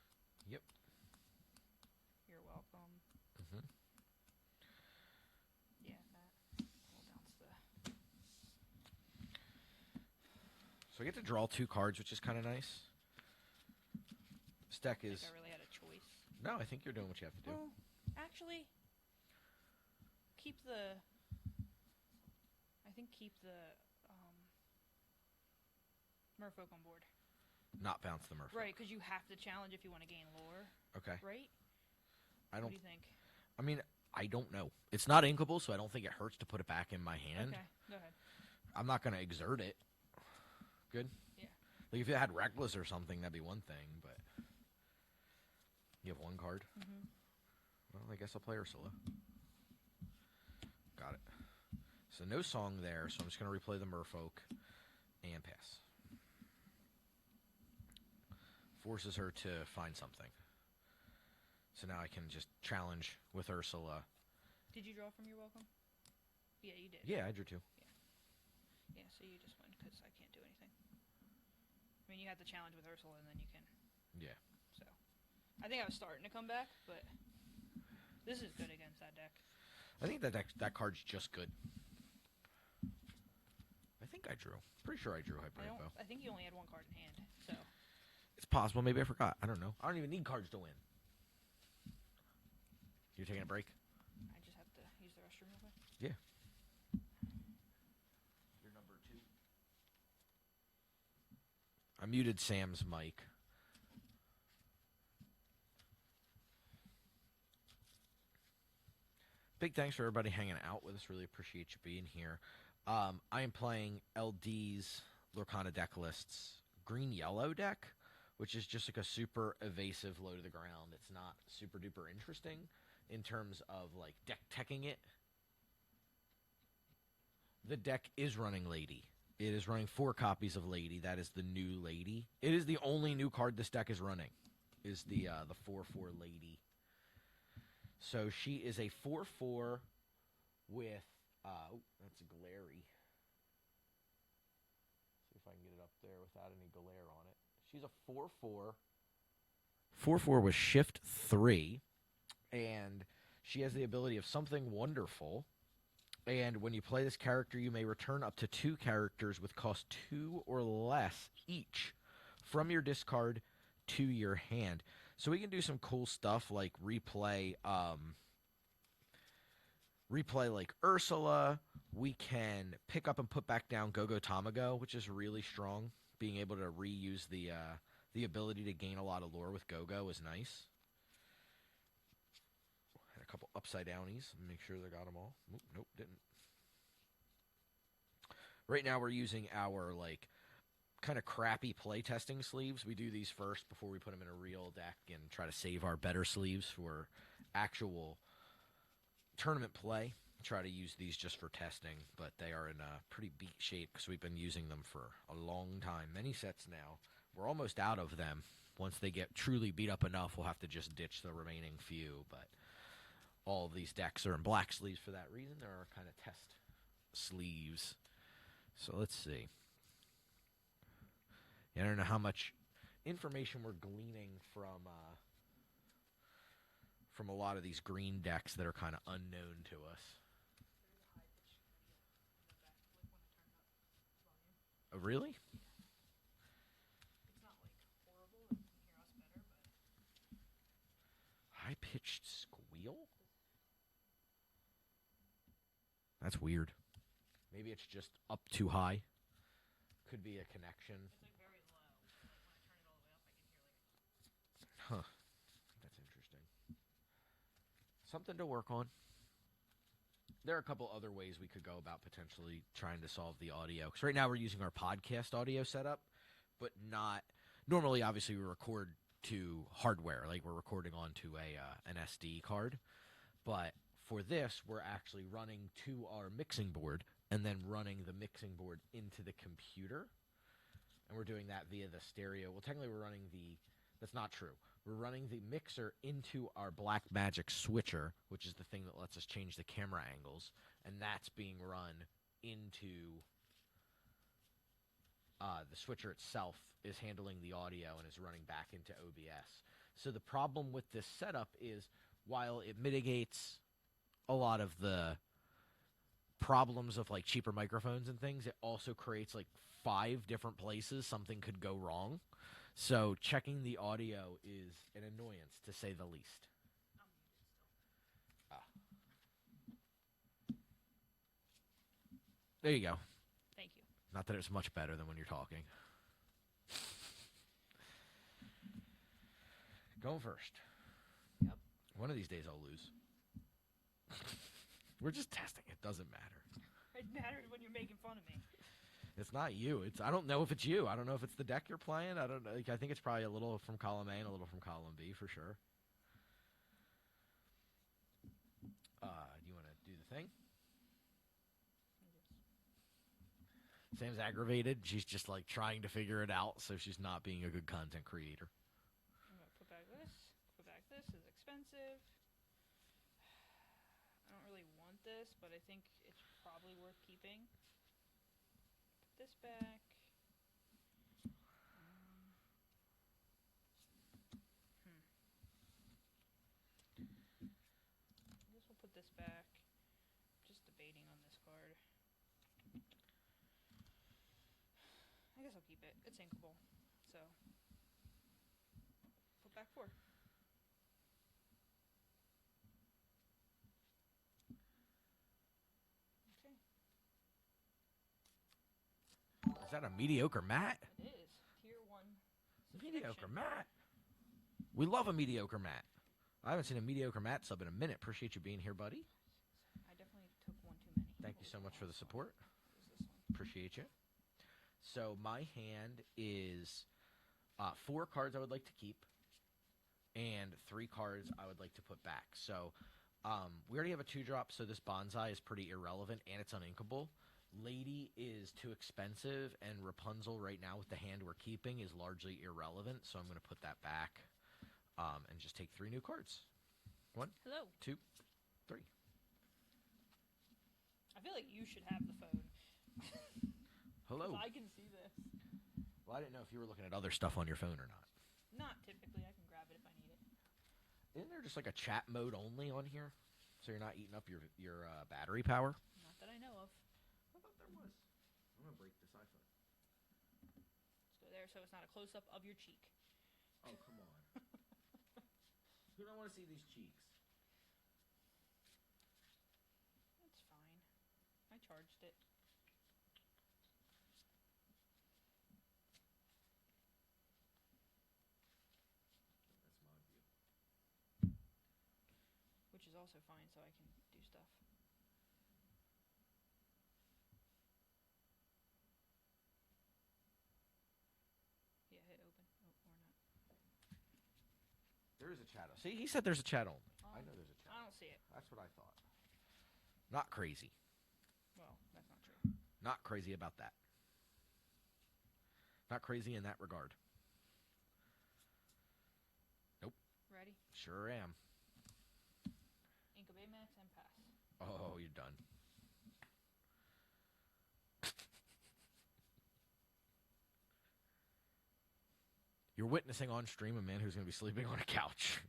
[SPEAKER 3] Yep.
[SPEAKER 4] You're welcome.
[SPEAKER 3] Mm-hmm.
[SPEAKER 4] Yeah, that. We'll bounce the.
[SPEAKER 3] So I get to draw 2 cards, which is kind of nice. This deck
[SPEAKER 4] I
[SPEAKER 3] is...
[SPEAKER 4] think I really had a choice.
[SPEAKER 3] No, I think you're doing what you have to do.
[SPEAKER 4] Well, actually, keep the. I think keep the Merfolk on board.
[SPEAKER 3] Not bounce the Merfolk.
[SPEAKER 4] Right, because you have to challenge if you want to gain lore.
[SPEAKER 3] Okay.
[SPEAKER 4] Right?
[SPEAKER 3] I
[SPEAKER 4] What
[SPEAKER 3] don't...
[SPEAKER 4] do you think?
[SPEAKER 3] I mean, I don't know. It's not inkable, so I don't think it hurts to put it back in my hand.
[SPEAKER 4] Okay, go ahead.
[SPEAKER 3] I'm not going to exert it. Good?
[SPEAKER 4] Yeah.
[SPEAKER 3] Like, if it had Reckless or something, that'd be one thing, but... You have 1 card?
[SPEAKER 4] Mm-hmm.
[SPEAKER 3] Well, I guess I'll play Ursula. Got it. So no song there, so I'm just going to replay the Merfolk and pass. Forces her to find something. So now I can just challenge with Ursula.
[SPEAKER 4] Did you draw from your welcome? Yeah, you did.
[SPEAKER 3] Yeah, I drew 2.
[SPEAKER 4] Yeah, so you just win because I can't do anything. I mean, you had the challenge with Ursula, and then you can.
[SPEAKER 3] Yeah.
[SPEAKER 4] So, I think I was starting to come back, but this is good against that deck.
[SPEAKER 3] I think that card's just good. I think I drew. Pretty sure I drew Hyper Info.
[SPEAKER 4] I think you only had 1 card in hand, so.
[SPEAKER 3] It's possible. Maybe I forgot. I don't know. I don't even need cards to win. You're taking a break?
[SPEAKER 4] I just have to use the restroom real quick.
[SPEAKER 3] Yeah. You're number 2. I muted Sam's mic. Big thanks for everybody hanging out with us. Really appreciate you being here. I am playing LD's Lorcana deck lists green-yellow deck, which is just like a super evasive low to the ground. It's not super duper interesting in terms of like deck teching it. The deck is running Lady. It is running 4 copies of Lady. That is the new Lady. It is the only new card this deck is running. Is the 4/4 Lady. So she is a 4/4 with that's a glary. See if I can get it up there without any glare on it. She's a 4/4. 4/4 with shift 3, and she has the ability of something wonderful. And when you play this character, you may return up to 2 characters with cost 2 or less each from your discard to your hand. So we can do some cool stuff like replay like Ursula. We can pick up and put back down Go-Go Tamago, which is really strong. Being able to reuse the ability to gain a lot of lore with Go-Go is nice. Had a couple upside downies. Make sure they got them all. Nope, didn't. Right now we're using our like kind of crappy playtesting sleeves. We do these first before we put them in a real deck and try to save our better sleeves for actual tournament play. Try to use these just for testing, but they are in a pretty beat shape because we've been using them for a long time. Many sets now. We're almost out of them. Once they get truly beat up enough, we'll have to just ditch the remaining few, but all of these decks are in black sleeves for that reason. There are kind of test sleeves. So let's see. I don't know how much information we're gleaning from a lot of these green decks that are kind of unknown to us. Oh, really?
[SPEAKER 4] It's not like horrible. You can hear us better, but
[SPEAKER 3] That's weird. Maybe it's just up too high. Could be a connection.
[SPEAKER 4] It's like very low. Like when I turn it all the way up, I can hear like.
[SPEAKER 3] Huh. That's interesting. Something to work on. There are a couple other ways we could go about potentially trying to solve the audio. Because right now we're using our podcast audio setup, but not. Normally, obviously, we record to hardware, like we're recording onto an SD card. But for this, we're actually running to our mixing board and then running the mixing board into the computer. And we're doing that via the stereo. Well, technically, we're running the. That's not true. We're running the mixer into our Blackmagic switcher, which is the thing that lets us change the camera angles, and that's being run into the switcher itself is handling the audio and is running back into OBS. So the problem with this setup is while it mitigates a lot of the problems of like cheaper microphones and things, it also creates like 5 different places something could go wrong. So checking the audio is an annoyance, to say the least. Ah. There you go.
[SPEAKER 4] Thank you.
[SPEAKER 3] Not that it's much better than when you're talking. Going first.
[SPEAKER 4] Yep.
[SPEAKER 3] One of these days I'll lose. We're just testing. It doesn't matter.
[SPEAKER 4] It matters when you're making fun of me.
[SPEAKER 3] It's not you. I don't know if it's you. I don't know if it's the deck you're playing. I don't know. I think it's probably a little from column A and a little from column B for sure. Do you want to do the thing? Sam's aggravated. She's just like trying to figure it out, so she's not being a good content creator.
[SPEAKER 4] I'm gonna put back this. Put back this is expensive. I don't really want this, but I think it's probably worth keeping. Put this back. I guess we'll put this back. Just debating on this card. I guess I'll keep it. It's inkable. So, put back 4. Okay.
[SPEAKER 3] Is that a mediocre mat?
[SPEAKER 4] It is. Tier 1.
[SPEAKER 3] Mediocre
[SPEAKER 4] subscription.
[SPEAKER 3] mat. We love a mediocre mat. I haven't seen a mediocre mat sub in a minute. Appreciate you being here, buddy.
[SPEAKER 4] I definitely took one too many.
[SPEAKER 3] Thank you so much for the support.
[SPEAKER 4] What was this one?
[SPEAKER 3] Appreciate you. So my hand is 4 cards I would like to keep and 3 cards I would like to put back. So we already have a 2-drop, so this bonsai is pretty irrelevant and it's uninkable. Lady is too expensive, and Rapunzel right now with the hand we're keeping is largely irrelevant, so I'm going to put that back and just take 3 new cards. 1,
[SPEAKER 4] Hello.
[SPEAKER 3] 2, 3.
[SPEAKER 4] I feel like you should have the phone.
[SPEAKER 3] Hello.
[SPEAKER 4] 'Cause I can see this.
[SPEAKER 3] Well, I didn't know if you were looking at other stuff on your phone or not.
[SPEAKER 4] Not typically. I can grab it if I need it.
[SPEAKER 3] Isn't there just like a chat mode only on here? So you're not eating up your battery power?
[SPEAKER 4] Not that I know of.
[SPEAKER 3] I thought there was. I'm going to break this iPhone.
[SPEAKER 4] Let's go there so it's not a close-up of your cheek.
[SPEAKER 3] Oh, come on. Who don't want to see these cheeks?
[SPEAKER 4] That's fine. I charged it.
[SPEAKER 3] That's my view.
[SPEAKER 4] Which is also fine, so I can do stuff. Yeah, hit open. Oh, or not.
[SPEAKER 3] There is a chat. See, he said there's a chat only. I know there's a chat.
[SPEAKER 4] I don't see it.
[SPEAKER 3] That's what I thought. Not crazy.
[SPEAKER 4] Well, that's not true.
[SPEAKER 3] Not crazy about that. Not crazy in that regard. Nope.
[SPEAKER 4] Ready?
[SPEAKER 3] Sure am.
[SPEAKER 4] Inca Baymax and pass.
[SPEAKER 3] Oh, you're done. You're witnessing on stream a man who's going to be sleeping on a couch.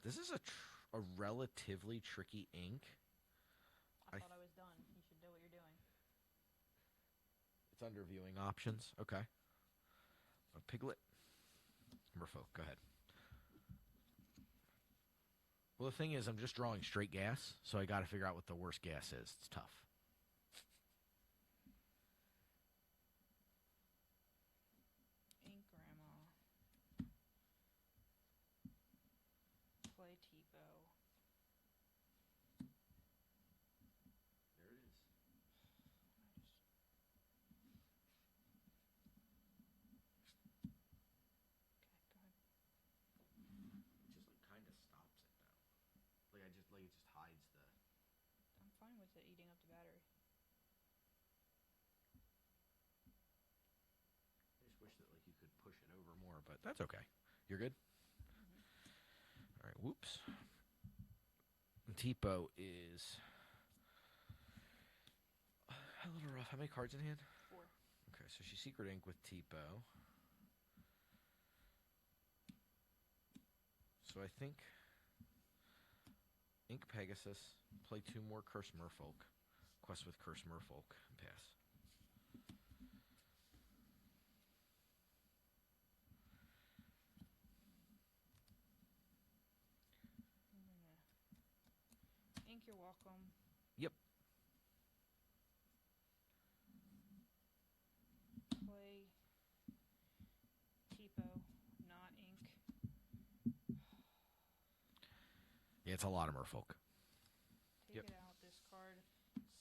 [SPEAKER 3] This is a relatively tricky ink.
[SPEAKER 4] I thought I was done. You should know what you're doing.
[SPEAKER 3] It's under viewing options. Okay. A Piglet. Merfolk, go ahead. Well, the thing is, I'm just drawing straight gas, so I got to figure out what the worst gas is. It's tough.
[SPEAKER 4] Ink Grandma. Play Tipo.
[SPEAKER 3] There it is. It just like kind of stops it though. Like it just hides the.
[SPEAKER 4] I'm fine with it eating up the battery.
[SPEAKER 3] I just wish that like you could push it over more, but that's okay. You're good. All right. Whoops. Tipo is a little rough. How many cards in hand?
[SPEAKER 4] 4.
[SPEAKER 3] Okay, so she's Secret Ink with Tipo. So I think Ink Pegasus, play 2 more Curse Merfolk, quest with Curse Merfolk, and pass.
[SPEAKER 4] I'm gonna Ink, you're welcome.
[SPEAKER 3] Yep.
[SPEAKER 4] Play Tipo, not Ink.
[SPEAKER 3] Yeah, it's a lot of Merfolk.
[SPEAKER 4] Take
[SPEAKER 3] Yep.
[SPEAKER 4] it out, discard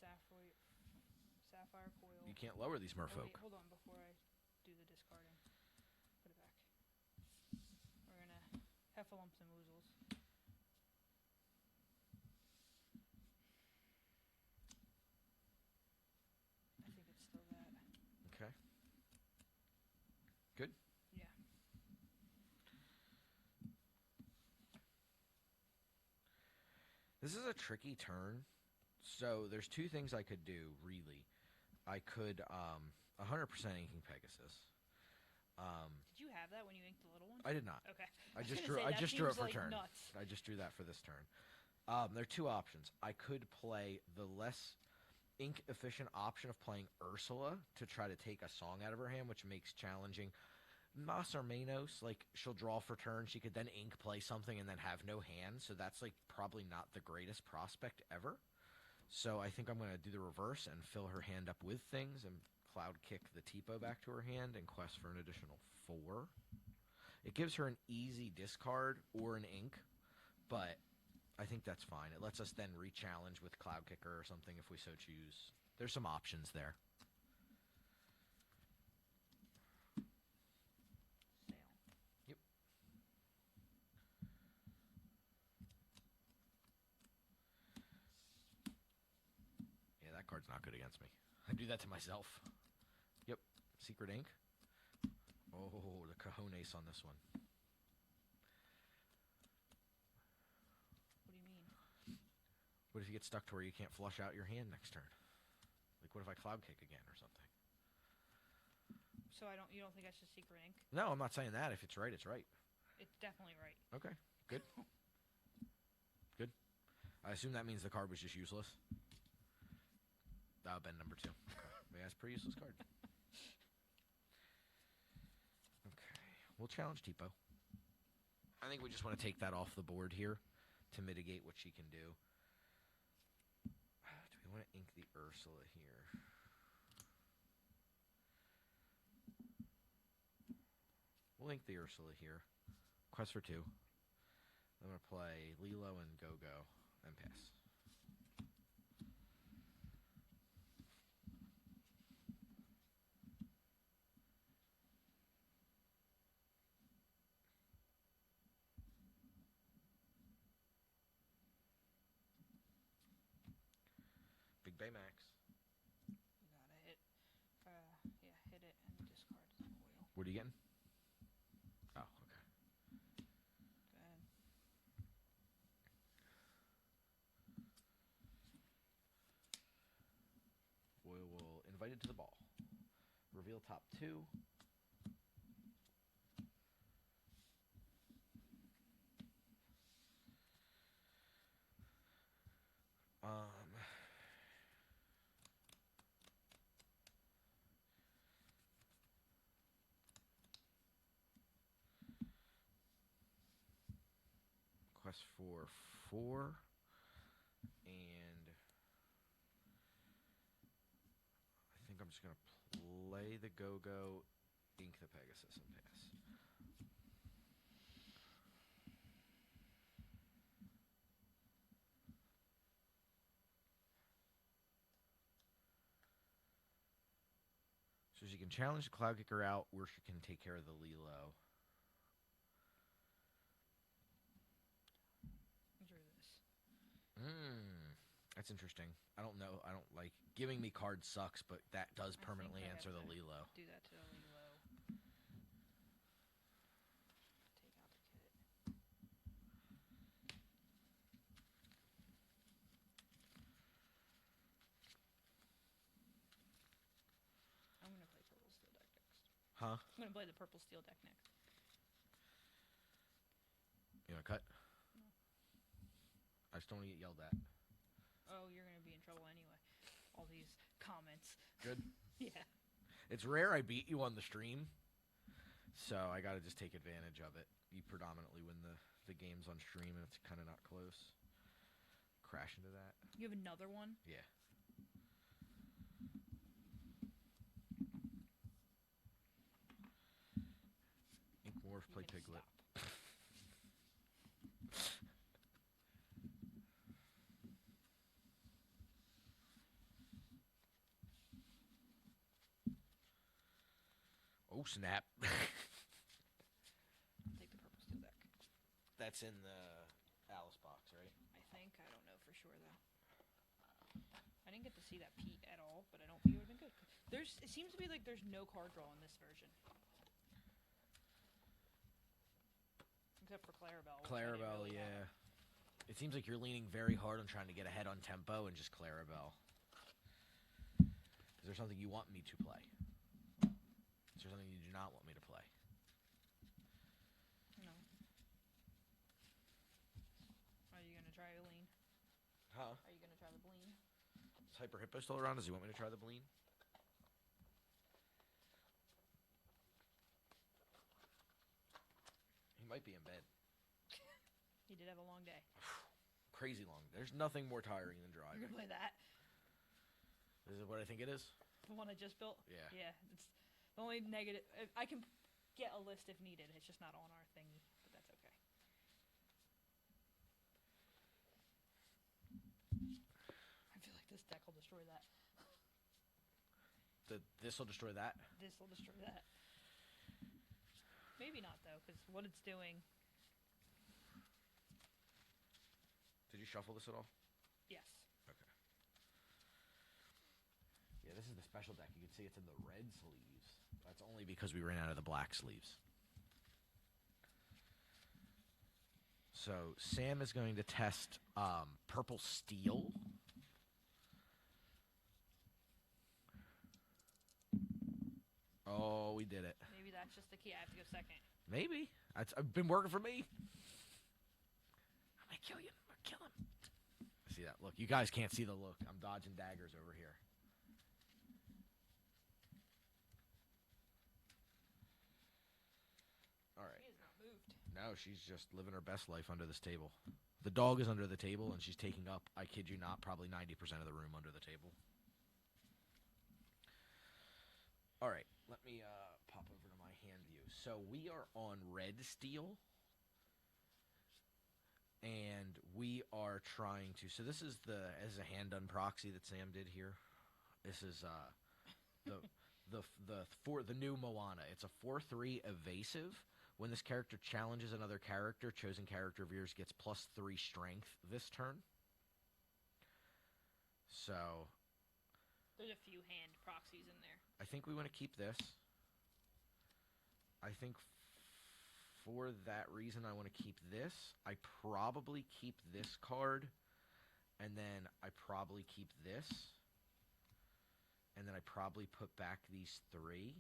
[SPEAKER 4] Sapphire Coil.
[SPEAKER 3] You can't lower these
[SPEAKER 4] Oh,
[SPEAKER 3] Merfolk.
[SPEAKER 4] wait, hold on before I do the discarding. Put it back. We're gonna Heffalumps and Woozles. I think it's still that.
[SPEAKER 3] Okay. Good.
[SPEAKER 4] Yeah.
[SPEAKER 3] This is a tricky turn. So there's 2 things I could do, really. I could 100% inking Pegasus.
[SPEAKER 4] Did you have that when you inked the little one?
[SPEAKER 3] I did not.
[SPEAKER 4] Okay.
[SPEAKER 3] I just
[SPEAKER 4] was
[SPEAKER 3] drew.
[SPEAKER 4] gonna say,
[SPEAKER 3] I
[SPEAKER 4] that
[SPEAKER 3] just drew it
[SPEAKER 4] seems
[SPEAKER 3] for
[SPEAKER 4] like
[SPEAKER 3] turn.
[SPEAKER 4] nuts.
[SPEAKER 3] I just drew that for this turn. There are 2 options. I could play the less ink efficient option of playing Ursula to try to take a song out of her hand, which makes challenging. Mas or Manos, like she'll draw for turn. She could then ink play something and then have no hand. So that's like probably not the greatest prospect ever. So I think I'm going to do the reverse and fill her hand up with things and cloud kick the Tipo back to her hand and quest for an additional 4. It gives her an easy discard or an ink, but I think that's fine. It lets us then re-challenge with Cloud Kicker or something if we so choose. There's some options there.
[SPEAKER 4] Sale.
[SPEAKER 3] Yep. Yeah, that card's not good against me. I do that to myself. Yep. Secret Ink. Oh, the cojones on this one.
[SPEAKER 4] What do you mean?
[SPEAKER 3] What if you get stuck to where you can't flush out your hand next turn? Like, what if I Cloud Kick again or something?
[SPEAKER 4] So you don't think I should Secret Ink?
[SPEAKER 3] No, I'm not saying that. If it's right, it's right.
[SPEAKER 4] It's definitely right.
[SPEAKER 3] Okay, good. Good. I assume that means the card was just useless. That would have been number 2. Okay. Yeah, it's a pretty useless card. Okay, we'll challenge Tipo. I think we just want to take that off the board here to mitigate what she can do. Do we want to ink the Ursula here? We'll ink the Ursula here. Quest for 2. I'm going to play Lilo and Go-Go and pass. Big Bay Max.
[SPEAKER 4] You gotta hit. Hit it and discard the coil.
[SPEAKER 3] What are you getting? Oh, okay.
[SPEAKER 4] Go ahead.
[SPEAKER 3] We will invite it to the ball. Reveal top 2. Quest for 4. And I think I'm just going to play the Go-Go, ink the Pegasus, and pass. So she can challenge the Cloud Kicker out, or she can take care of the Lilo.
[SPEAKER 4] Drew this.
[SPEAKER 3] That's interesting. I don't know. I don't like giving me cards sucks, but that does permanently answer the Lilo.
[SPEAKER 4] Do that to the Lilo. Take out the kit. I'm gonna play Purple Steel deck next.
[SPEAKER 3] Huh?
[SPEAKER 4] I'm gonna play the Purple Steel deck next.
[SPEAKER 3] You want to cut?
[SPEAKER 4] No.
[SPEAKER 3] I just don't want to get yelled at.
[SPEAKER 4] Oh, you're gonna be in trouble anyway. All these comments.
[SPEAKER 3] Good.
[SPEAKER 4] Yeah.
[SPEAKER 3] It's rare I beat you on the stream, so I got to just take advantage of it. You predominantly win the games on stream, and it's kind of not close. Crash into that.
[SPEAKER 4] You have another one?
[SPEAKER 3] Yeah. Ink Morph, play Piglet.
[SPEAKER 4] Stop.
[SPEAKER 3] Oh, snap.
[SPEAKER 4] I'll take the Purple Steel deck.
[SPEAKER 3] That's in the Alice box, right?
[SPEAKER 4] I think. I don't know for sure, though. I didn't get to see that Pete at all, but I don't think it would have been good. It seems to be like there's no card draw in this version. Except for Clarabelle.
[SPEAKER 3] Clarabelle,
[SPEAKER 4] really
[SPEAKER 3] yeah. It seems like you're leaning very hard on trying to get ahead on tempo and just Clarabelle. Is there something you want me to play? Is there something you do not want me to play?
[SPEAKER 4] No. Are you gonna try a lean?
[SPEAKER 3] Huh?
[SPEAKER 4] Are you gonna try the bleen?
[SPEAKER 3] Is Hyper Hippo still around? Does he want me to try the Bleen? He might be in bed.
[SPEAKER 4] He did have a long day.
[SPEAKER 3] Crazy long. There's nothing more tiring than
[SPEAKER 4] You're
[SPEAKER 3] driving.
[SPEAKER 4] gonna play that?
[SPEAKER 3] Is it what I think it is?
[SPEAKER 4] The one I just built?
[SPEAKER 3] Yeah.
[SPEAKER 4] Yeah. It's the only negative. I can get a list if needed. It's just not on our thingy, but that's okay. I feel like this deck will destroy that.
[SPEAKER 3] This will destroy that?
[SPEAKER 4] This will destroy that. Maybe not, though, because what it's doing...
[SPEAKER 3] Did you shuffle this at all?
[SPEAKER 4] Yes.
[SPEAKER 3] Okay. Yeah, this is the special deck. You can see it's in the red sleeves. That's only because we ran out of the black sleeves. So Sam is going to test Purple Steel. Oh, we did it.
[SPEAKER 4] Maybe that's just the key. I have to go second.
[SPEAKER 3] Maybe. It's been working for me. I'm going to kill you. I'm going to kill him. See that look? You guys can't see the look. I'm dodging daggers over here. All right.
[SPEAKER 4] She has not moved.
[SPEAKER 3] No, she's just living her best life under this table. The dog is under the table, and she's taking up, I kid you not, probably 90% of the room under the table. All right, let me pop over to my hand view. So we are on red steel, and we are trying to. So this is as a hand done proxy that Sam did here. This is the new Moana. It's a 4/3 evasive. When this character challenges another character, chosen character of yours gets +3 strength this turn. So
[SPEAKER 4] There's a few hand proxies in there.
[SPEAKER 3] I think we want to keep this. I think for that reason I want to keep this. I probably keep this card, and then I probably keep this, and then I probably put back these 3.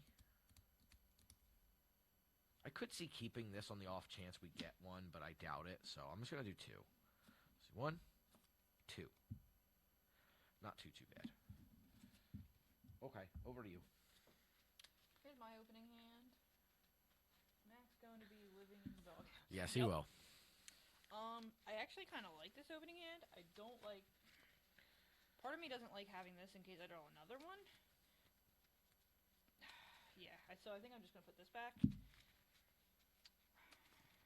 [SPEAKER 3] I could see keeping this on the off chance we get one, but I doubt it, so I'm just going to do 2. So 1, 2. Not too bad. Okay, over to you.
[SPEAKER 4] Here's my opening hand. Mac's going to be living in the doghouse.
[SPEAKER 3] Yes, he will.
[SPEAKER 4] I actually kind of like this opening hand. I don't like... Part of me doesn't like having this in case I draw another one. Yeah, so I think I'm just going to put this back.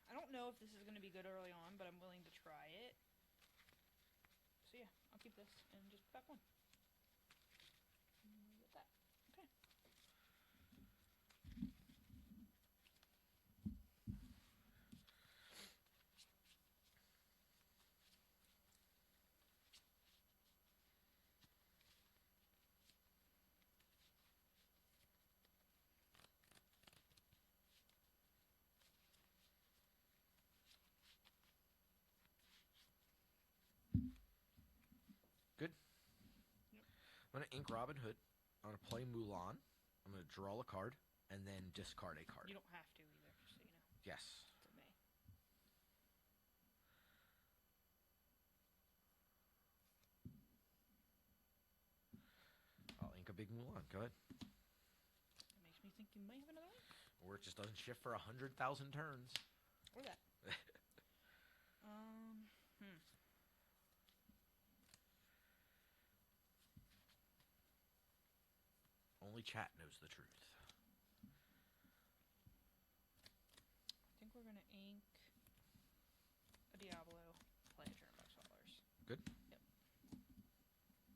[SPEAKER 4] I don't know if this is going to be good early on, but I'm willing to try it. So yeah, I'll keep this and just put back one. With that. Okay.
[SPEAKER 3] Good.
[SPEAKER 4] Yep.
[SPEAKER 3] I'm going to ink Robin Hood. I'm going to play Mulan. I'm going to draw a card and then discard a card.
[SPEAKER 4] You don't have to either, just so you know.
[SPEAKER 3] Yes.
[SPEAKER 4] It's a me.
[SPEAKER 3] I'll ink a big Mulan. Go ahead.
[SPEAKER 4] That makes me think you might have another one.
[SPEAKER 3] Or it just doesn't shift for 100,000 turns.
[SPEAKER 4] Or that.
[SPEAKER 3] Only chat knows the truth.
[SPEAKER 4] I think we're gonna ink a Diablo, play a turn $5.
[SPEAKER 3] Good.
[SPEAKER 4] Yep. Licking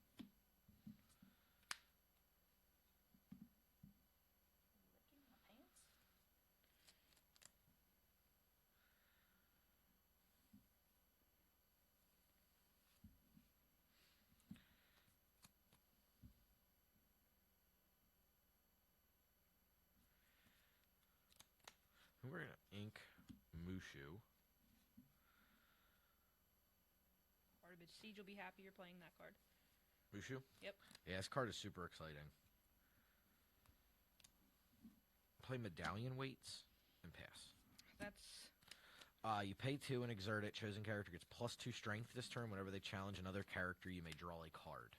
[SPEAKER 4] my pants.
[SPEAKER 3] We're going to ink Mushu.
[SPEAKER 4] Archazia Siege will be happy you're playing that card.
[SPEAKER 3] Mushu?
[SPEAKER 4] Yep.
[SPEAKER 3] Yeah, this card is super exciting. Play Medallion Weights and pass.
[SPEAKER 4] That's...
[SPEAKER 3] You pay 2 and exert it. Chosen character gets +2 strength this turn. Whenever they challenge another character, you may draw a card.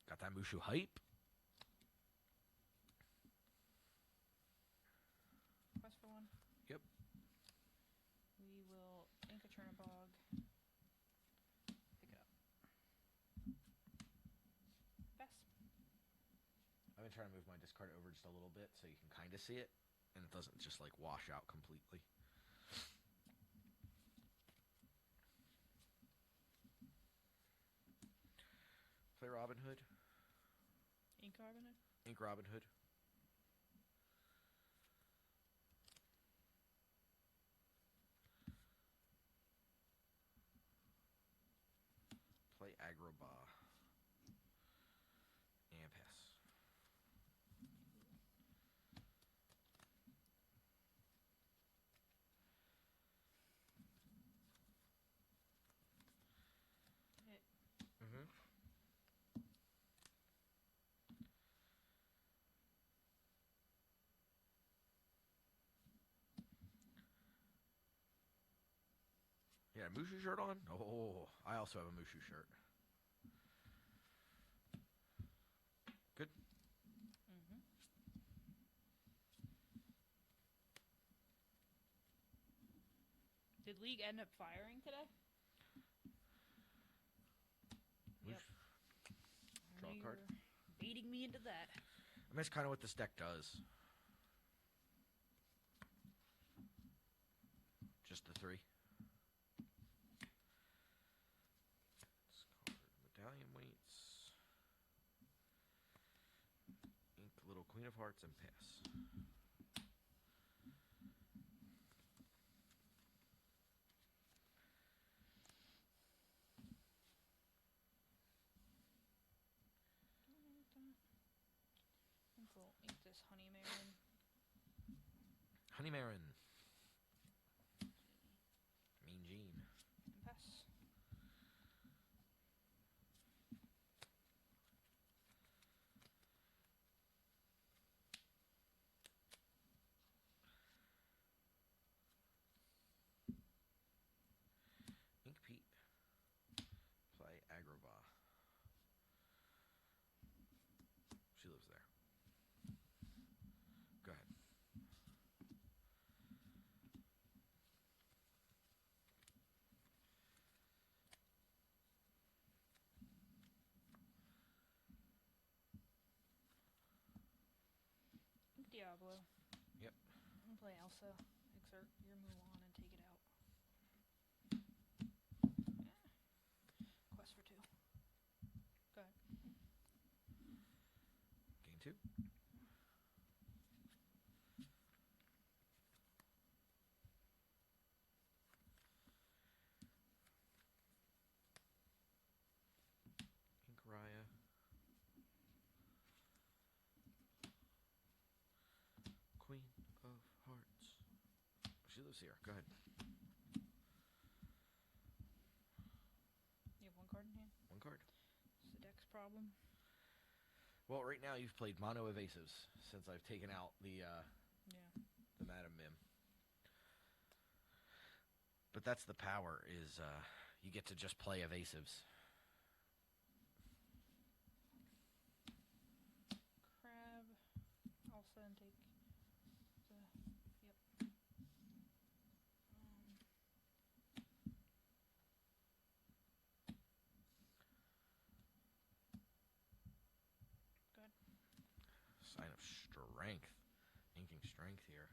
[SPEAKER 3] Got that Mushu hype.
[SPEAKER 4] Quest for one.
[SPEAKER 3] Yep.
[SPEAKER 4] We will ink a Chernabog. Pick it up. Pass.
[SPEAKER 3] I've been trying to move my discard over just a little bit so you can kind of see it, and it doesn't just like wash out completely. Play Robin Hood.
[SPEAKER 4] Ink Robin Hood?
[SPEAKER 3] Ink Robin Hood. Play Agrabah. And pass.
[SPEAKER 4] Hit.
[SPEAKER 3] Mm-hmm. Yeah, Mushu shirt on? Oh, I also have a Mushu shirt. Good.
[SPEAKER 4] Mm-hmm. Did League end up firing today? Yep.
[SPEAKER 3] Draw a card.
[SPEAKER 4] You're baiting me into that.
[SPEAKER 3] I mean, that's kind of what this deck does. Just the 3. Discard Medallion Weights. Ink Little Queen of Hearts and pass.
[SPEAKER 4] I think we'll ink this Honey Marin.
[SPEAKER 3] Honey Marin. Mean Gene.
[SPEAKER 4] And pass.
[SPEAKER 3] Ink Pete. Play Agrabah. She lives there.
[SPEAKER 4] Elsa, exert your Mulan and take it out. Quest for 2. Go ahead.
[SPEAKER 3] Game 2. Raya. Queen of Hearts. She lives here. Go ahead.
[SPEAKER 4] You have 1 card in hand?
[SPEAKER 3] 1 card.
[SPEAKER 4] It's the deck's problem.
[SPEAKER 3] Well, right now you've played mono evasives since I've taken out the Madam Mim. But that's the power, is you get to just play evasives.
[SPEAKER 4] Crab, Elsa, and take the... Yep. Good.
[SPEAKER 3] Sign of strength. Inking strength here.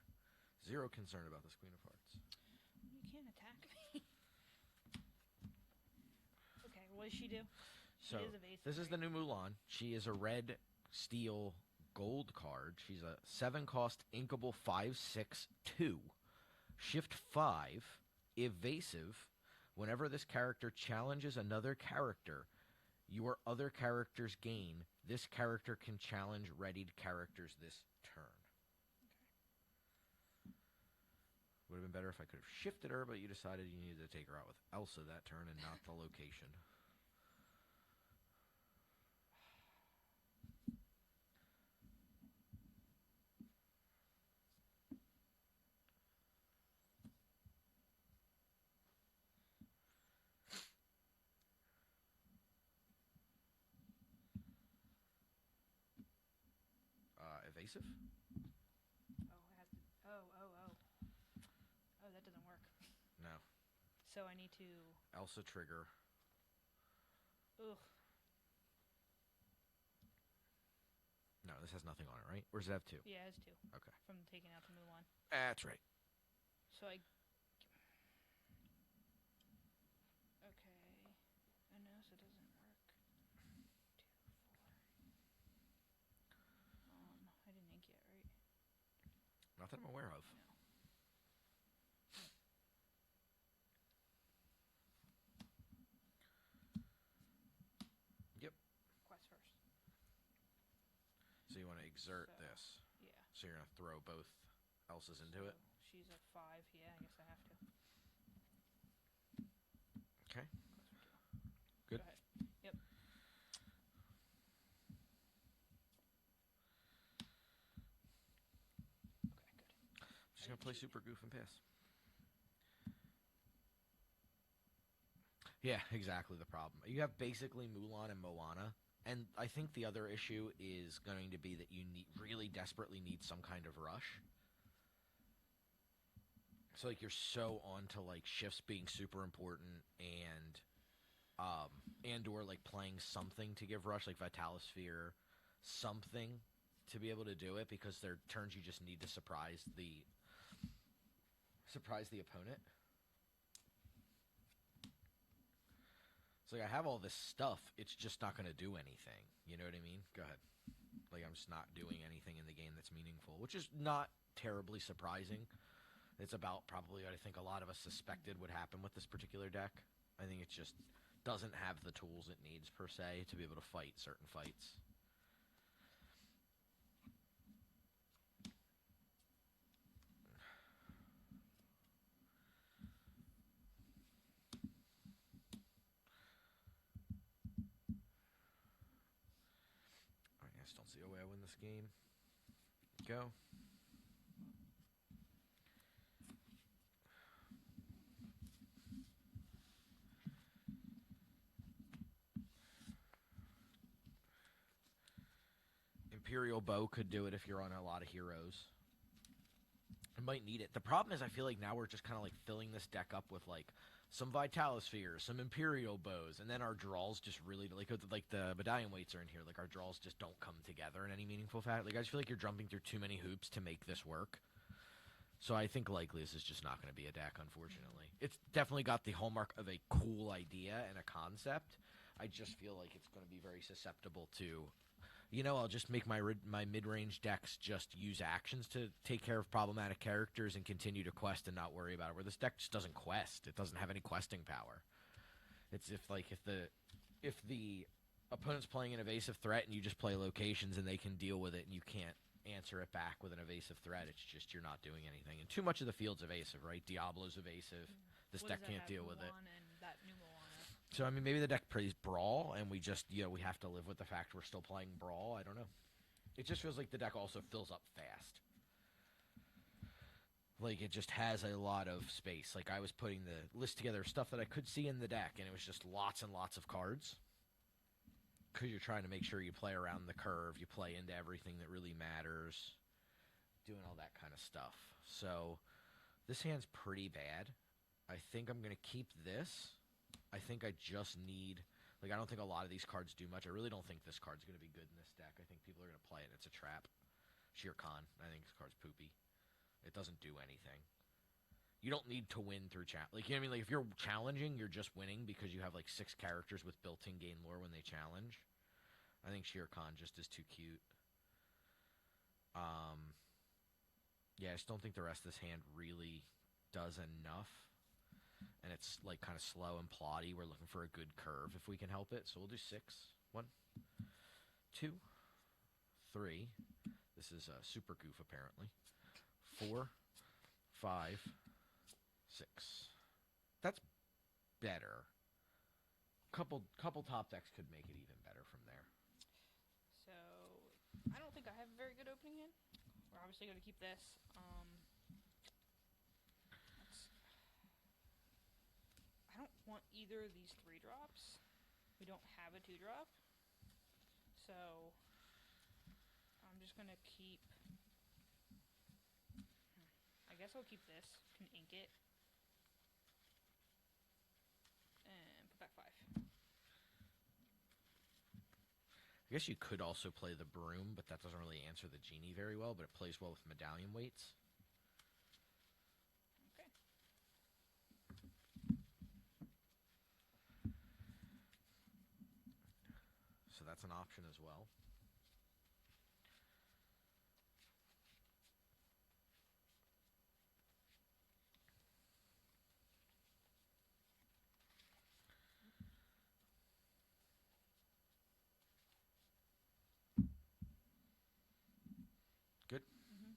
[SPEAKER 3] 0 concern about this Queen of Hearts.
[SPEAKER 4] You can't attack me. Okay, what does she do? She
[SPEAKER 3] So,
[SPEAKER 4] is evasive,
[SPEAKER 3] this is the new Mulan. She is a red, steel, gold card. She's a 7-cost, inkable 5/6/2. Shift 5, evasive. Whenever this character challenges another character, your other characters gain. This character can challenge readied characters this turn. Would have been better if I could have shifted her, but you decided you needed to take her out with Elsa that turn and not the location. Evasive?
[SPEAKER 4] Oh, I have to... Oh, that doesn't work.
[SPEAKER 3] No.
[SPEAKER 4] So I need to...
[SPEAKER 3] Elsa trigger.
[SPEAKER 4] Ugh.
[SPEAKER 3] No, this has nothing on it, right? Or does it have 2?
[SPEAKER 4] Yeah, it has 2.
[SPEAKER 3] Okay.
[SPEAKER 4] From taking out the Mulan.
[SPEAKER 3] That's right.
[SPEAKER 4] So I... Okay. Oh no, so it doesn't work. 2, 4... I didn't ink yet, right?
[SPEAKER 3] Not that I'm aware of.
[SPEAKER 4] No.
[SPEAKER 3] Yep.
[SPEAKER 4] Quest first.
[SPEAKER 3] So you want to exert
[SPEAKER 4] So,
[SPEAKER 3] this.
[SPEAKER 4] Yeah.
[SPEAKER 3] So you're going to throw both Elsas into it?
[SPEAKER 4] She's a 5. Yeah, I guess I have to.
[SPEAKER 3] Okay.
[SPEAKER 4] Quest for 2.
[SPEAKER 3] Good.
[SPEAKER 4] Go ahead. Yep. Okay, good.
[SPEAKER 3] Just going to play Super Goof and pass. Yeah, exactly the problem. You have basically Mulan and Moana, and I think the other issue is going to be that you really desperately need some kind of rush. So, like, you're so on to, like, shifts being super important and or, like, playing something to give rush, like Vitalosphere, something to be able to do it, because there are turns you just need to surprise the opponent. It's like, I have all this stuff, it's just not going to do anything. You know what I mean? Go ahead. Like, I'm just not doing anything in the game that's meaningful, which is not terribly surprising. It's about probably what I think a lot of us suspected would happen with this particular deck. I think it just doesn't have the tools it needs, per se, to be able to fight certain fights. I just don't see a way I win this game. Go. Imperial Bow could do it if you're on a lot of heroes. I might need it. The problem is I feel like now we're just kind of like filling this deck up with like some Vitalospheres, some Imperial Bows, and then our draws just really, like the Medallion Weights are in here, like our draws just don't come together in any meaningful fashion. Like, I just feel like you're jumping through too many hoops to make this work. So I think likely this is just not going to be a deck, unfortunately. It's definitely got the hallmark of a cool idea and a concept. I just feel like it's going to be very susceptible to, I'll just make my mid-range decks just use actions to take care of problematic characters and continue to quest and not worry about it. Where this deck just doesn't quest. It doesn't have any questing power. It's if the opponent's playing an evasive threat and you just play locations and they can deal with it and you can't answer it back with an evasive threat, it's just you're not doing anything. And too much of the field's evasive, right? Diablo's evasive. This deck can't deal with it.
[SPEAKER 4] And that new Moana.
[SPEAKER 3] So I mean, maybe the deck plays Brawl, and we just we have to live with the fact we're still playing Brawl. I don't know. It just feels like the deck also fills up fast. Like it just has a lot of space. Like I was putting the list together of stuff that I could see in the deck, and it was just lots and lots of cards. Because you're trying to make sure you play around the curve, you play into everything that really matters, doing all that kind of stuff. So this hand's pretty bad. I think I'm going to keep this. I think I just need, I don't think a lot of these cards do much. I really don't think this card's going to be good in this deck. I think people are going to play it, and it's a trap. Shere Khan, I think this card's poopy. It doesn't do anything. You don't need to win through Like, you know what I mean? Like, if you're challenging, you're just winning because you have, 6 characters with built-in gain lore when they challenge. I think Shere Khan just is too cute. Yeah, I just don't think the rest of this hand really does enough. And it's, kind of slow and plotty. We're looking for a good curve if we can help it. So we'll do 6. 1, 2, 3. This is a super goof, apparently. 4, 5, 6. That's better. Couple top decks could make it even better from there.
[SPEAKER 4] So, I don't think I have a very good opening hand. We're obviously going to keep this. I don't want either of these 3-drops. We don't have a 2-drop. So, I'm just going to keep... I guess I'll keep this. Can ink it. And put back 5.
[SPEAKER 3] I guess you could also play the Broom, but that doesn't really answer the Genie very well, but it plays well with Medallion weights.
[SPEAKER 4] Okay.
[SPEAKER 3] So that's an option as well. Good.
[SPEAKER 4] Mm-hmm.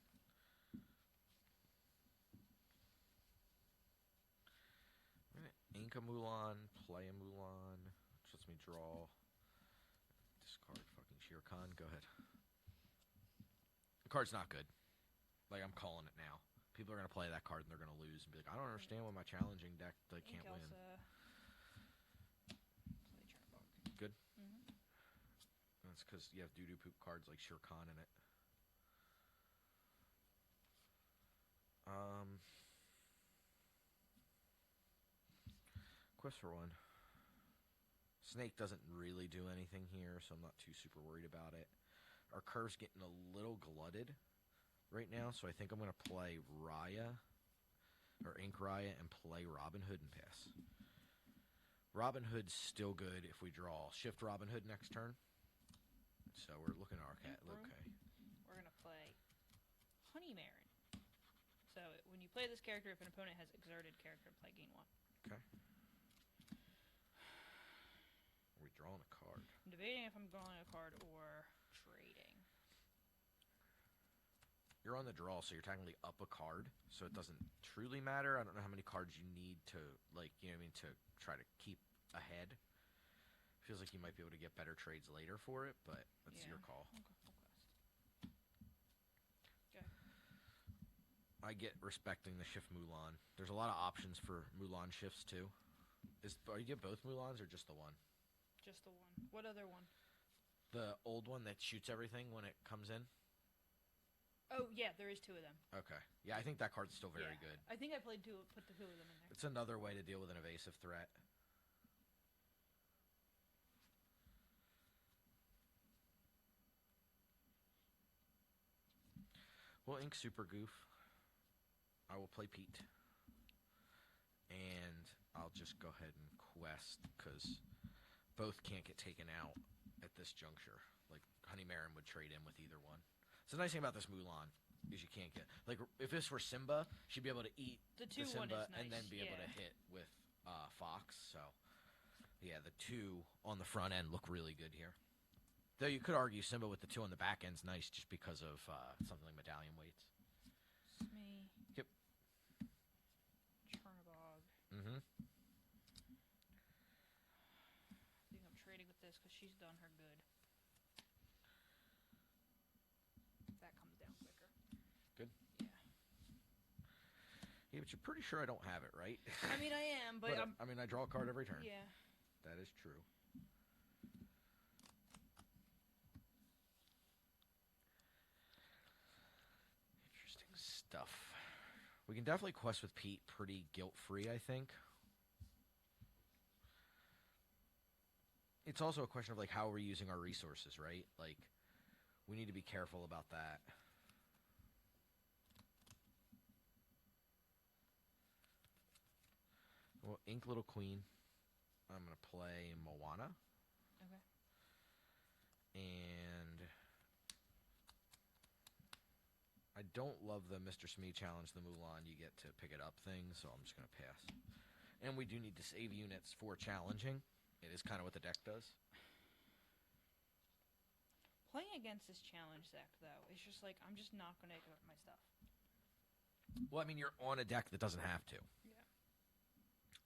[SPEAKER 3] I'm going to ink a Mulan, play a Mulan, which lets me draw. Discard fucking Shere Khan. Go ahead. The card's not good. I'm calling it now. People are going to play that card and they're going to lose and be like, I don't understand why my challenging deck can't win.
[SPEAKER 4] Play Chernobog.
[SPEAKER 3] Good.
[SPEAKER 4] Mm-hmm.
[SPEAKER 3] That's because you have doo-doo poop cards like Shere Khan in it. Quest for 1. Snake doesn't really do anything here, so I'm not too super worried about it. Our curve's getting a little glutted right now, so I think I'm going to play Raya, or Ink Raya, and play Robin Hood and pass. Robin Hood's still good if we draw Shift Robin Hood next turn. So we're looking at our cat. Okay.
[SPEAKER 4] We're going to play Honey Marin. So when you play this character, if an opponent has exerted character, play gain 1.
[SPEAKER 3] Okay. Are we drawing a card?
[SPEAKER 4] I'm debating if I'm drawing a card or trading.
[SPEAKER 3] You're on the draw, so you're technically up a card, so it doesn't truly matter. I don't know how many cards you need to, to try to keep ahead. Feels like you might be able to get better trades later for it, but that's your call.
[SPEAKER 4] Okay.
[SPEAKER 3] I get respecting the shift Mulan. There's a lot of options for Mulan shifts, too. Are you get both Mulans or just the one?
[SPEAKER 4] Just the one. What other one?
[SPEAKER 3] The old one that shoots everything when it comes in?
[SPEAKER 4] Oh, yeah, there is 2 of them.
[SPEAKER 3] Okay. Yeah, I think that card's still very good.
[SPEAKER 4] I think I put the 2 of them in there.
[SPEAKER 3] It's another way to deal with an evasive threat. We'll ink Super Goof. I will play Pete. And I'll just go ahead and quest, because both can't get taken out at this juncture. Like, Honey Marin would trade in with either one. So the nice thing about this Mulan is you can't get... Like, if this were Simba, she'd be able to eat
[SPEAKER 4] The
[SPEAKER 3] the
[SPEAKER 4] 2 one
[SPEAKER 3] Simba
[SPEAKER 4] is nice.
[SPEAKER 3] and then be able to hit with Fox. So, yeah, the 2 on the front end look really good here. Though you could argue Simba with the 2 on the back end's nice just because of something like medallion weights.
[SPEAKER 4] Smee.
[SPEAKER 3] Yep.
[SPEAKER 4] Chernabog.
[SPEAKER 3] Mm-hmm.
[SPEAKER 4] I think I'm trading with this because she's done her good. That comes down quicker.
[SPEAKER 3] Good.
[SPEAKER 4] Yeah.
[SPEAKER 3] Yeah, but you're pretty sure I don't have it, right?
[SPEAKER 4] I mean, I am, but I'm...
[SPEAKER 3] I mean, I draw a card every turn.
[SPEAKER 4] Yeah.
[SPEAKER 3] That is true. Interesting stuff. We can definitely quest with Pete pretty guilt-free, I think. It's also a question of, like, how we're using our resources, right? Like, we need to be careful about that. Well, Ink Little Queen. I'm going to play Moana.
[SPEAKER 4] Okay.
[SPEAKER 3] And I don't love the Mr. Smee challenge, the Mulan, you get to pick it up thing, so I'm just going to pass. And we do need to save units for challenging. It is kind of what the deck does.
[SPEAKER 4] Playing against this challenge deck, though, it's just like, I'm just not going to give up my stuff.
[SPEAKER 3] Well, I mean, you're on a deck that doesn't have to.
[SPEAKER 4] Yeah.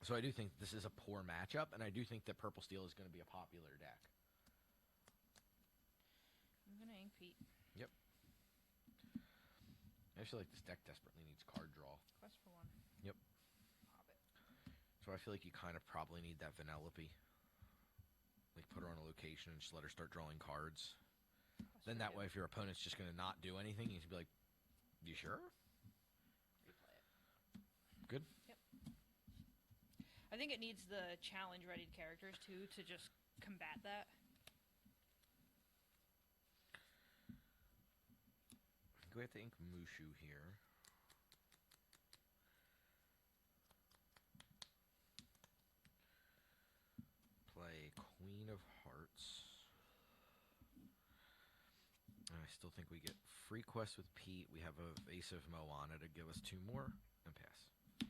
[SPEAKER 3] So I do think this is a poor matchup, and I do think that Purple Steel is going to be a popular deck.
[SPEAKER 4] I'm going to ink Pete.
[SPEAKER 3] Yep. I feel like this deck desperately needs card draw.
[SPEAKER 4] Quest for 1.
[SPEAKER 3] Yep.
[SPEAKER 4] Pop it.
[SPEAKER 3] So I feel like you kind of probably need that Vanellope. Like, put her on a location and just let her start drawing cards.
[SPEAKER 4] Quest
[SPEAKER 3] Then
[SPEAKER 4] for
[SPEAKER 3] that
[SPEAKER 4] 2.
[SPEAKER 3] way, if your opponent's just going to not do anything, you can be like, you sure?
[SPEAKER 4] Replay it.
[SPEAKER 3] Good.
[SPEAKER 4] Yep. I think it needs the challenge-ready characters, too, to just combat that.
[SPEAKER 3] I think we have to ink Mushu here. Play Queen of Hearts. And I still think we get free quest with Pete. We have a Vase of Moana to give us 2 more, and pass.
[SPEAKER 4] Grab.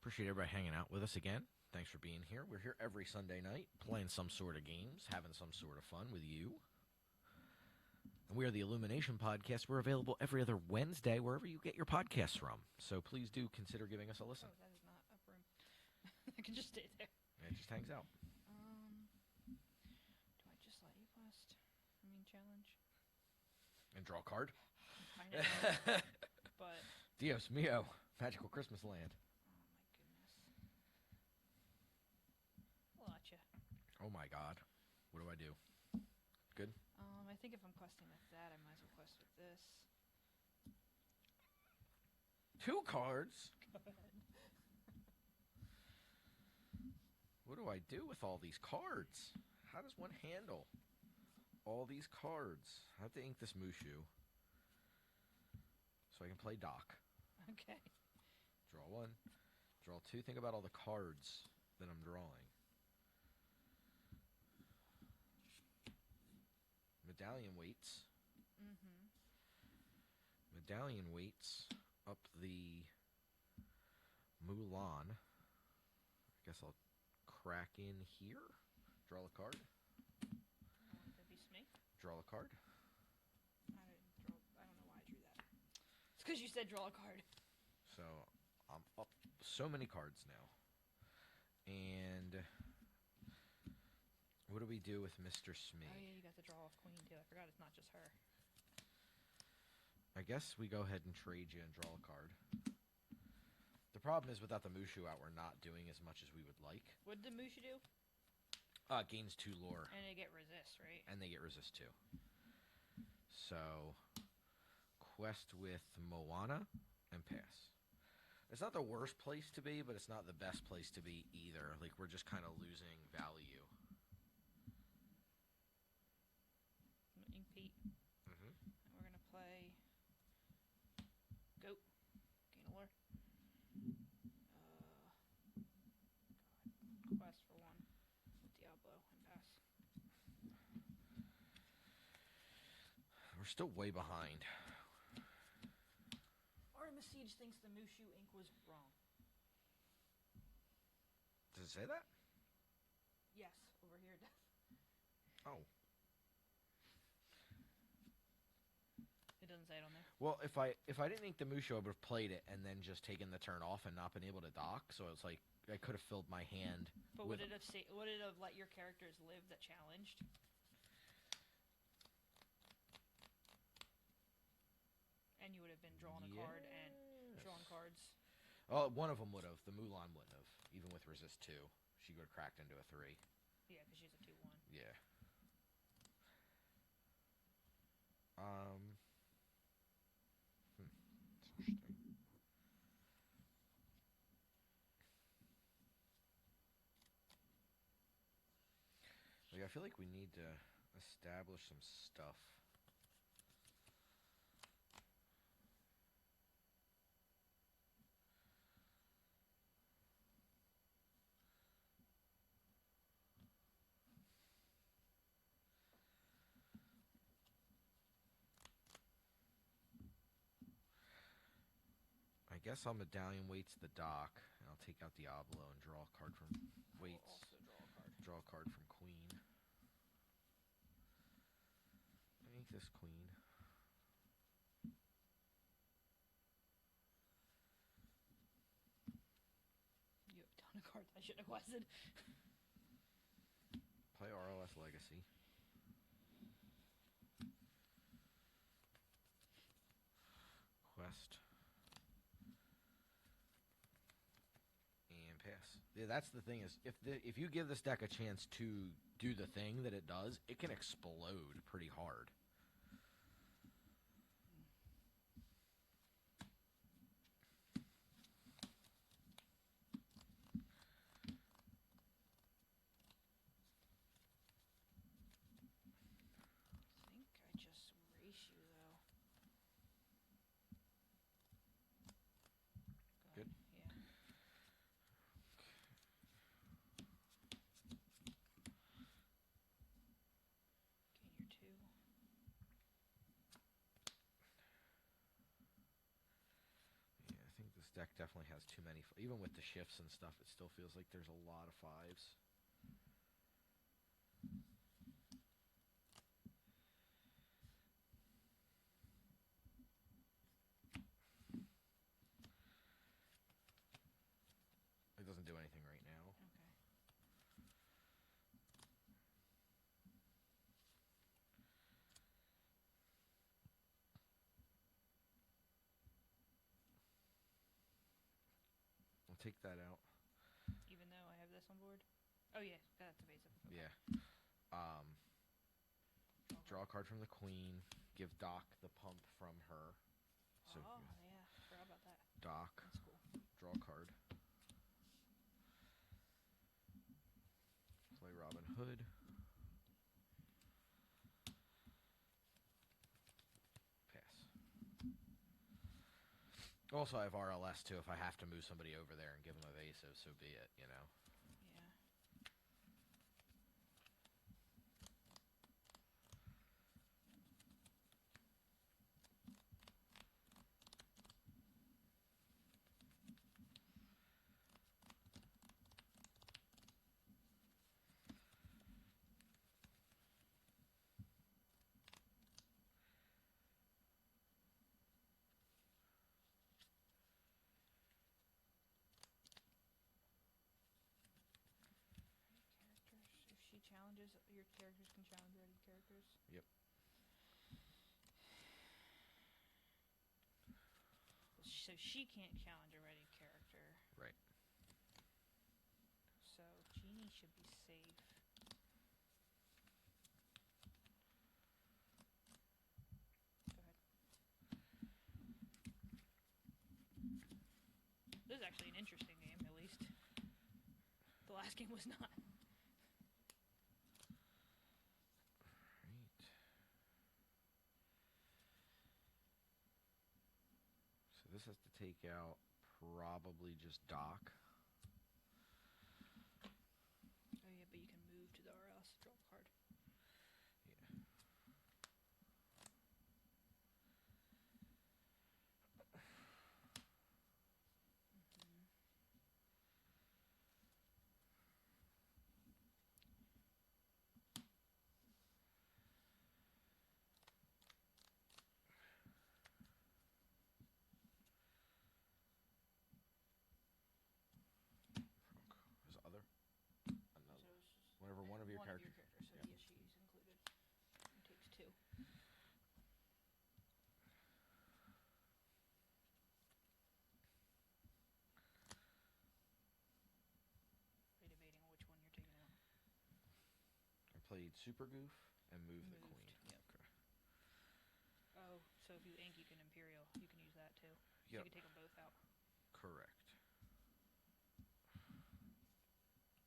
[SPEAKER 3] Appreciate everybody hanging out with us again. Thanks for being here. We're here every Sunday night, playing some sort of games, having some sort of fun with you. And we are the Illumination Podcast. We're available every other Wednesday, wherever you get your podcasts from. So please do consider giving us a listen.
[SPEAKER 4] Oh, that is not up room. I can just stay there.
[SPEAKER 3] It just hangs out.
[SPEAKER 4] Do I just let you quest? I mean, challenge?
[SPEAKER 3] And draw a card.
[SPEAKER 4] I know. But,
[SPEAKER 3] Dios mio. Magical Christmas Land.
[SPEAKER 4] oh my goodness. Watcha.
[SPEAKER 3] Oh my god. What do I do? Good?
[SPEAKER 4] I think if I'm questing with that, I might as well quest with this.
[SPEAKER 3] 2 cards?
[SPEAKER 4] Go ahead.
[SPEAKER 3] What do I do with all these cards? How does one handle all these cards? I have to ink this Mushu. So I can play Doc.
[SPEAKER 4] Okay.
[SPEAKER 3] Draw 1. Draw 2. Think about all the cards that I'm drawing. Medallion weights.
[SPEAKER 4] Mm-hmm.
[SPEAKER 3] Medallion weights up the Mulan. I guess I'll crack in here. Draw a card.
[SPEAKER 4] That'd be Smee.
[SPEAKER 3] Draw a card.
[SPEAKER 4] I don't know why I drew that. It's because you said draw a card.
[SPEAKER 3] So I'm up so many cards now. And what do we do with Mr. Smee?
[SPEAKER 4] Oh yeah, you got to draw off Queen too. I forgot it's not just her.
[SPEAKER 3] I guess we go ahead and trade you and draw a card. The problem is without the Mushu out, we're not doing as much as we would like.
[SPEAKER 4] What did Mushu do?
[SPEAKER 3] Gains 2 lore.
[SPEAKER 4] And they get resist, right?
[SPEAKER 3] And they get resist too. So, quest with Moana and pass. It's not the worst place to be, but it's not the best place to be either. Like, we're just kind of losing value.
[SPEAKER 4] Ink Pete.
[SPEAKER 3] Mm-hmm.
[SPEAKER 4] And we're gonna play Goat. Gain a lure. Quest for 1 with Diablo and pass.
[SPEAKER 3] We're still way behind.
[SPEAKER 4] Artemis Siege thinks the Mushu ink was wrong.
[SPEAKER 3] Does it say that?
[SPEAKER 4] Yes, over here it does.
[SPEAKER 3] Oh.
[SPEAKER 4] It doesn't say it on there.
[SPEAKER 3] Well, if I didn't ink the Mushu, I would have played it and then just taken the turn off and not been able to dock. So it's like I could have filled my hand.
[SPEAKER 4] But would it have let your characters live that challenged? And you would have been drawing a card and drawing cards.
[SPEAKER 3] Oh, one of them would have. The Mulan wouldn't have, even with resist 2. She would have cracked into a 3.
[SPEAKER 4] Yeah, because she's a 2/1.
[SPEAKER 3] Yeah. It's interesting. Like, I feel like we need to establish some stuff. I guess I'll medallion Waits the dock, and I'll take out Diablo and draw a card from Waits.
[SPEAKER 4] Also draw a card.
[SPEAKER 3] Draw a card from Queen. I ink this Queen.
[SPEAKER 4] You have a ton of cards I should have quested.
[SPEAKER 3] Play RLS Legacy. Quest. And pass. Yeah, that's the thing is, if you give this deck a chance to do the thing that it does, it can explode pretty hard.
[SPEAKER 4] I think I just race you though.
[SPEAKER 3] Good.
[SPEAKER 4] Yeah. Gain your 2.
[SPEAKER 3] Yeah, I think this deck definitely has too many. Even with the shifts and stuff, it still feels like there's a lot of 5s. It doesn't do anything right now.
[SPEAKER 4] Okay.
[SPEAKER 3] I'll take that out.
[SPEAKER 4] Even though I have this on board? Oh yeah, that's evasive. Okay.
[SPEAKER 3] Yeah. Draw a card from the Queen. Give Doc the pump from her. So
[SPEAKER 4] Oh yeah, forgot about that.
[SPEAKER 3] Doc.
[SPEAKER 4] That's cool.
[SPEAKER 3] Draw a card. Play Robin Hood. Pass. Also, I have RLS too. If I have to move somebody over there and give them evasive, so be it, you know.
[SPEAKER 4] Yeah. Characters. If she challenges, your characters can challenge ready characters.
[SPEAKER 3] Yep.
[SPEAKER 4] So she can't challenge a ready character.
[SPEAKER 3] Right.
[SPEAKER 4] So Genie should be safe. Go ahead. actually an interesting game, at least. The last game was not.
[SPEAKER 3] Right. So this has to take out probably just Doc.
[SPEAKER 4] Oh yeah, but you can move to the RS, draw a card.
[SPEAKER 3] Yeah. His other? Another.
[SPEAKER 4] So it's just
[SPEAKER 3] Whenever one of your characters.
[SPEAKER 4] So
[SPEAKER 3] Yeah.
[SPEAKER 4] yes, she's included. It takes 2. Are you debating which one you're taking out?
[SPEAKER 3] I played Super Goof and moved the
[SPEAKER 4] Moved,
[SPEAKER 3] queen.
[SPEAKER 4] yep.
[SPEAKER 3] Okay.
[SPEAKER 4] Oh, so if you ink, you can Imperial. You can use that too. So
[SPEAKER 3] Yep.
[SPEAKER 4] you can take them both out.
[SPEAKER 3] Correct.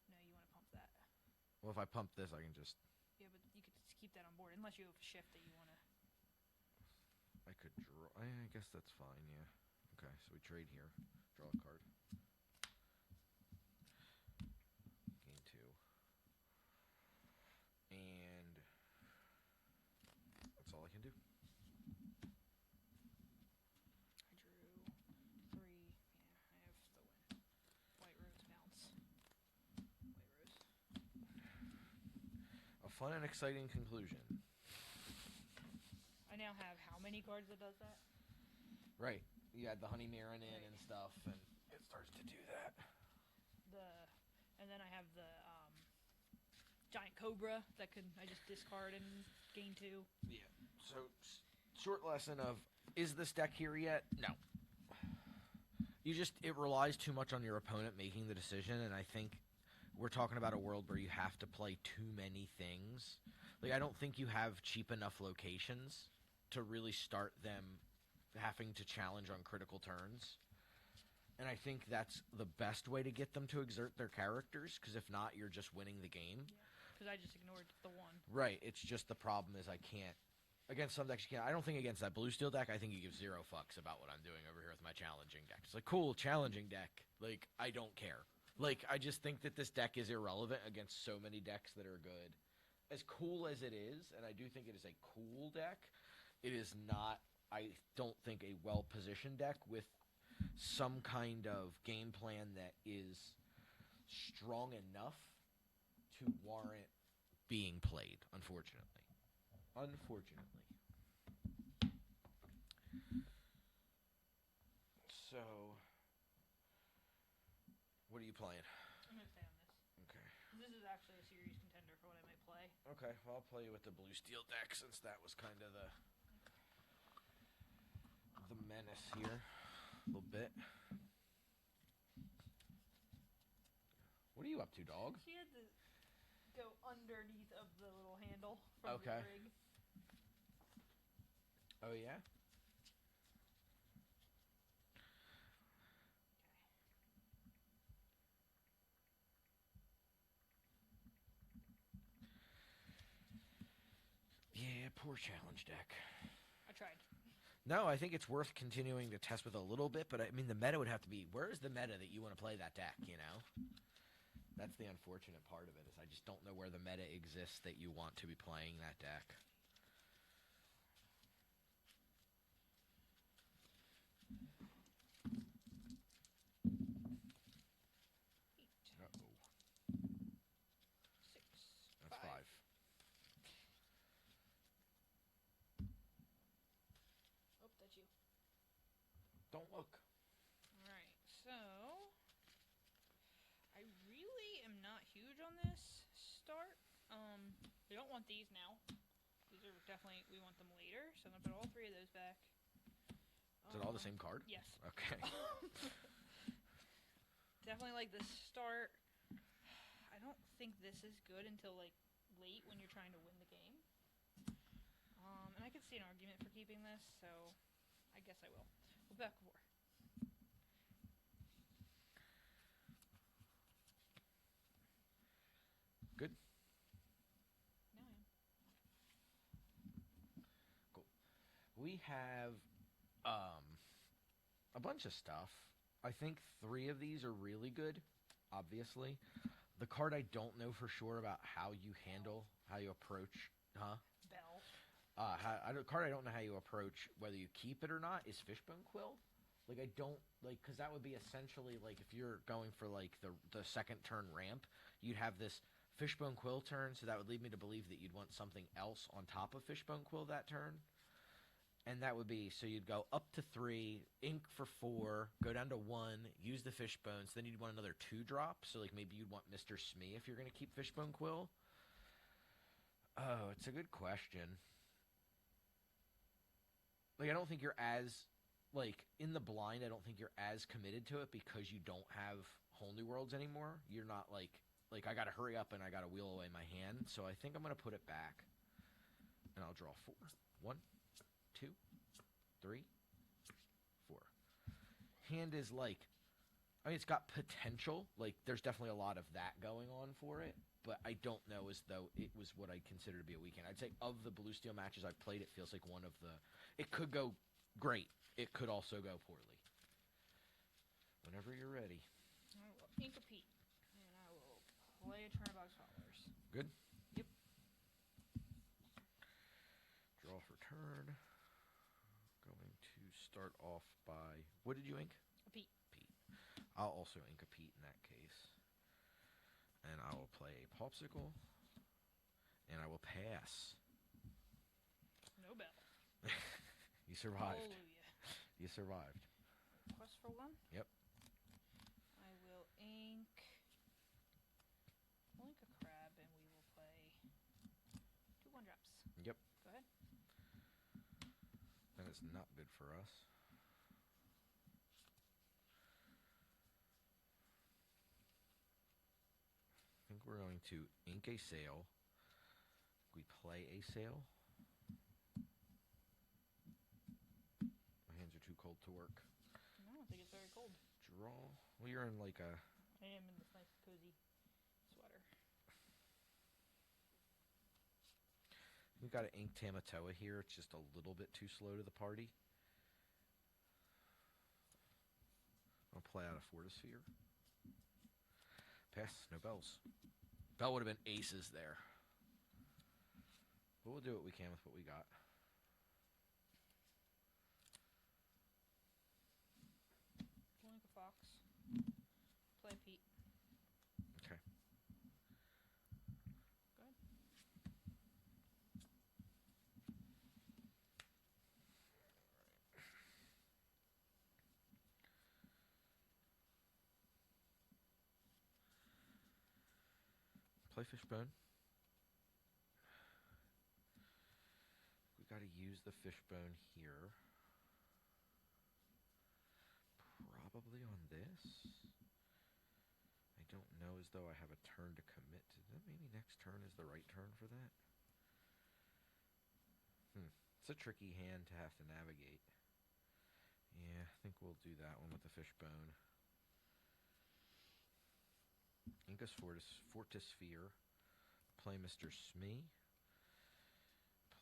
[SPEAKER 4] No, you want to pump that.
[SPEAKER 3] Well, if I pump this, I can just...
[SPEAKER 4] Yeah, but you could just keep that on board, unless you have a shift that you want to...
[SPEAKER 3] I could draw... I guess that's fine, yeah. Okay, so we trade here. Draw a card. Gain 2. And... that's all I can do.
[SPEAKER 4] I drew 3. Yeah, I have the win. White rose bounce. White rose.
[SPEAKER 3] A fun and exciting conclusion.
[SPEAKER 4] I now have how many cards that does that?
[SPEAKER 3] Right. You had the honey mirror in
[SPEAKER 4] Right.
[SPEAKER 3] and stuff, and it starts to do that.
[SPEAKER 4] And then I have the giant cobra that I just discard and gain 2.
[SPEAKER 3] Yeah. So, short lesson of, is this deck here yet? No. It relies too much on your opponent making the decision, and I think we're talking about a world where you have to play too many things. Like, I don't think you have cheap enough locations to really start them having to challenge on critical turns. And I think that's the best way to get them to exert their characters, because if not, you're just winning the game.
[SPEAKER 4] Yeah, because I just ignored the 1.
[SPEAKER 3] Right, it's just the problem is I can't... Against some decks you can't. I don't think against that blue steel deck, I think you give 0 fucks about what I'm doing over here with my challenging deck. It's like, cool, challenging deck. Like, I don't care. Like, I just think that this deck is irrelevant against so many decks that are good. As cool as it is, and I do think it is a cool deck, it is not, I don't think, a well-positioned deck with some kind of game plan that is strong enough to warrant being played, unfortunately. Unfortunately. So, what are you playing?
[SPEAKER 4] I'm going to stay on this.
[SPEAKER 3] Okay.
[SPEAKER 4] This is actually a serious contender for what I might play.
[SPEAKER 3] Okay, well, I'll play you with the blue steel deck since that was kind of the menace here a little bit. What are you up to, dog?
[SPEAKER 4] She had to go underneath of the little handle from
[SPEAKER 3] Okay.
[SPEAKER 4] the rig.
[SPEAKER 3] Oh, yeah? Yeah, poor challenge deck.
[SPEAKER 4] I tried.
[SPEAKER 3] No, I think it's worth continuing to test with a little bit, but I mean, the meta would have to be, where is the meta that you want to play that deck, you know? That's the unfortunate part of it, is I just don't know where the meta exists that you want to be playing that deck. Uh-oh.
[SPEAKER 4] 6.
[SPEAKER 3] That's 5.
[SPEAKER 4] Oh, that's you.
[SPEAKER 3] Don't look.
[SPEAKER 4] Alright, so... I really am not huge on this start. We don't want these now. These are definitely, we want them later, so I'm going to put all 3 of those back.
[SPEAKER 3] Is it all the same card?
[SPEAKER 4] Yes.
[SPEAKER 3] Okay.
[SPEAKER 4] Definitely like this start. I don't think this is good until like late when you're trying to win the game. And I could see an argument for keeping this, so I guess I will. We'll back 4.
[SPEAKER 3] Good.
[SPEAKER 4] No, I am.
[SPEAKER 3] Cool. We have a bunch of stuff. I think 3 of these are really good, obviously. The card I don't know for sure about how you handle, how you approach, huh?
[SPEAKER 4] Bell.
[SPEAKER 3] Card I don't know how you approach whether you keep it or not is Fishbone Quill. Like I don't like because that would be essentially like if you're going for like the second turn ramp, you'd have this Fishbone Quill turn, so that would lead me to believe that you'd want something else on top of Fishbone Quill that turn. And that would be, so you'd go up to 3, ink for 4, go down to 1, use the Fishbones, then you'd want another 2-drop, so like maybe you'd want Mr. Smee if you're going to keep Fishbone Quill. Oh, it's a good question. Like, I don't think you're as, like, in the blind, I don't think you're as committed to it because you don't have Whole New Worlds anymore. You're not like I got to hurry up and I got to wheel away my hand, so I think I'm going to put it back. And I'll draw 4. 1, 2, 3, 4. Hand is like, I mean, it's got potential. Like, there's definitely a lot of that going on for it, but I don't know as though it was what I consider to be a weekend. I'd say of the Blue Steel matches I've played, it feels like one of the. It could go great. It could also go poorly. Whenever you're ready.
[SPEAKER 4] I will ink a Pete, and I will play a Turnabout Scholars.
[SPEAKER 3] Good?
[SPEAKER 4] Yep.
[SPEAKER 3] Draw for turn. Going to start off by. What did you ink?
[SPEAKER 4] A Pete.
[SPEAKER 3] Pete. I'll also ink a Pete in that case. And I will play a Popsicle. And I will pass.
[SPEAKER 4] No bell.
[SPEAKER 3] You survived.
[SPEAKER 4] Hallelujah.
[SPEAKER 3] You survived.
[SPEAKER 4] Quest for 1?
[SPEAKER 3] Yep.
[SPEAKER 4] I will ink. We'll ink a crab, and we will play 2 1-drops.
[SPEAKER 3] Yep.
[SPEAKER 4] Go ahead.
[SPEAKER 3] That is not good for us. I think we're going to ink a sail. We play a sail. My hands are too cold to work.
[SPEAKER 4] No, I don't think it's very cold.
[SPEAKER 3] Draw. Well, you're in like a.
[SPEAKER 4] I am in this nice cozy sweater.
[SPEAKER 3] We've got an ink Tamatoa here. It's just a little bit too slow to the party. I'll play out a Fortisphere. Pass. No bells. Bell would have been aces there. But we'll do what we can with what we got.
[SPEAKER 4] We'll ink a fox. Play a Pete.
[SPEAKER 3] Okay.
[SPEAKER 4] Go ahead.
[SPEAKER 3] Play Fishbone. We got to use the Fishbone here. Probably on this. I don't know as though I have a turn to commit to that. Maybe next turn is the right turn for that. It's a tricky hand to have to navigate. Yeah, I think we'll do that one with the Fishbone. Incas Fortisphere. Play Mr. Smee.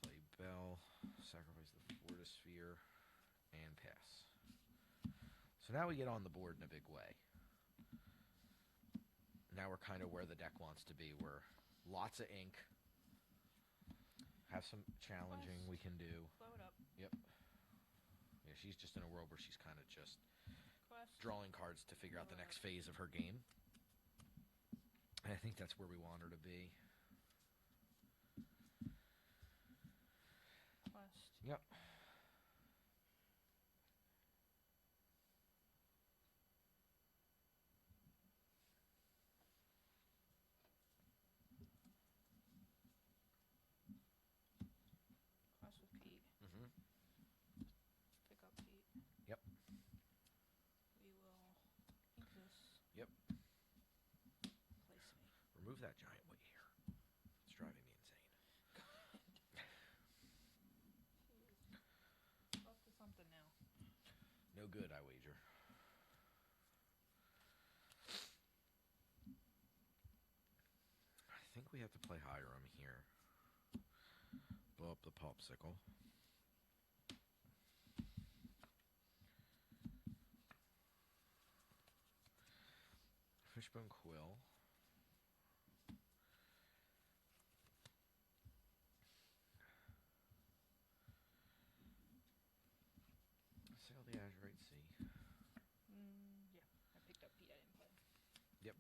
[SPEAKER 3] Play Bell. Sacrifice the Fortisphere. And pass. So now we get on the board in a big way. Now we're kind of where the deck wants to be. We're lots of ink. Have some challenging we can do.
[SPEAKER 4] Blow it up.
[SPEAKER 3] Yep. Yeah, she's just in a world where she's kind of just
[SPEAKER 4] Quest.
[SPEAKER 3] drawing cards to figure out the next phase of her game. And I think that's where we want her to be.
[SPEAKER 4] Quest.
[SPEAKER 3] Yep.
[SPEAKER 4] Quest with Pete.
[SPEAKER 3] Mm-hmm.
[SPEAKER 4] Pick up Pete.
[SPEAKER 3] Yep.
[SPEAKER 4] We will ink this.
[SPEAKER 3] Yep.
[SPEAKER 4] Place me.
[SPEAKER 3] Remove that giant weight here. It's driving me insane.
[SPEAKER 4] Up to something now.
[SPEAKER 3] No good, I wager. I think we have to play Hiram here. Blow up the popsicle. Fishbone Quill. Sail the Azurite Sea.
[SPEAKER 4] Yeah, I picked up Pete. I didn't play.
[SPEAKER 3] Yep.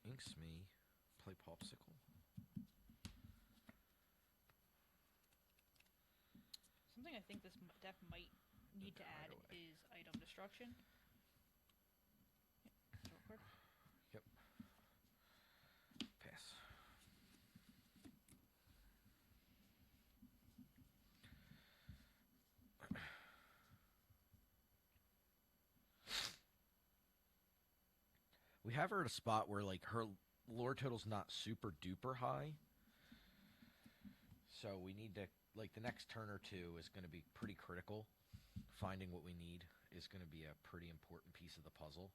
[SPEAKER 3] Inks me. Play Popsicle.
[SPEAKER 4] Something I think this deck might need to add is item destruction. Yeah, real quick.
[SPEAKER 3] Yep. Pass. We have her at a spot where, like, her lore total's not super duper high. So we need to, like, the next turn or two is going to be pretty critical. Finding what we need is going to be a pretty important piece of the puzzle.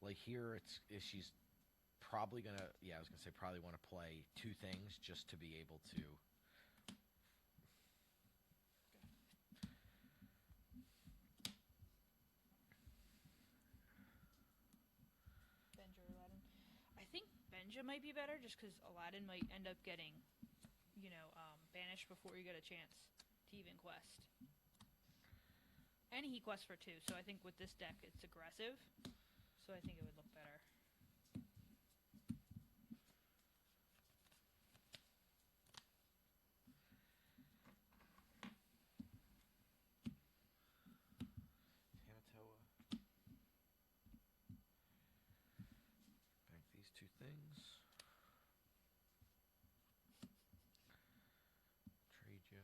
[SPEAKER 3] Like here, she's probably going to, I was going to say probably want to play two things just to be able to.
[SPEAKER 4] Benja or Aladdin. I think Benja might be better just because Aladdin might end up getting, banished before you get a chance to even quest. And he quests for 2, so I think with this deck it's aggressive, so I think it would look better.
[SPEAKER 3] Hanatoa. Bank these two things. Trade you.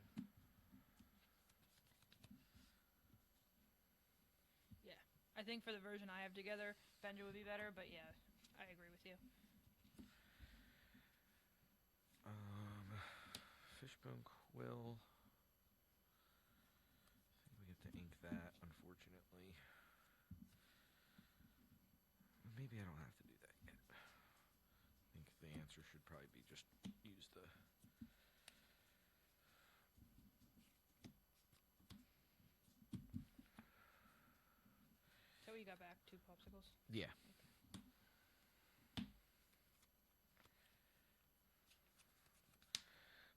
[SPEAKER 4] Yeah, I think for the version I have together, Benja would be better, but yeah, I agree with you.
[SPEAKER 3] Fishbone Quill. I think we get to ink that, unfortunately. Maybe I don't have to do that yet. I think the answer should probably be just use the...
[SPEAKER 4] So you got back 2 popsicles?
[SPEAKER 3] Yeah.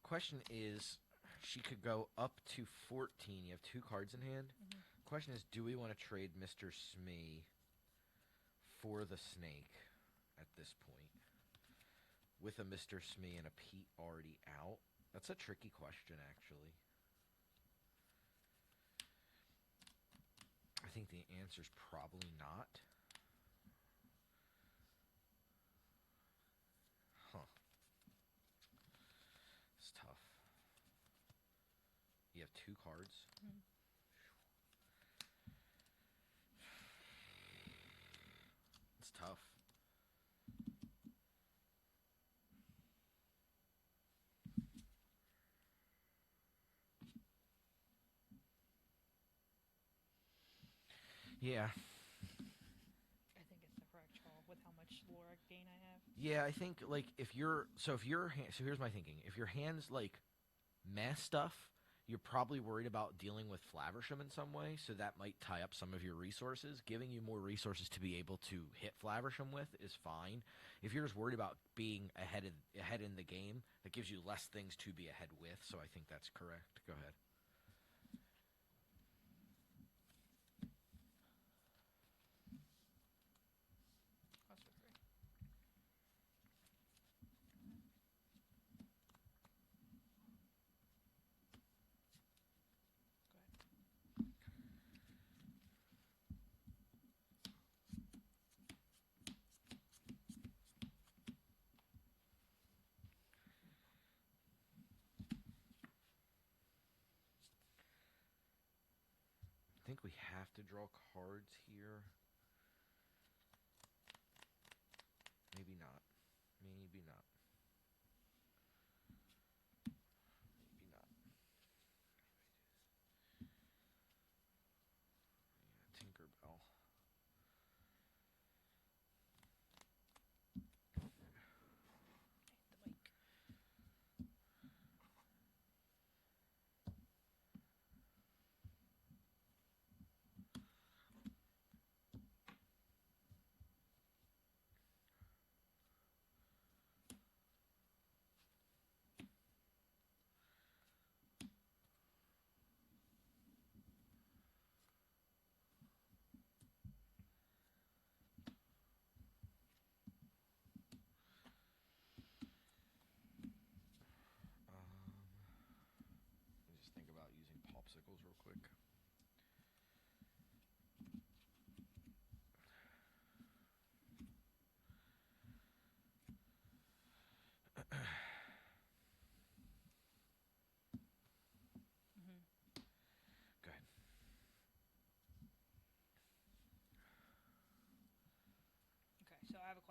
[SPEAKER 3] Question is, she could go up to 14. You have 2 cards in hand.
[SPEAKER 4] Mm-hmm.
[SPEAKER 3] Question is, do we want to trade Mr. Smee for the snake at this point? With a Mr. Smee and a Pete already out? That's a tricky question, actually. I think the answer's probably not. Huh. It's tough. You have 2 cards.
[SPEAKER 4] Mm-hmm.
[SPEAKER 3] It's tough. Yeah.
[SPEAKER 4] I think it's the correct call with how much lore gain I have.
[SPEAKER 3] Yeah, I think, like, if your hand, so here's my thinking. If your hand's, like, meh stuff, you're probably worried about dealing with Flaversham in some way, so that might tie up some of your resources. Giving you more resources to be able to hit Flaversham with is fine. If you're just worried about being ahead in the game, that gives you less things to be ahead with, so I think that's correct. Go ahead.
[SPEAKER 4] Cost for 3. Go ahead.
[SPEAKER 3] I think we have to draw cards here. Maybe not. Maybe not. Maybe not. Yeah, Tinkerbell.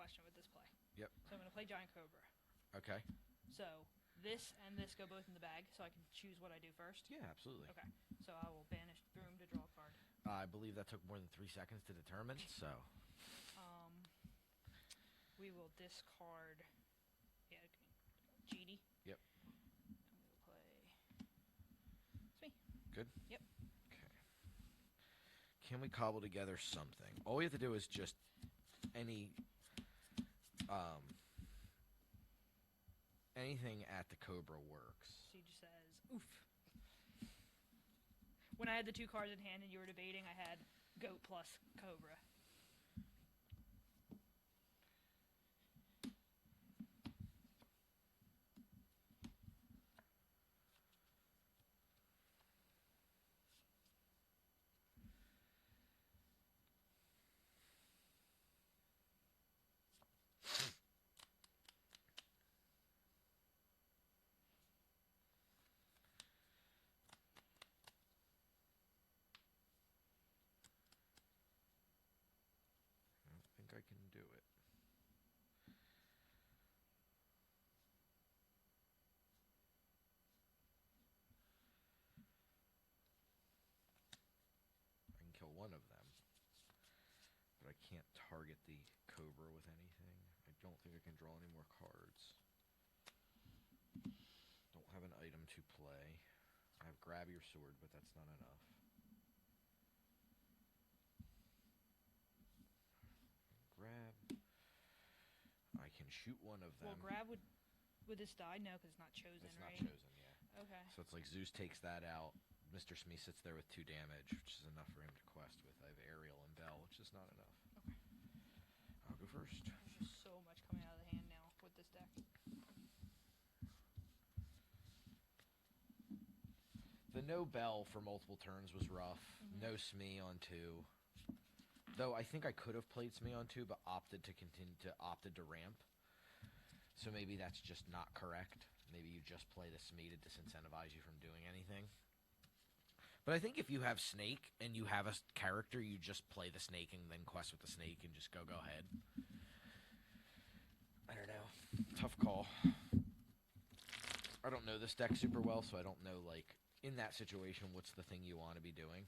[SPEAKER 4] question with this play.
[SPEAKER 3] Yep.
[SPEAKER 4] So I'm going to play Giant Cobra.
[SPEAKER 3] Okay.
[SPEAKER 4] So this and this go both in the bag, so I can choose what I do first?
[SPEAKER 3] Yeah, absolutely.
[SPEAKER 4] Okay. So I will banish through him to draw a card.
[SPEAKER 3] I believe that took more than 3 seconds to determine, so...
[SPEAKER 4] We will discard... Yeah, GD.
[SPEAKER 3] Yep.
[SPEAKER 4] And we will play... It's me.
[SPEAKER 3] Good?
[SPEAKER 4] Yep.
[SPEAKER 3] Okay. Can we cobble together something? All we have to do is just anything at the Cobra works.
[SPEAKER 4] She just says, oof. When I had the 2 cards in hand and you were debating, I had Goat plus Cobra.
[SPEAKER 3] I can do it. I can kill one of them, but I can't target the Cobra with anything. I don't think I can draw any more cards. Don't have an item to play. I have Grab Your Sword, but that's not enough. Grab. I can shoot one of them.
[SPEAKER 4] Well, grab would this die? No, because it's not chosen,
[SPEAKER 3] It's
[SPEAKER 4] right?
[SPEAKER 3] not chosen, yeah.
[SPEAKER 4] Okay.
[SPEAKER 3] So it's like Zeus takes that out. Mr. Smee sits there with 2 damage, which is enough for him to quest with. I have Ariel and Bell, which is not enough.
[SPEAKER 4] Okay.
[SPEAKER 3] I'll go first.
[SPEAKER 4] There's just so much coming out of the hand now with this deck.
[SPEAKER 3] The no Bell for multiple turns was rough. No Smee on 2. Though I think I could have played Smee on 2, but opted to ramp. So maybe that's just not correct. Maybe you just play the Smee to disincentivize you from doing anything. But I think if you have Snake and you have a character, you just play the Snake and then quest with the Snake and just go ahead. I don't know. Tough call. I don't know this deck super well, so I don't know, like, in that situation, what's the thing you want to be doing.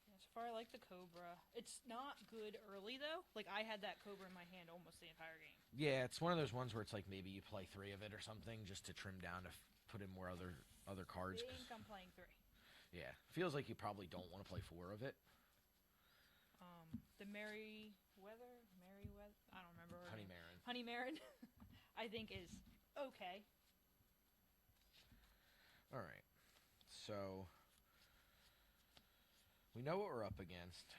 [SPEAKER 4] So far, I like the Cobra. It's not good early, though. Like, I had that Cobra in my hand almost the entire game.
[SPEAKER 3] Yeah, it's one of those ones where it's like maybe you play 3 of it or something just to trim down to put in more other cards.
[SPEAKER 4] I think I'm playing 3.
[SPEAKER 3] Yeah, feels like you probably don't want to play 4 of it.
[SPEAKER 4] The Merryweather? I don't remember her
[SPEAKER 3] Honey
[SPEAKER 4] name.
[SPEAKER 3] Marin.
[SPEAKER 4] Honey Marin, I think is okay.
[SPEAKER 3] All right, so we know what we're up against.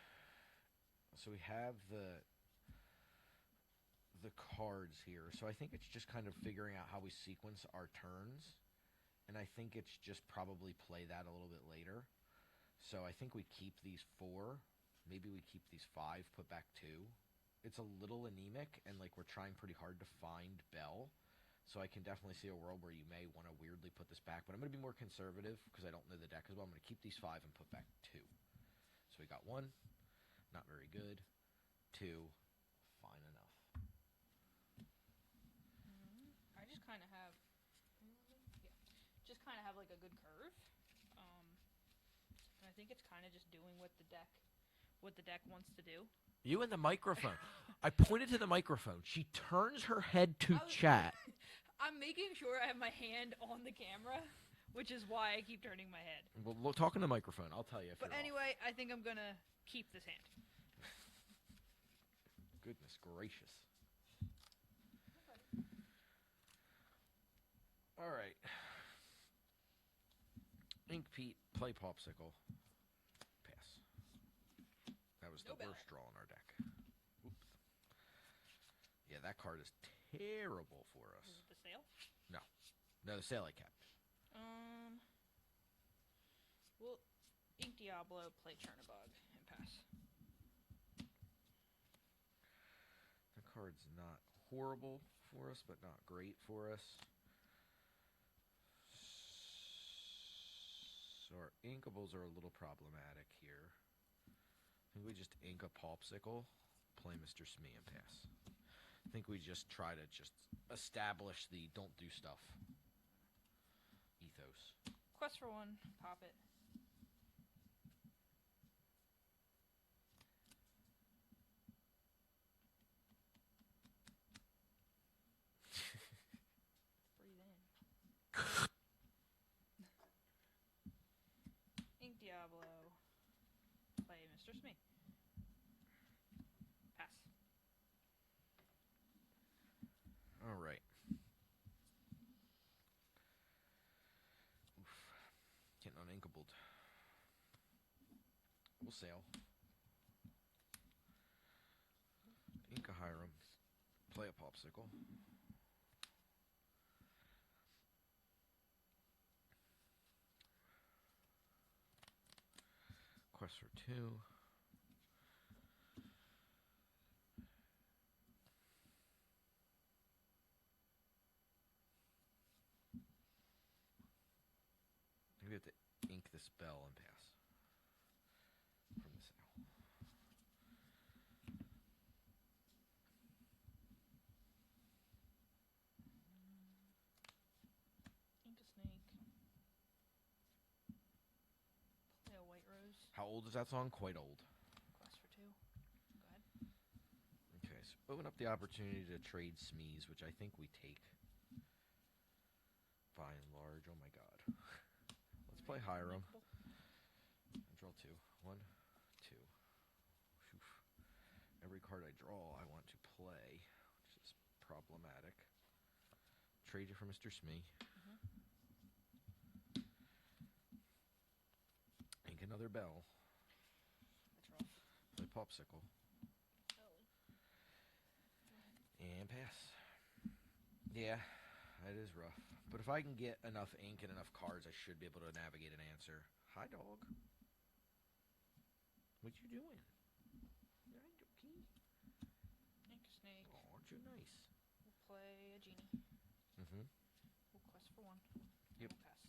[SPEAKER 3] So we have the cards here. So I think it's just kind of figuring out how we sequence our turns. And I think it's just probably play that a little bit later. So I think we keep these 4. Maybe we keep these 5, put back 2. It's a little anemic, and like we're trying pretty hard to find Bell. So I can definitely see a world where you may want to weirdly put this back. But I'm going to be more conservative because I don't know the deck as well. I'm going to keep these 5 and put back 2. So we got 1. Not very good. 2. Fine enough.
[SPEAKER 4] I just kind of have... Just kind of have like a good curve. And I think it's kind of just doing what the deck wants to do.
[SPEAKER 3] You and the microphone. I pointed to the microphone. She turns her head to chat.
[SPEAKER 4] I'm making sure I have my hand on the camera, which is why I keep turning my head.
[SPEAKER 3] Well, talking to the microphone, I'll tell you.
[SPEAKER 4] But anyway, I think I'm going to keep this hand.
[SPEAKER 3] Goodness gracious. All right. Ink Pete, play Popsicle. Pass. That was the worst draw in our deck. Oops. Yeah, that card is terrible for us.
[SPEAKER 4] Is it the sale?
[SPEAKER 3] No. No, the sale I kept.
[SPEAKER 4] Well, Ink Diablo, play Chernabog, and pass.
[SPEAKER 3] The card's not horrible for us, but not great for us. So So our inkables are a little problematic here. I think we just ink a Popsicle, play Mr. Smee, and pass. I think we just try to just establish the don't do stuff ethos.
[SPEAKER 4] Quest for one, pop it. Breathe in. Ink Diablo. Play Mr. Smee. Pass.
[SPEAKER 3] All right. Oof. Getting uninkable. We'll sail. Ink a Hiram. Play a Popsicle. Quest for 2. We have to ink this bell and pass from the sail.
[SPEAKER 4] Ink a snake. Play a white rose.
[SPEAKER 3] How old is that song? Quite old.
[SPEAKER 4] Quest for 2. Go ahead.
[SPEAKER 3] Okay, so open up the opportunity to trade Smees, which I think we take. By and large, oh my god. Let's play Hiram. I draw 2. 1, 2. Oof. Every card I draw, I want to play, which is problematic. Trade you for Mr. Smee. Ink another bell.
[SPEAKER 4] That's rough.
[SPEAKER 3] Play Popsicle.
[SPEAKER 4] Oh.
[SPEAKER 3] And pass. Yeah, that is rough. But if I can get enough ink and enough cards, I should be able to navigate an answer. Hi, dog. What you doing? Hi, doggy.
[SPEAKER 4] Ink a snake.
[SPEAKER 3] Oh, aren't you nice?
[SPEAKER 4] We'll play a genie.
[SPEAKER 3] Mm-hmm.
[SPEAKER 4] We'll quest for 1.
[SPEAKER 3] Yep.
[SPEAKER 4] We'll pass.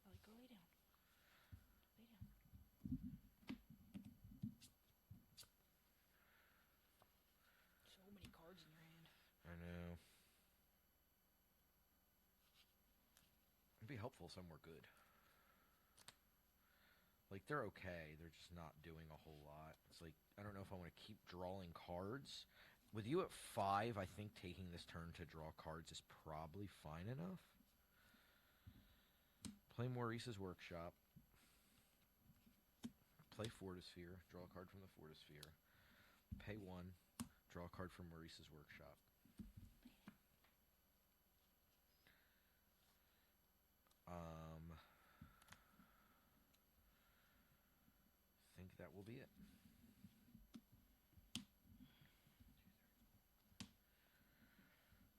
[SPEAKER 4] Ellie, go lay down. Lay down. So many cards in your hand.
[SPEAKER 3] I know. It'd be helpful if some were good. Like, they're okay. They're just not doing a whole lot. It's like, I don't know if I want to keep drawing cards. With you at 5, I think taking this turn to draw cards is probably fine enough. Play Maurice's Workshop. Play Fortisphere. Draw a card from the Fortisphere. Pay 1. Draw a card from Maurice's Workshop. I think that will be it.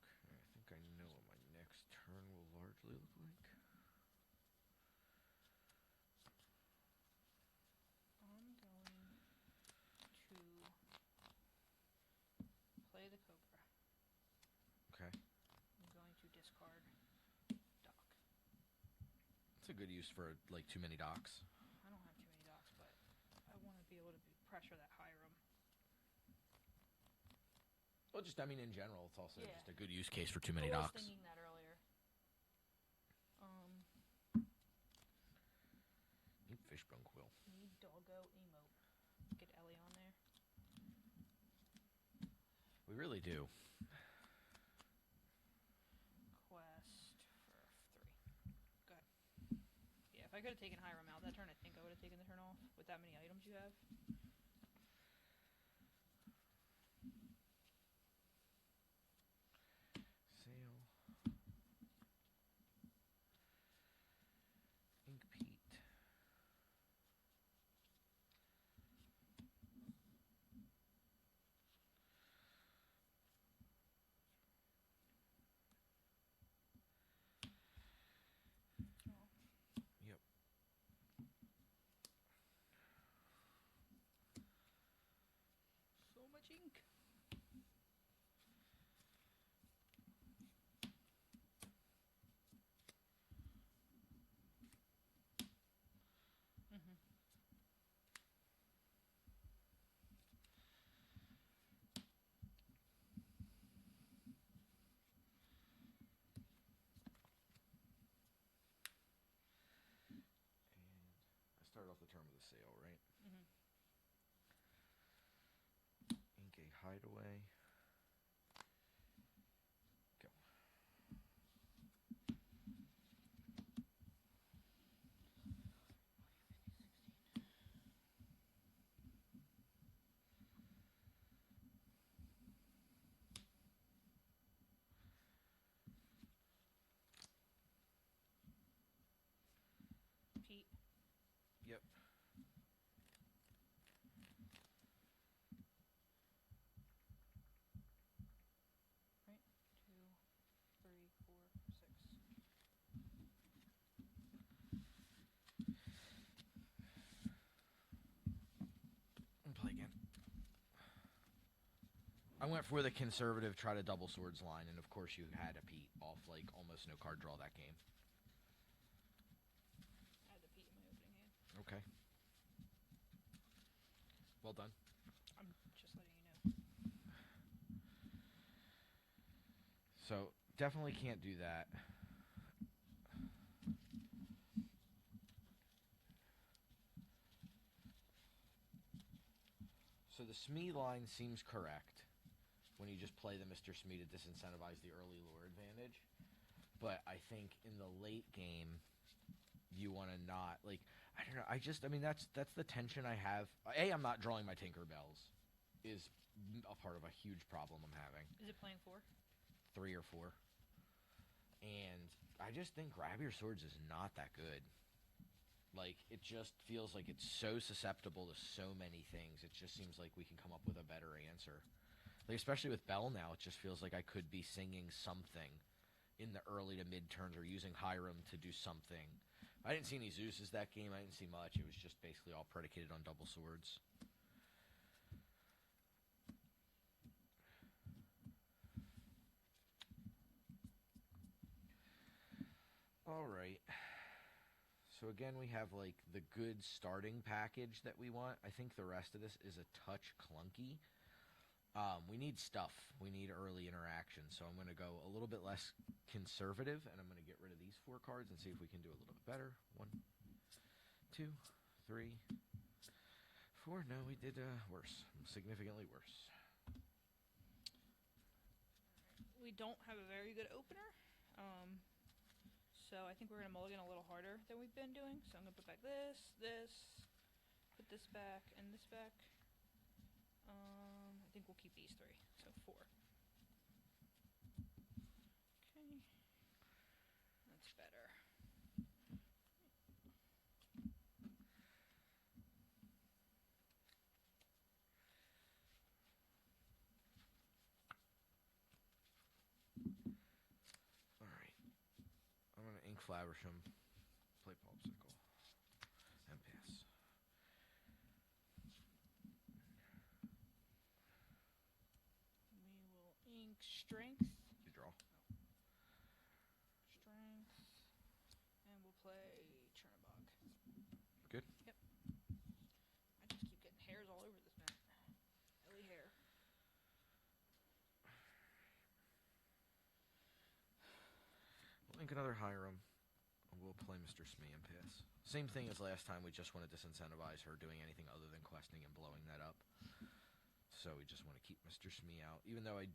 [SPEAKER 3] Okay, I think I know what my next turn will largely look like.
[SPEAKER 4] I'm going to play the Cobra.
[SPEAKER 3] Okay.
[SPEAKER 4] I'm going to discard Doc.
[SPEAKER 3] It's a good use for, like, too many docks.
[SPEAKER 4] I don't have too many Docs, but I want to be able to pressure that Hiram.
[SPEAKER 3] Well, just, I mean, in general, it's also
[SPEAKER 4] Yeah.
[SPEAKER 3] just a good use case for too many
[SPEAKER 4] I was
[SPEAKER 3] docks.
[SPEAKER 4] thinking that earlier.
[SPEAKER 3] Need Fishbone Quill.
[SPEAKER 4] Need Doggo emote. Get Ellie on there.
[SPEAKER 3] We really do.
[SPEAKER 4] Quest for 3. Go ahead. Yeah, if I could have taken Hiram out that turn, I think I would have taken the turn off with that many items you have.
[SPEAKER 3] Sail. Ink Pete.
[SPEAKER 4] Oh.
[SPEAKER 3] Yep.
[SPEAKER 4] So much ink.
[SPEAKER 3] Hideaway. Go.
[SPEAKER 4] Pete.
[SPEAKER 3] Yep.
[SPEAKER 4] Right? 2, 3, 4, 6.
[SPEAKER 3] And play again. I went for the conservative, try to double swords line, and of course you had a Pete off like almost no card draw that game.
[SPEAKER 4] I had the Pete in my opening hand.
[SPEAKER 3] Okay. Well done.
[SPEAKER 4] I'm just letting you know.
[SPEAKER 3] So definitely can't do that. So the Smee line seems correct when you just play the Mr. Smee to disincentivize the early lure advantage. But I think in the late game, you want to not, like, I don't know. I mean, that's the tension I have. I'm not drawing my Tinkerbells is a part of a huge problem I'm having.
[SPEAKER 4] Is it playing 4?
[SPEAKER 3] 3 or 4. And I just think Grab Your Swords is not that good. Like, it just feels like it's so susceptible to so many things. It just seems like we can come up with a better answer. Like, especially with Bell now, it just feels like I could be singing something in the early to mid turns or using Hiram to do something. I didn't see any Zeus's that game. I didn't see much. It was just basically all predicated on double swords. All right. So again, we have like the good starting package that we want. I think the rest of this is a touch clunky. We need stuff. We need early interaction. So I'm going to go a little bit less conservative, and I'm going to get rid of these 4 cards and see if we can do a little bit better. 1, 2, 3, 4. No, we did worse. Significantly worse.
[SPEAKER 4] We don't have a very good opener. So I think we're going to mulligan a little harder than we've been doing. So I'm going to put back this, put this back, and this back. I think we'll keep these 3. So 4. Okay. That's better.
[SPEAKER 3] All right. I'm going to Ink Flowersham, play Popsicle, and pass.
[SPEAKER 4] We will ink Strength.
[SPEAKER 3] You draw.
[SPEAKER 4] Strength. And we'll play Chernobog.
[SPEAKER 3] Good?
[SPEAKER 4] Yep. I just keep getting hairs all over this map. Ellie hair.
[SPEAKER 3] We'll ink another Hiram. We'll play Mr. Smee and pass. Same thing as last time. We just want to disincentivize her doing anything other than questing and blowing that up. So we just want to keep Mr. Smee out, even though I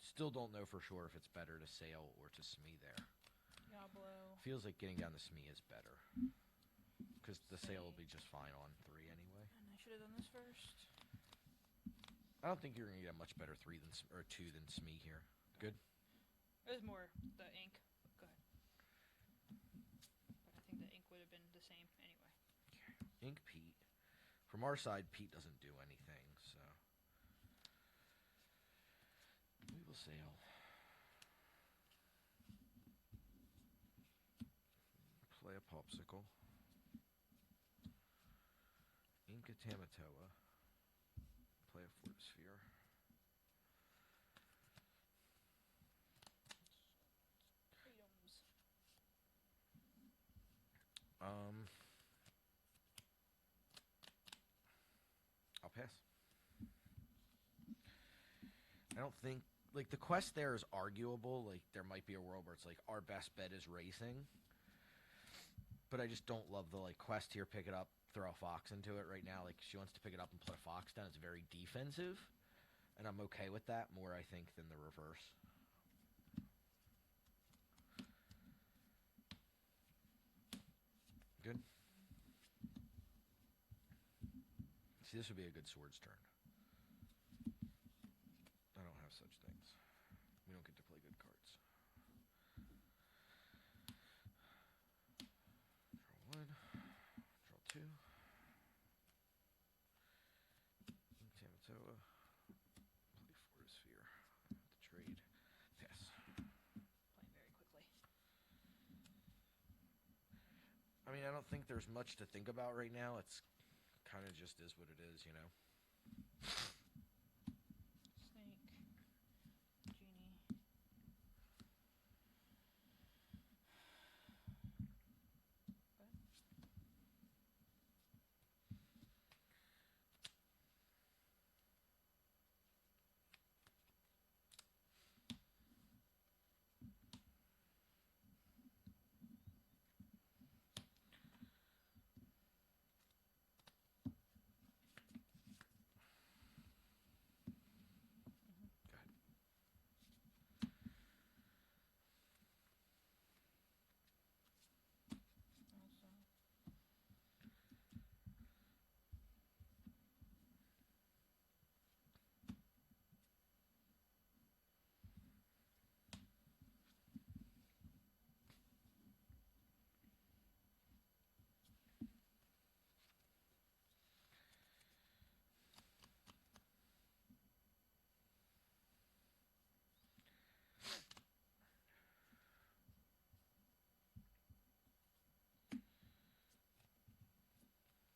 [SPEAKER 3] still don't know for sure if it's better to sail or to Smee there.
[SPEAKER 4] Diablo.
[SPEAKER 3] Feels like getting down to Smee is better, because the sail will be just fine on 3 anyway.
[SPEAKER 4] And I should have done this first.
[SPEAKER 3] I don't think you're going to get a much better 3 than or 2 than Smee here. Good?
[SPEAKER 4] It was more the ink. Go ahead. But I think the ink would have been the same anyway.
[SPEAKER 3] Ink Pete. From our side, Pete doesn't do anything, so we will sail. Play a Popsicle. Ink a Tamatoa. Play a Fortisphere.
[SPEAKER 4] Items.
[SPEAKER 3] I'll pass. I don't think, like, the quest there is arguable. Like, there might be a world where it's like our best bet is racing, but I just don't love the like quest here. Pick it up, throw a fox into it. Right now, like, she wants to pick it up and put a fox down. It's very defensive. And I'm okay with that more, I think, than the reverse. Good. See, this would be a good swords turn. I don't have such things. We don't get to play good cards. Draw 1. Draw 2. Tamatoa. Play Fortisphere. The trade. Pass.
[SPEAKER 4] Playing very quickly.
[SPEAKER 3] I mean, I don't think there's much to think about right now. It's kind of just is what it is, you know?
[SPEAKER 4] Snake. Genie. What?
[SPEAKER 3] Go ahead.
[SPEAKER 4] Also.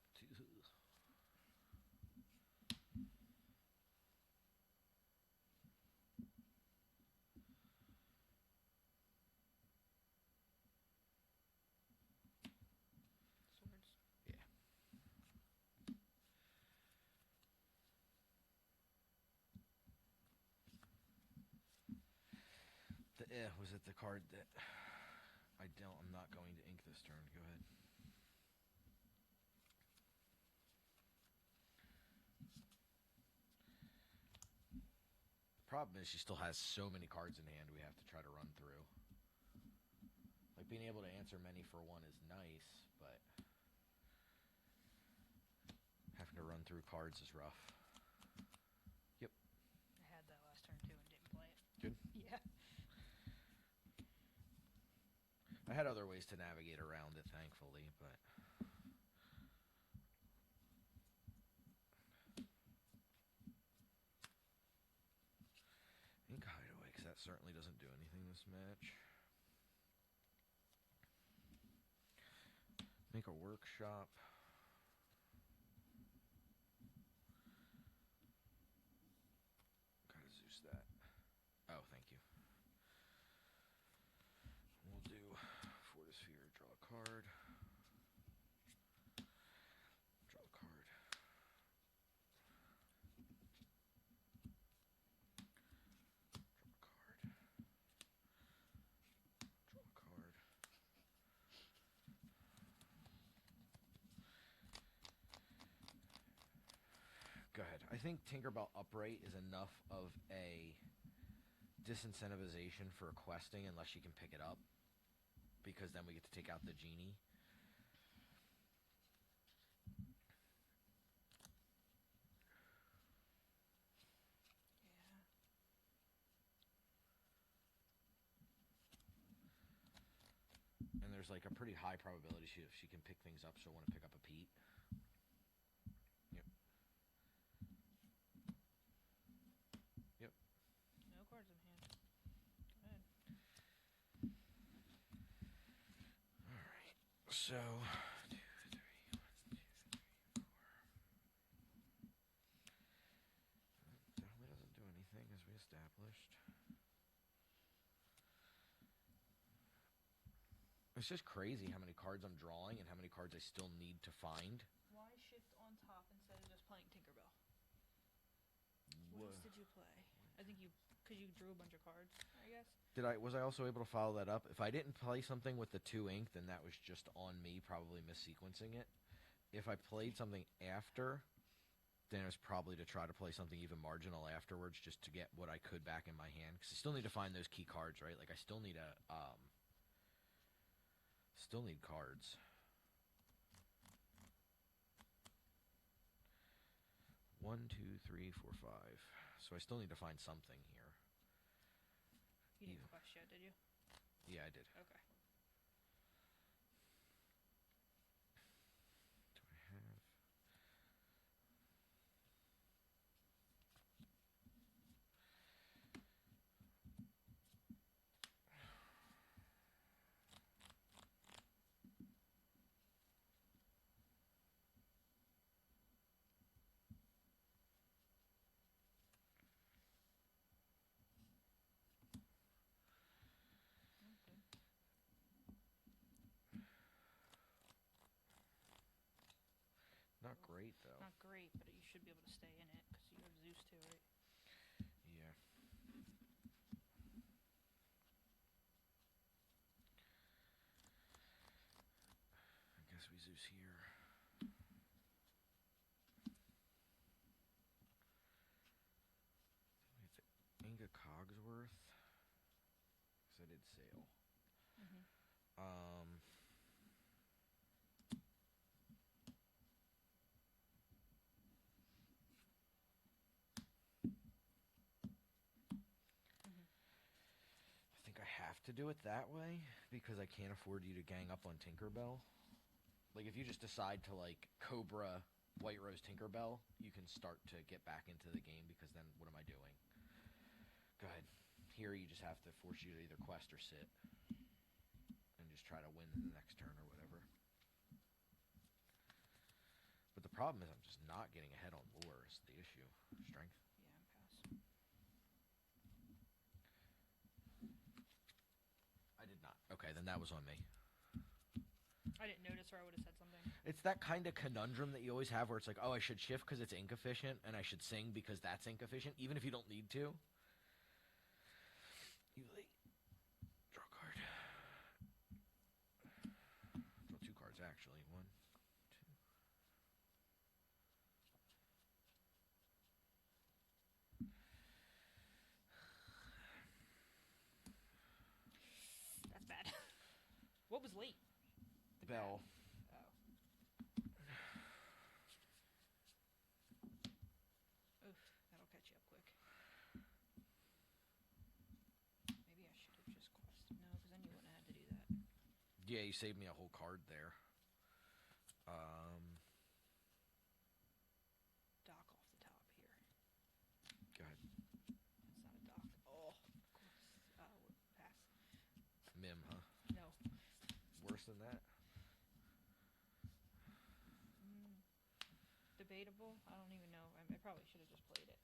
[SPEAKER 4] Swords.
[SPEAKER 3] Yeah. Was it the card that I'm not going to ink this turn. Go ahead. The problem is she still has so many cards in hand we have to try to run through. Like, being able to answer many for one is nice, but having to run through cards is rough. Yep.
[SPEAKER 4] I had that last turn too and didn't play it.
[SPEAKER 3] Good.
[SPEAKER 4] Yeah.
[SPEAKER 3] I had other ways to navigate around it, thankfully, but... Ink Hideaway, because that certainly doesn't do anything this match. Make a workshop. Gotta Zeus that. Oh, thank you. We'll do Fortisphere, draw a card. Draw a card. Draw a card. Draw a card. Go ahead. I think Tinkerbell Upright is enough of a disincentivization for questing unless she can pick it up, because then we get to take out the genie.
[SPEAKER 4] Yeah.
[SPEAKER 3] And there's like a pretty high probability if she can pick things up, she'll want to pick up a Pete. Yep. Yep.
[SPEAKER 4] No cards in hand. Go ahead.
[SPEAKER 3] Alright. So 2, 3, 1, 2, 3, 4. Definitely doesn't do anything, as we established. It's just crazy how many cards I'm drawing and how many cards I still need to find.
[SPEAKER 4] Why shift on top instead of just playing Tinkerbell? What else did you play? I think you, because you drew a bunch of cards, I guess.
[SPEAKER 3] Was I also able to follow that up? If I didn't play something with the 2 ink, then that was just on me, probably missequencing it. If I played something after, then it was probably to try to play something even marginal afterwards, just to get what I could back in my hand. Because I still need to find those key cards, right? Like I still need cards. One, two, three, four, five. So I still need to find something here.
[SPEAKER 4] You didn't quest yet, did you?
[SPEAKER 3] Yeah, I did.
[SPEAKER 4] Okay.
[SPEAKER 3] Do I have? Not great, though.
[SPEAKER 4] Not great, but you should be able to stay in it because you have Zeus too, right?
[SPEAKER 3] Yeah. I guess we Zeus here. We have to Inga Cogsworth. Because I did sail.
[SPEAKER 4] Mm-hmm.
[SPEAKER 3] I think I have to do it that way because I can't afford you to gang up on Tinkerbell. Like, if you just decide to, like, Cobra White Rose Tinkerbell, you can start to get back into the game because then what am I doing? Go ahead. Here you just have to force you to either quest or sit and just try to win the next turn or whatever. But the problem is I'm just not getting ahead on lore is the issue. Strength.
[SPEAKER 4] Yeah, I'm pass.
[SPEAKER 3] I did not. Okay, then that was on me.
[SPEAKER 4] I didn't notice, or I would have said something.
[SPEAKER 3] It's that kind of conundrum that you always have where it's like, oh, I should shift because it's ink efficient, and I should sing because that's ink efficient, even if you don't need to. You draw a card. Draw two cards, actually. One, two.
[SPEAKER 4] That's bad. What was late?
[SPEAKER 3] Bell.
[SPEAKER 4] Oh. Oof, that'll catch you up quick. Maybe I should have just quested. No, because then you wouldn't have had to do that.
[SPEAKER 3] Yeah, you saved me a whole card there.
[SPEAKER 4] Dock off the top here.
[SPEAKER 3] Go ahead.
[SPEAKER 4] That's not a dock. Oh, of course. Pass.
[SPEAKER 3] Mim, huh?
[SPEAKER 4] No.
[SPEAKER 3] Worse than that?
[SPEAKER 4] Debatable. I don't even know. I probably should have just played it.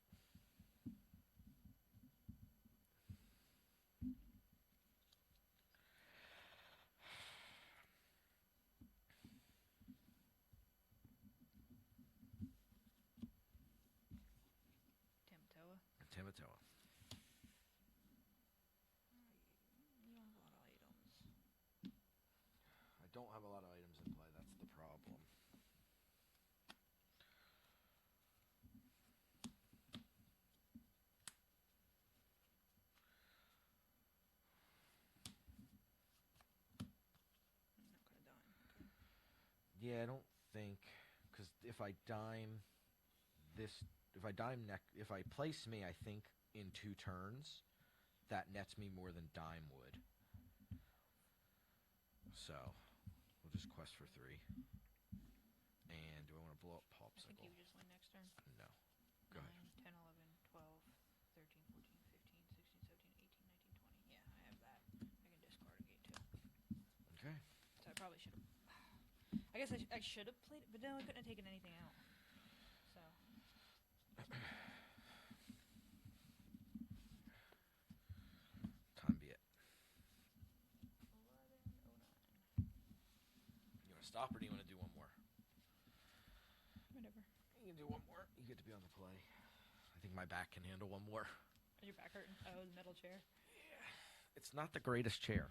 [SPEAKER 4] Tamatoa.
[SPEAKER 3] Tamatoa.
[SPEAKER 4] You have a lot of items.
[SPEAKER 3] I don't have a lot of items in play. That's the problem.
[SPEAKER 4] I'm not gonna dime. Okay.
[SPEAKER 3] Yeah, I don't think because if I dime this, if I place me, I think in 2 turns, that nets me more than dime would. So we'll just quest for 3. And do I want to blow up
[SPEAKER 4] I think
[SPEAKER 3] Popsicle?
[SPEAKER 4] you just win next turn.
[SPEAKER 3] No. Go
[SPEAKER 4] 9,
[SPEAKER 3] ahead.
[SPEAKER 4] 10, 11, 12, 13, 14, 15, 16, 17, 18, 19, 20. Yeah, I have that. I can discard a gate too.
[SPEAKER 3] Okay.
[SPEAKER 4] So I probably should have. I guess I should have played it, but no, I couldn't have taken anything out. So.
[SPEAKER 3] Time be it.
[SPEAKER 4] 11:09.
[SPEAKER 3] You want to stop or do you want to do one more?
[SPEAKER 4] Whatever.
[SPEAKER 3] You can do one more. You get to be on the play. I think my back can handle one more.
[SPEAKER 4] Is your back hurting? Oh, the metal chair.
[SPEAKER 3] It's not the greatest chair.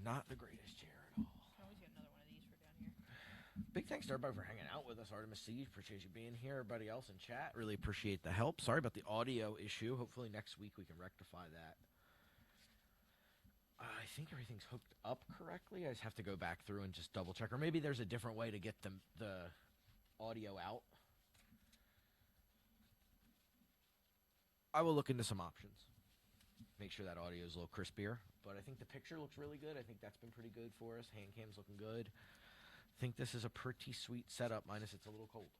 [SPEAKER 3] Not the greatest chair at all.
[SPEAKER 4] I can always get another one of these for down here.
[SPEAKER 3] Big thanks to everybody for hanging out with us. Artemis Siege, appreciate you being here. Everybody else in chat, really appreciate the help. Sorry about the audio issue. Hopefully next week we can rectify that. I think everything's hooked up correctly. I just have to go back through and just double check. Or maybe there's a different way to get the audio out. I will look into some options. Make sure that audio is a little crispier. But I think the picture looks really good. I think that's been pretty good for us. Hand cam's looking good. I think this is a pretty sweet setup, minus it's a little cold.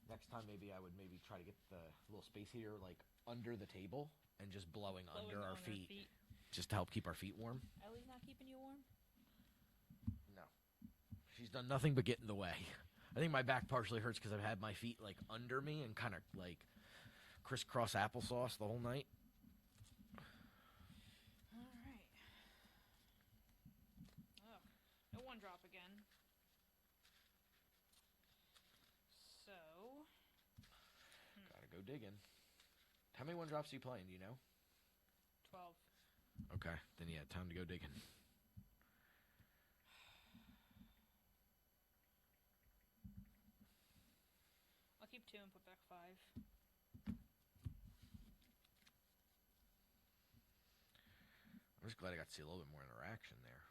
[SPEAKER 3] Next time maybe I would try to get the little space heater like under the table and just blowing under our feet. Just to help keep our feet warm.
[SPEAKER 4] Ellie's not keeping you warm?
[SPEAKER 3] No. She's done nothing but get in the way. I think my back partially hurts because I've had my feet like under me and kind of like crisscross applesauce the whole night.
[SPEAKER 4] Alright. Oh, no one drop again. So...
[SPEAKER 3] Gotta go digging. How many one drops are you playing, do you know?
[SPEAKER 4] 12.
[SPEAKER 3] Okay, then yeah, time to go digging.
[SPEAKER 4] I'll keep 2 and put back 5.
[SPEAKER 3] I'm just glad I got to see a little bit more interaction there.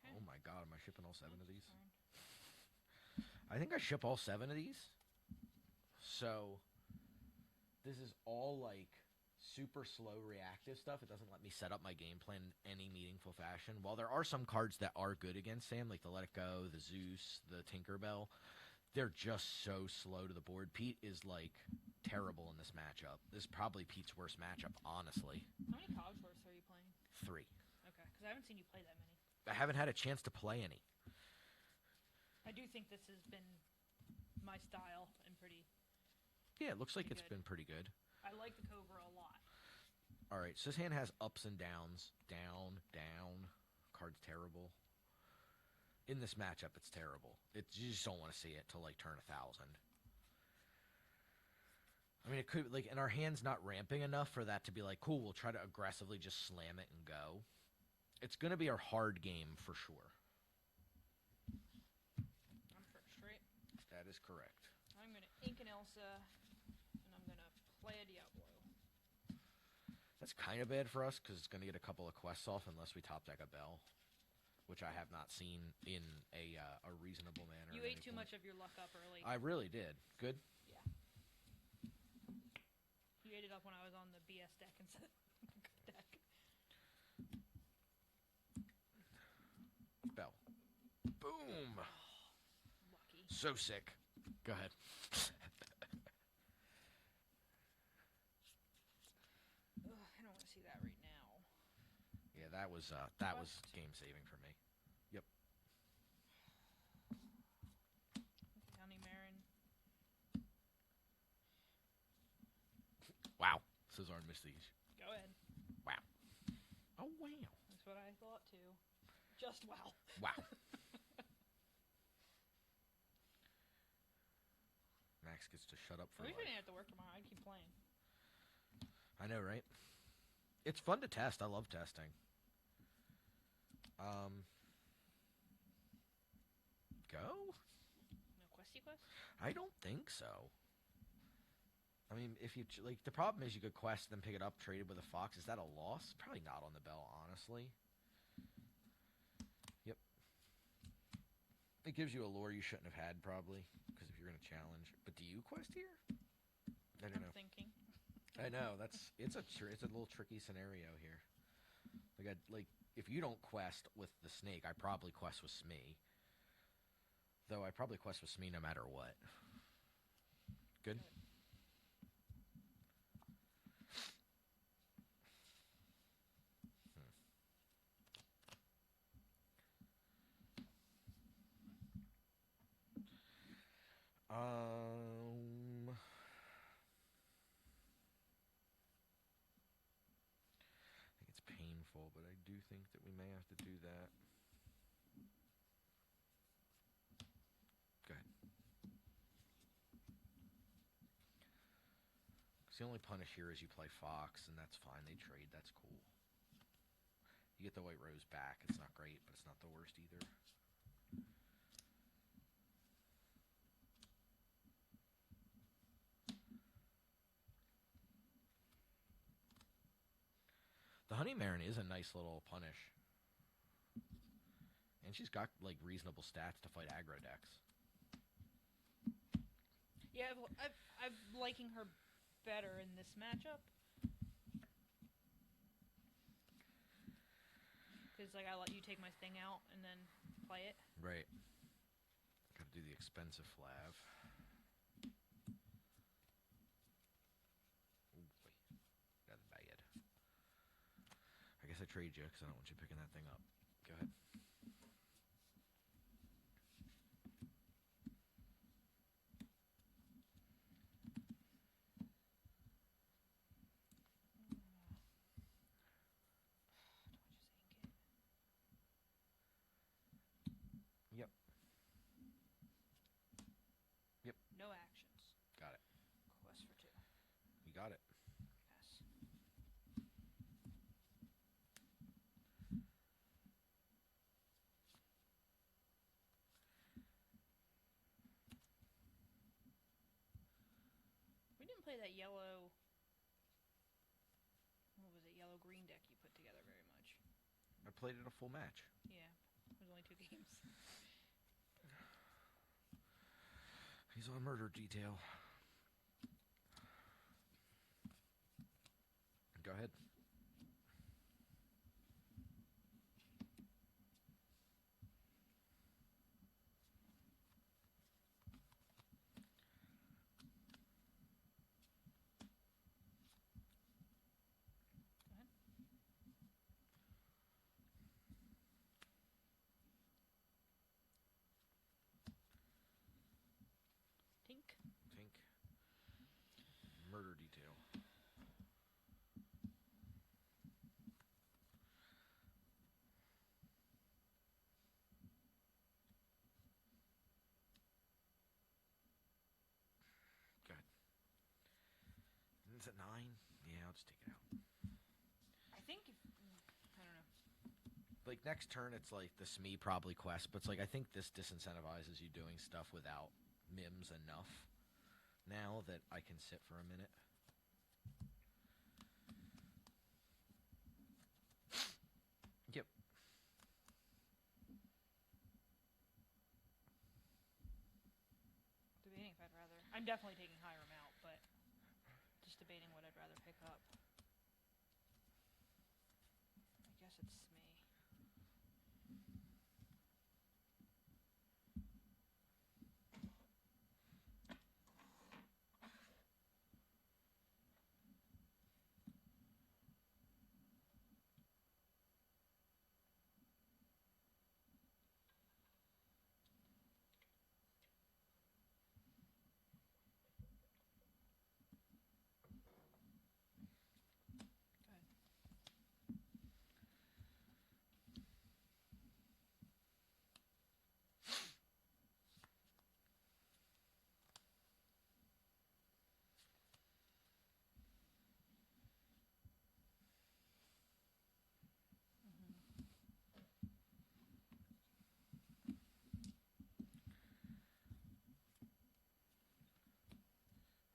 [SPEAKER 4] Okay.
[SPEAKER 3] Oh my god, am I shipping all 7 of these?
[SPEAKER 4] Fine.
[SPEAKER 3] I think I ship all 7 of these. So, this is all like super slow reactive stuff. It doesn't let me set up my game plan in any meaningful fashion. While there are some cards that are good against Sam, like the Let It Go, the Zeus, the Tinkerbell, they're just so slow to the board. Pete is like terrible in this matchup. This is probably Pete's worst matchup, honestly.
[SPEAKER 4] How many Cogsworths are you playing?
[SPEAKER 3] 3.
[SPEAKER 4] Okay, because I haven't seen you play that many.
[SPEAKER 3] I haven't had a chance to play any.
[SPEAKER 4] I do think this has been my style and pretty...
[SPEAKER 3] Yeah, it looks like
[SPEAKER 4] Pretty
[SPEAKER 3] it's
[SPEAKER 4] good.
[SPEAKER 3] been pretty good.
[SPEAKER 4] I like the Cobra a lot.
[SPEAKER 3] All right, so this hand has ups and downs. Down, down. Card's terrible. In this matchup, it's terrible. You just don't want to see it till like turn 1,000. I mean, it could like, and our hand's not ramping enough for that to be like, cool. We'll try to aggressively just slam it and go. It's gonna be our hard game for sure.
[SPEAKER 4] I'm first, right?
[SPEAKER 3] That is correct.
[SPEAKER 4] I'm gonna ink an Elsa, and I'm gonna play a Diablo.
[SPEAKER 3] That's kind of bad for us because it's gonna get a couple of quests off unless we top deck a Bell, which I have not seen in a reasonable manner.
[SPEAKER 4] You
[SPEAKER 3] at
[SPEAKER 4] ate
[SPEAKER 3] any
[SPEAKER 4] too
[SPEAKER 3] point.
[SPEAKER 4] much of your luck up early.
[SPEAKER 3] I really did. Good.
[SPEAKER 4] Yeah. You ate it up when I was on the BS deck instead of the good deck.
[SPEAKER 3] Bell. Boom.
[SPEAKER 4] Lucky.
[SPEAKER 3] So sick. Go ahead.
[SPEAKER 4] Ugh, I don't want to see that right now.
[SPEAKER 3] Yeah, that was
[SPEAKER 4] Quest.
[SPEAKER 3] game saving for me. Yep.
[SPEAKER 4] County Marin.
[SPEAKER 3] Wow. Says Artemis Siege.
[SPEAKER 4] Go ahead.
[SPEAKER 3] Wow. Oh wow.
[SPEAKER 4] That's what I thought too. Just wow.
[SPEAKER 3] Wow. Max gets to shut up for
[SPEAKER 4] At least we
[SPEAKER 3] life.
[SPEAKER 4] didn't have to work tomorrow. I'd keep playing.
[SPEAKER 3] I know, right? It's fun to test. I love testing. Go?
[SPEAKER 4] No questy quest?
[SPEAKER 3] I don't think so. I mean, if you like, the problem is you could quest then pick it up, trade it with a fox. Is that a loss? Probably not on the Bell, honestly. Yep. It gives you a lure you shouldn't have had, probably, because if you're gonna challenge. But do you quest here? I don't
[SPEAKER 4] I'm
[SPEAKER 3] know.
[SPEAKER 4] thinking.
[SPEAKER 3] I know it's a little tricky scenario here. Like if you don't quest with the snake, I probably quest with Smee. Though I probably quest with Smee no matter what. Good. I think it's painful, but I do think that we may have to do that. Go ahead. 'Cause the only punish here is you play Fox, and that's fine. They trade. That's cool. You get the White Rose back. It's not great, but it's not the worst either. Honey Marin is a nice little punish. And she's got, like, reasonable stats to fight aggro decks.
[SPEAKER 4] Yeah, I'm liking her better in this matchup. Because, like, I let you take my thing out and then play it.
[SPEAKER 3] Right. Gotta do the expensive flav. Ooh, boy. That's bad. I guess I trade you because I don't want you picking that thing up. Go ahead. Yep. Yep.
[SPEAKER 4] No actions.
[SPEAKER 3] Got it.
[SPEAKER 4] Quest for 2.
[SPEAKER 3] You got it.
[SPEAKER 4] Pass. We didn't play that yellow... What was it? Yellow-green deck you put together very much.
[SPEAKER 3] I played it a full match.
[SPEAKER 4] Yeah. There's only 2 games.
[SPEAKER 3] He's on murder detail. Go ahead.
[SPEAKER 4] Go ahead. Tink.
[SPEAKER 3] Tink. Murder detail. Go ahead. Is it 9? Yeah, I'll just take it out.
[SPEAKER 4] I think if... I don't know.
[SPEAKER 3] Like, next turn, it's like the Smee probably quest, but it's like, I think this disincentivizes you doing stuff without Mims enough now that I can sit for a minute. Yep.
[SPEAKER 4] Debating if I'd rather... I'm definitely taking higher amount, but just debating what I'd rather pick up. I guess it's Smee.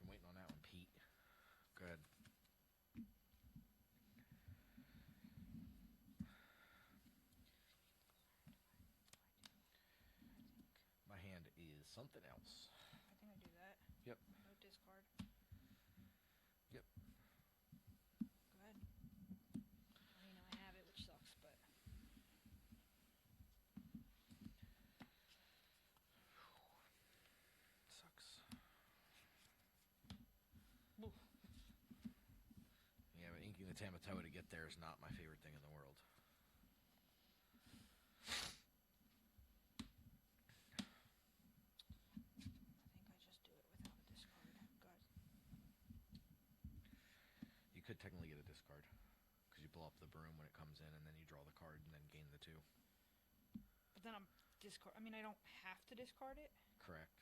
[SPEAKER 3] I'm waiting on that one, Pete. Go ahead. My hand is something else.
[SPEAKER 4] I think I do that.
[SPEAKER 3] Yep.
[SPEAKER 4] No discard.
[SPEAKER 3] Yep.
[SPEAKER 4] Go ahead. I mean, I have it, which sucks, but...
[SPEAKER 3] Sucks.
[SPEAKER 4] Oof.
[SPEAKER 3] Yeah, but inking the Tamatoa to get there is not my favorite thing in the world.
[SPEAKER 4] I think I just do it without a discard. Good.
[SPEAKER 3] You could technically get a discard because you blow up the broom when it comes in, and then you draw the card and then gain the 2.
[SPEAKER 4] But then I'm discard... I mean, I don't have to discard it.
[SPEAKER 3] Correct.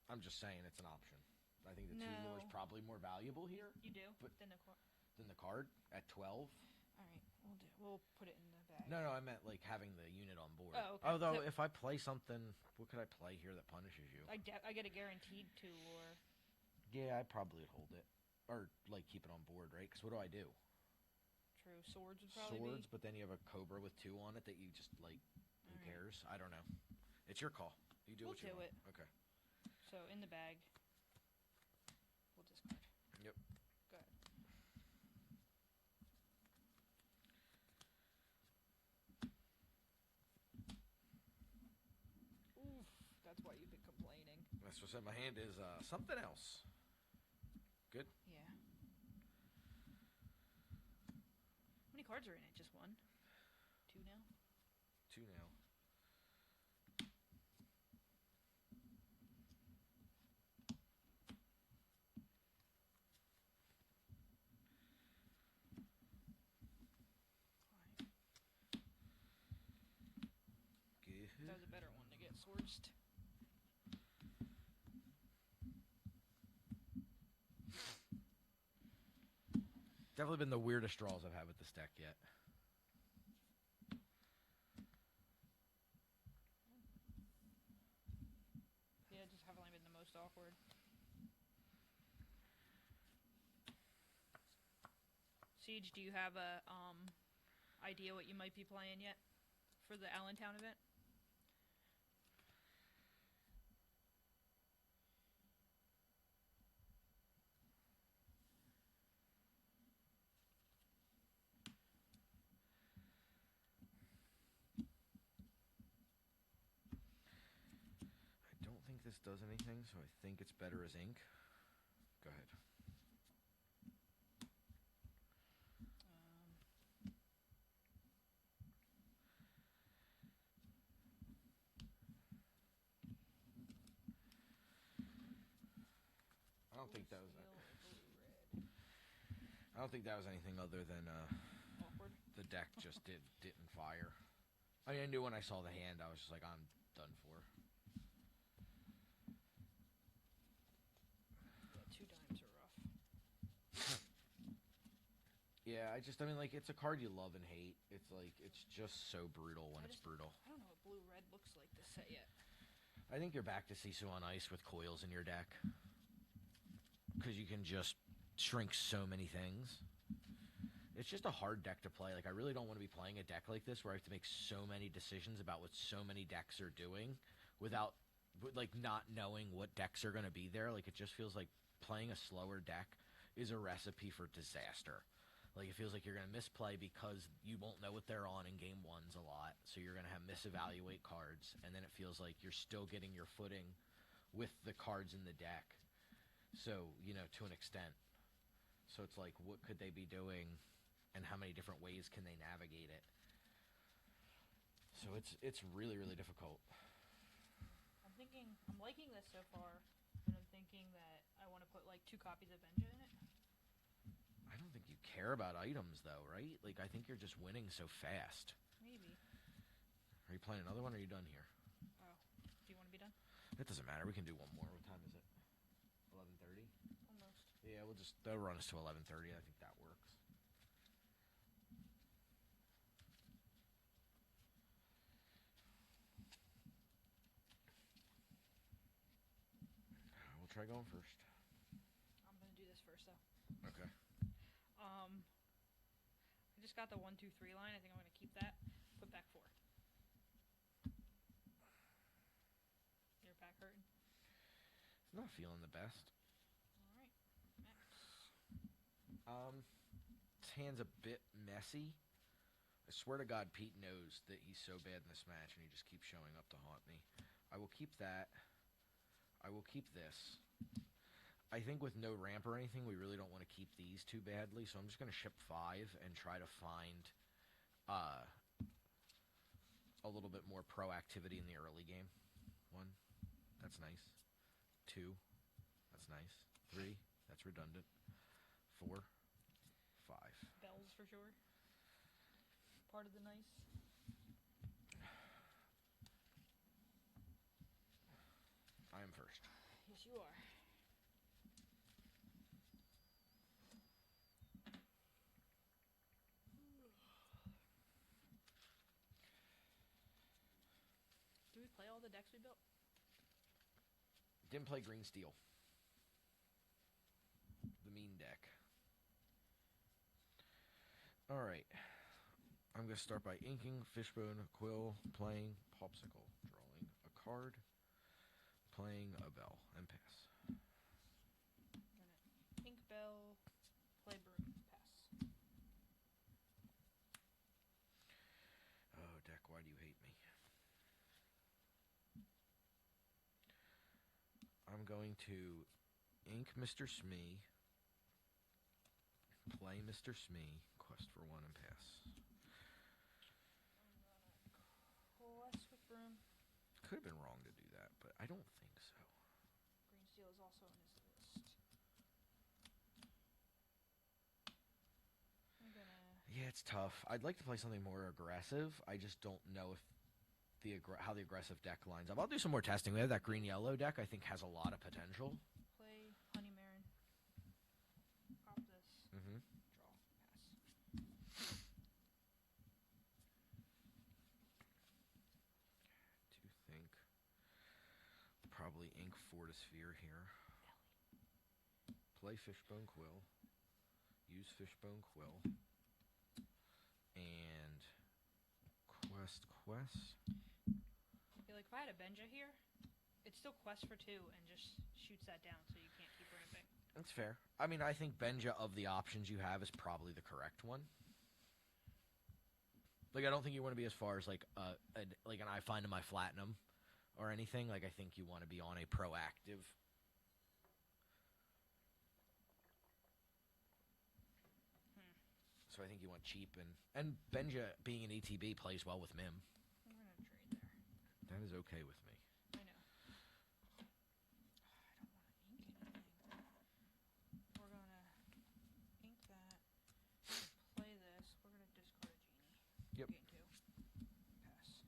[SPEAKER 3] I'm just saying it's an option. I think the 2
[SPEAKER 4] No.
[SPEAKER 3] lure is probably more valuable here
[SPEAKER 4] You do?
[SPEAKER 3] But-
[SPEAKER 4] Then the card...
[SPEAKER 3] than the card at 12.
[SPEAKER 4] Alright, we'll put it in the bag.
[SPEAKER 3] No, I meant like having the unit on board.
[SPEAKER 4] Oh, okay.
[SPEAKER 3] Although
[SPEAKER 4] So-
[SPEAKER 3] if I play something, what could I play here that punishes you?
[SPEAKER 4] I get a guaranteed 2 lure.
[SPEAKER 3] Yeah, I probably would hold it. Or like keep it on board, right? Because what do I do?
[SPEAKER 4] True. Swords would probably
[SPEAKER 3] Swords,
[SPEAKER 4] be.
[SPEAKER 3] but then you have a Cobra with 2 on it that you just, like, who
[SPEAKER 4] Alright.
[SPEAKER 3] cares? I don't know. It's your call. You do
[SPEAKER 4] We'll
[SPEAKER 3] what you
[SPEAKER 4] do
[SPEAKER 3] want.
[SPEAKER 4] it.
[SPEAKER 3] Okay.
[SPEAKER 4] So in the bag, we'll discard.
[SPEAKER 3] Yep.
[SPEAKER 4] Go ahead. Oof, that's why you've been complaining.
[SPEAKER 3] That's what's in my hand is something else. Good?
[SPEAKER 4] Yeah. How many cards are in it? Just one? 2 now?
[SPEAKER 3] 2 now.
[SPEAKER 4] Alright.
[SPEAKER 3] Good.
[SPEAKER 4] That was a better one to get sourced.
[SPEAKER 3] Definitely been the weirdest draws I've had with this deck yet.
[SPEAKER 4] Yeah, just haven't been the most awkward. Siege, do you have a idea what you might be playing yet for the Allentown event?
[SPEAKER 3] I don't think this does anything, so I think it's better as ink. Go ahead. I don't think that was. I don't think that was anything other than
[SPEAKER 4] Awkward.
[SPEAKER 3] the deck just didn't fire. I mean, I knew when I saw the hand, I was just like, I'm done for.
[SPEAKER 4] Yeah, 2 dimes are rough.
[SPEAKER 3] Yeah, I mean, like, it's a card you love and hate. It's like, it's just so brutal when it's brutal.
[SPEAKER 4] I don't know what blue-red looks like this set yet.
[SPEAKER 3] I think you're back to Sisu on Ice with coils in your deck. Because you can just shrink so many things. It's just a hard deck to play. Like, I really don't want to be playing a deck like this where I have to make so many decisions about what so many decks are doing without, like, not knowing what decks are going to be there. Like, it just feels like playing a slower deck is a recipe for disaster. Like, it feels like you're going to misplay because you won't know what they're on in game ones a lot. So you're going to have misevaluate cards. And then it feels like you're still getting your footing with the cards in the deck. So, you know, to an extent. So it's like, what could they be doing and how many different ways can they navigate it? So it's really, really difficult.
[SPEAKER 4] I'm liking this so far, and I'm thinking that I want to put like 2 copies of Benja in it.
[SPEAKER 3] I don't think you care about items, though, right? Like, I think you're just winning so fast.
[SPEAKER 4] Maybe.
[SPEAKER 3] Are you playing another one, or are you done here?
[SPEAKER 4] Oh. Do you want to be done?
[SPEAKER 3] It doesn't matter. We can do one more. What time is it? 11:30?
[SPEAKER 4] Almost.
[SPEAKER 3] Yeah, they'll run us to 11:30. I think that works. We'll try going first.
[SPEAKER 4] I'm going to do this first, though.
[SPEAKER 3] Okay.
[SPEAKER 4] I just got the 1, 2, 3 line. I think I'm going to keep that. Put back 4. Your back hurting?
[SPEAKER 3] It's not feeling the best.
[SPEAKER 4] Alright. Next.
[SPEAKER 3] His hand's a bit messy. I swear to God, Pete knows that he's so bad in this match, and he just keeps showing up to haunt me. I will keep that. I will keep this. I think with no ramp or anything, we really don't want to keep these too badly, so I'm just going to ship 5 and try to find a little bit more proactivity in the early game. 1, that's nice. 2, that's nice. 3, that's redundant. 4, 5.
[SPEAKER 4] Bells for sure. Part of the nice.
[SPEAKER 3] I am first.
[SPEAKER 4] Yes, you are. Do we play all the decks we built?
[SPEAKER 3] Didn't play Green Steel. The mean deck. All right. I'm going to start by inking, fishbone, quill, playing, popsicle, drawing a card, playing a bell, and pass.
[SPEAKER 4] Ink bell, play broom, pass.
[SPEAKER 3] Oh, deck, why do you hate me? I'm going to ink Mr. Smee, play Mr. Smee, quest for 1, and pass.
[SPEAKER 4] Coalesce with broom.
[SPEAKER 3] Could have been wrong to do that, but I don't think so.
[SPEAKER 4] Green steel is also on his list. I'm gonna.
[SPEAKER 3] Yeah, it's tough. I'd like to play something more aggressive. I just don't know if how the aggressive deck lines up. I'll do some more testing. We have that green-yellow deck I think has a lot of potential.
[SPEAKER 4] Play Honey Marin. Pop this.
[SPEAKER 3] Mm-hmm.
[SPEAKER 4] Draw. Pass.
[SPEAKER 3] To think. Probably ink Fortisphere here. Play Fishbone Quill. Use Fishbone Quill. And quest.
[SPEAKER 4] I feel like if I had a Benja here, it's still quest for 2 and just shoots that down so you can't keep ramping.
[SPEAKER 3] That's fair. I mean, I think Benja of the options you have is probably the correct one. Like, I don't think you want to be as far as like an I find in my Platinum or anything. Like, I think you want to be on a proactive. So I think you want cheap and Benja being an ETB plays well with Mim.
[SPEAKER 4] I'm gonna trade there.
[SPEAKER 3] That is okay with me.
[SPEAKER 4] I know. I don't want to ink anything. We're gonna ink that. Play this. We're gonna discard a genie.
[SPEAKER 3] Yep.
[SPEAKER 4] Gain 2. Pass.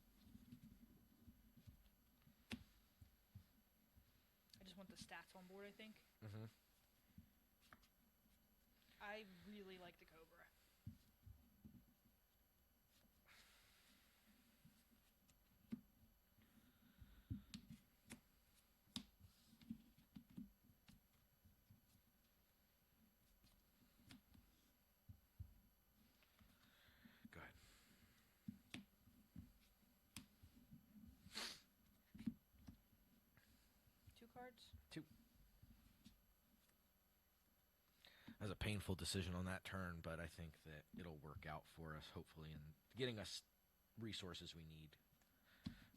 [SPEAKER 4] I just want the stats on board, I think.
[SPEAKER 3] Mm-hmm.
[SPEAKER 4] I really like the Cobra.
[SPEAKER 3] Go ahead.
[SPEAKER 4] Two cards?
[SPEAKER 3] 2. That was a painful decision on that turn, but I think that it'll work out for us, hopefully, in getting us resources we need.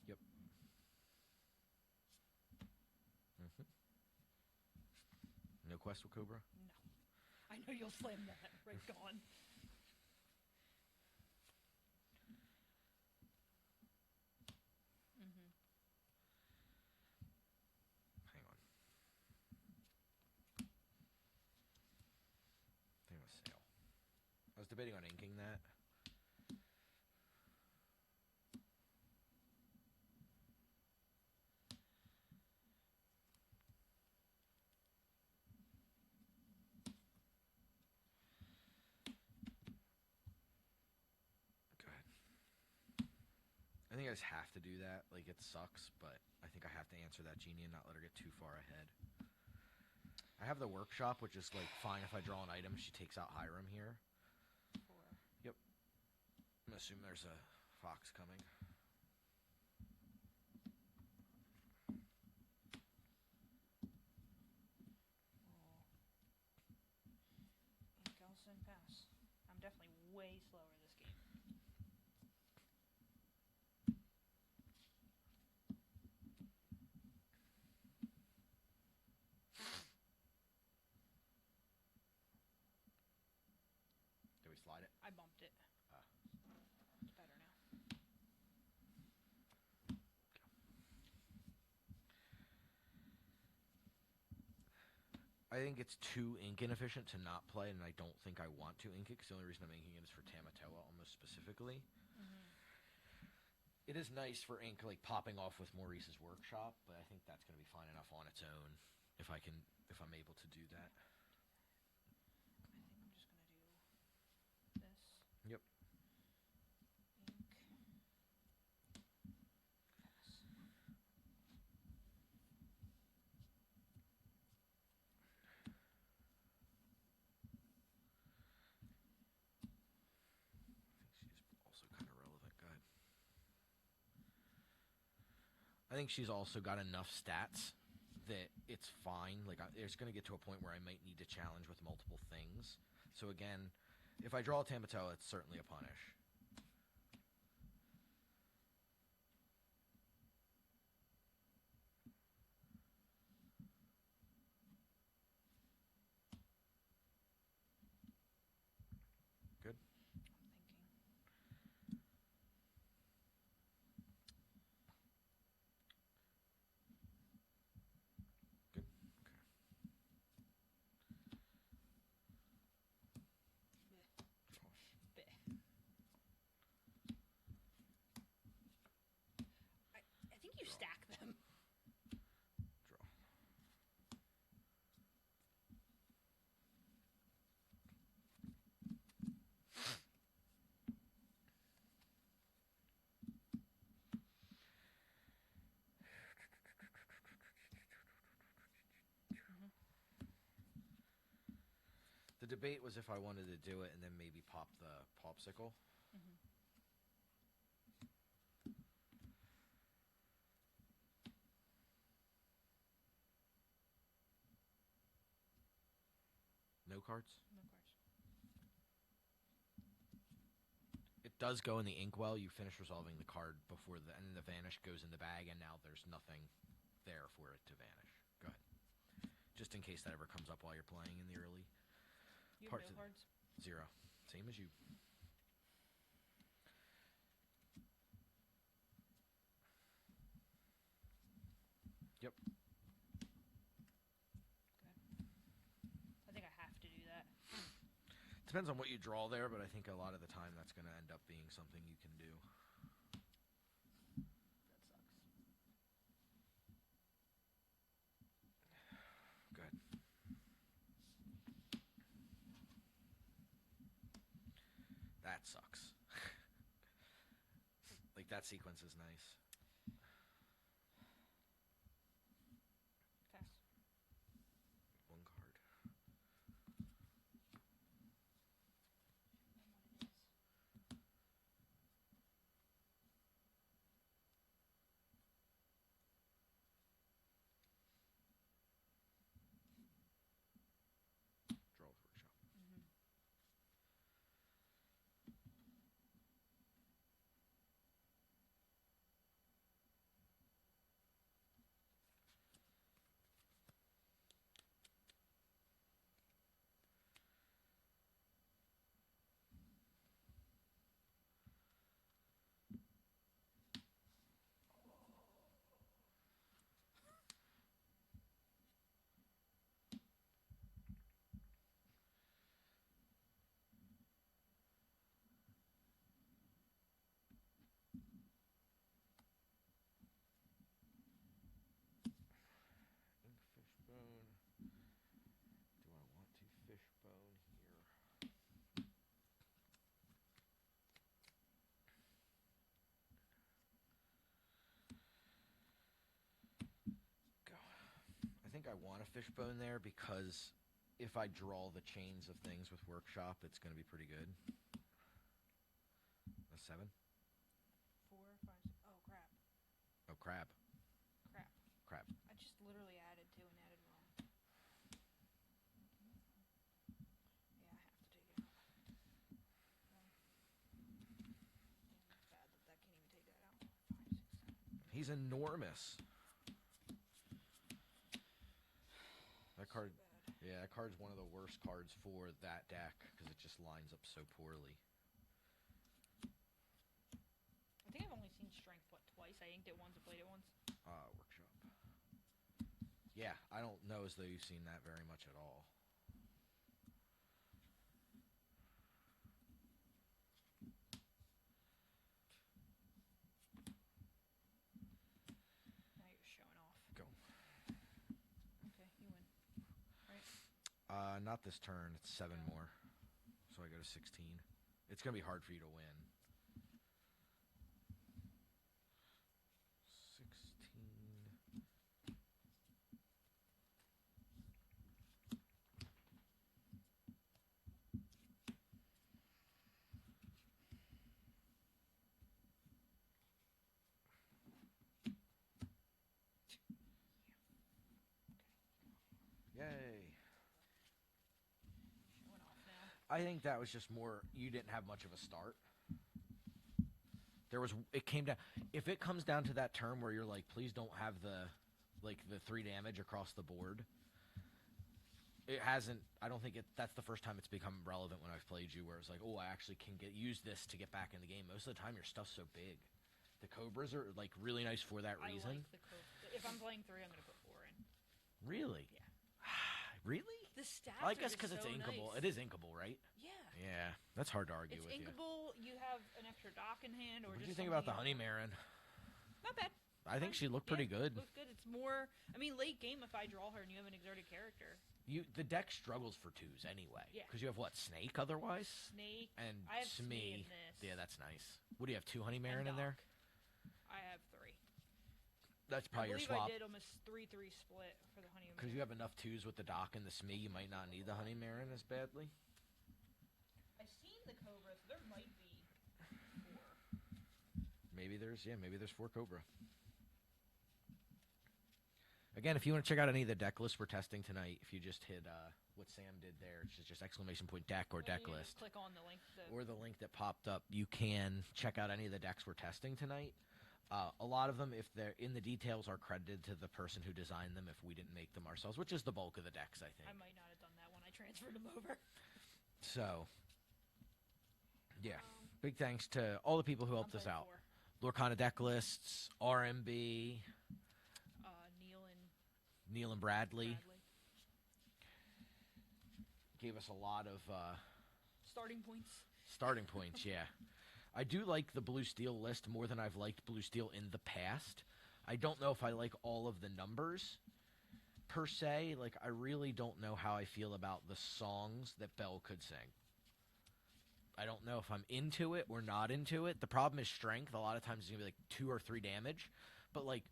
[SPEAKER 3] Yep. Mm-hmm. No quest with Cobra?
[SPEAKER 4] No. I know you'll slam that. Right, gone. Mm-hmm.
[SPEAKER 3] Hang on. I think it was Sail. I was debating on inking that. Go ahead. I think I just have to do that. Like, it sucks, but I think I have to answer that genie and not let her get too far ahead. I have the workshop, which is, like, fine if I draw an item. She takes out Hiram here.
[SPEAKER 4] 4.
[SPEAKER 3] Yep. I'm going to assume there's a fox coming.
[SPEAKER 4] Ink Elson, pass. I'm definitely way slower this game.
[SPEAKER 3] Do we slide it?
[SPEAKER 4] I bumped it.
[SPEAKER 3] Ah.
[SPEAKER 4] It's better now.
[SPEAKER 3] I think it's too ink inefficient to not play, and I don't think I want to ink it, because the only reason I'm inking it is for Tamatoa, almost specifically.
[SPEAKER 4] Mm-hmm.
[SPEAKER 3] It is nice for ink, like, popping off with Maurice's workshop, but I think that's going to be fine enough on its own, if I'm able to do that.
[SPEAKER 4] I think I'm just gonna do this.
[SPEAKER 3] Yep.
[SPEAKER 4] Ink. Pass.
[SPEAKER 3] think she's also got enough stats that it's fine. Like, it's going to get to a point where I might need to challenge with multiple things. So again, if I draw a Tamatoa, it's certainly a punish. Good.
[SPEAKER 4] I'm thinking.
[SPEAKER 3] Good.
[SPEAKER 4] Bleh. I think you stack them.
[SPEAKER 3] Draw. The debate was if I wanted to do it and then maybe pop the popsicle. No cards?
[SPEAKER 4] No cards.
[SPEAKER 3] It does go in the inkwell. You finish resolving the card before the and the vanish goes in the bag, and now there's nothing there for it to vanish. Go ahead. Just in case that ever comes up while you're playing in the early
[SPEAKER 4] You have
[SPEAKER 3] parts.
[SPEAKER 4] no cards?
[SPEAKER 3] 0. Same as you. Yep.
[SPEAKER 4] Okay. I think I have to do that.
[SPEAKER 3] Depends on what you draw there, but I think a lot of the time that's going to end up being something you can do.
[SPEAKER 4] That sucks.
[SPEAKER 3] Good. That sucks. Like, that sequence is nice.
[SPEAKER 4] Pass.
[SPEAKER 3] One card.
[SPEAKER 4] What it is.
[SPEAKER 3] Draw with workshop. Ink fishbone. Do I want to fishbone here? Go. I think I want a fishbone there because if I draw the chains of things with workshop, it's going to be pretty good. A 7?
[SPEAKER 4] 4, 5, 6. Oh, crap.
[SPEAKER 3] Oh, crab.
[SPEAKER 4] Crap.
[SPEAKER 3] Crab.
[SPEAKER 4] I just literally added 2 and added wrong. Yeah, I have to take it out. Damn, that's bad that can't even take that out. 5, 6, 7.
[SPEAKER 3] He's enormous. That card,
[SPEAKER 4] So bad.
[SPEAKER 3] yeah, that card's one of the worst cards for that deck because it just lines up so poorly.
[SPEAKER 4] I think I've only seen strength, twice? I inked it once and played it once.
[SPEAKER 3] Workshop. Yeah, I don't know as though you've seen that very much at all.
[SPEAKER 4] Now you're showing off.
[SPEAKER 3] Go.
[SPEAKER 4] Okay, you win. Right?
[SPEAKER 3] Not this turn. It's 7
[SPEAKER 4] Yeah.
[SPEAKER 3] more. So I go to 16. It's going to be hard for you to win. 16. I think that was just more you didn't have much of a start. It came down. If it comes down to that term where you're like, please don't have the 3 damage across the board. It hasn't. I don't think that's the first time it's become relevant when I've played you, where it's like, oh, I actually can use this to get back in the game. Most of the time, your stuff's so big. The Cobras are like really nice for that reason.
[SPEAKER 4] I like the Cobra. If I'm playing 3, I'm gonna put 4 in.
[SPEAKER 3] Really?
[SPEAKER 4] Yeah.
[SPEAKER 3] Really?
[SPEAKER 4] The stats.
[SPEAKER 3] I guess
[SPEAKER 4] because
[SPEAKER 3] it's inkable.
[SPEAKER 4] Nice.
[SPEAKER 3] It is inkable, right?
[SPEAKER 4] Yeah.
[SPEAKER 3] Yeah, that's hard to argue
[SPEAKER 4] It's
[SPEAKER 3] with
[SPEAKER 4] inkable. You have an extra dock in hand, or
[SPEAKER 3] What do
[SPEAKER 4] just
[SPEAKER 3] you think about the
[SPEAKER 4] something
[SPEAKER 3] Honey Marin?
[SPEAKER 4] Not bad.
[SPEAKER 3] I think she looked pretty good.
[SPEAKER 4] Looks good. It's more. I mean, late game, if I draw her and you have an exerted character.
[SPEAKER 3] The deck struggles for 2s anyway.
[SPEAKER 4] Yeah.
[SPEAKER 3] Because you have what, Snake otherwise?
[SPEAKER 4] Snake.
[SPEAKER 3] And
[SPEAKER 4] I have
[SPEAKER 3] Smee.
[SPEAKER 4] in this.
[SPEAKER 3] Yeah, that's nice. What do you have, 2 Honey Marin
[SPEAKER 4] And
[SPEAKER 3] in there?
[SPEAKER 4] Doc. I have 3.
[SPEAKER 3] That's probably your swap.
[SPEAKER 4] I did almost 3-3 split for the Honey Marin.
[SPEAKER 3] Because you have enough 2s with the Dock and the Smee, you might not need the Honey Marin as badly.
[SPEAKER 4] I've seen the Cobra, so there might be 4.
[SPEAKER 3] Maybe there's 4 Cobra. Again, if you want to check out any of the deck lists we're testing tonight, if you just hit what Sam did there, which is just !deck or deck list.
[SPEAKER 4] Click on the link.
[SPEAKER 3] Or the link that popped up, you can check out any of the decks we're testing tonight. A lot of them, if they're in the details, are credited to the person who designed them if we didn't make them ourselves, which is the bulk of the decks, I think.
[SPEAKER 4] I might not have done that when I transferred them over.
[SPEAKER 3] So, yeah. Big thanks to all the people who helped us out.
[SPEAKER 4] 4.
[SPEAKER 3] Lorcana deck lists, RMB, Neil and Bradley. Gave us a lot of
[SPEAKER 4] starting points.
[SPEAKER 3] Starting points, yeah. I do like the Blue Steel list more than I've liked Blue Steel in the past. I don't know if I like all of the numbers per se. Like, I really don't know how I feel about the songs that Belle could sing. I don't know if I'm into it or not into it. The problem is strength. A lot of times it's going to be like 2 or 3 damage. But, like,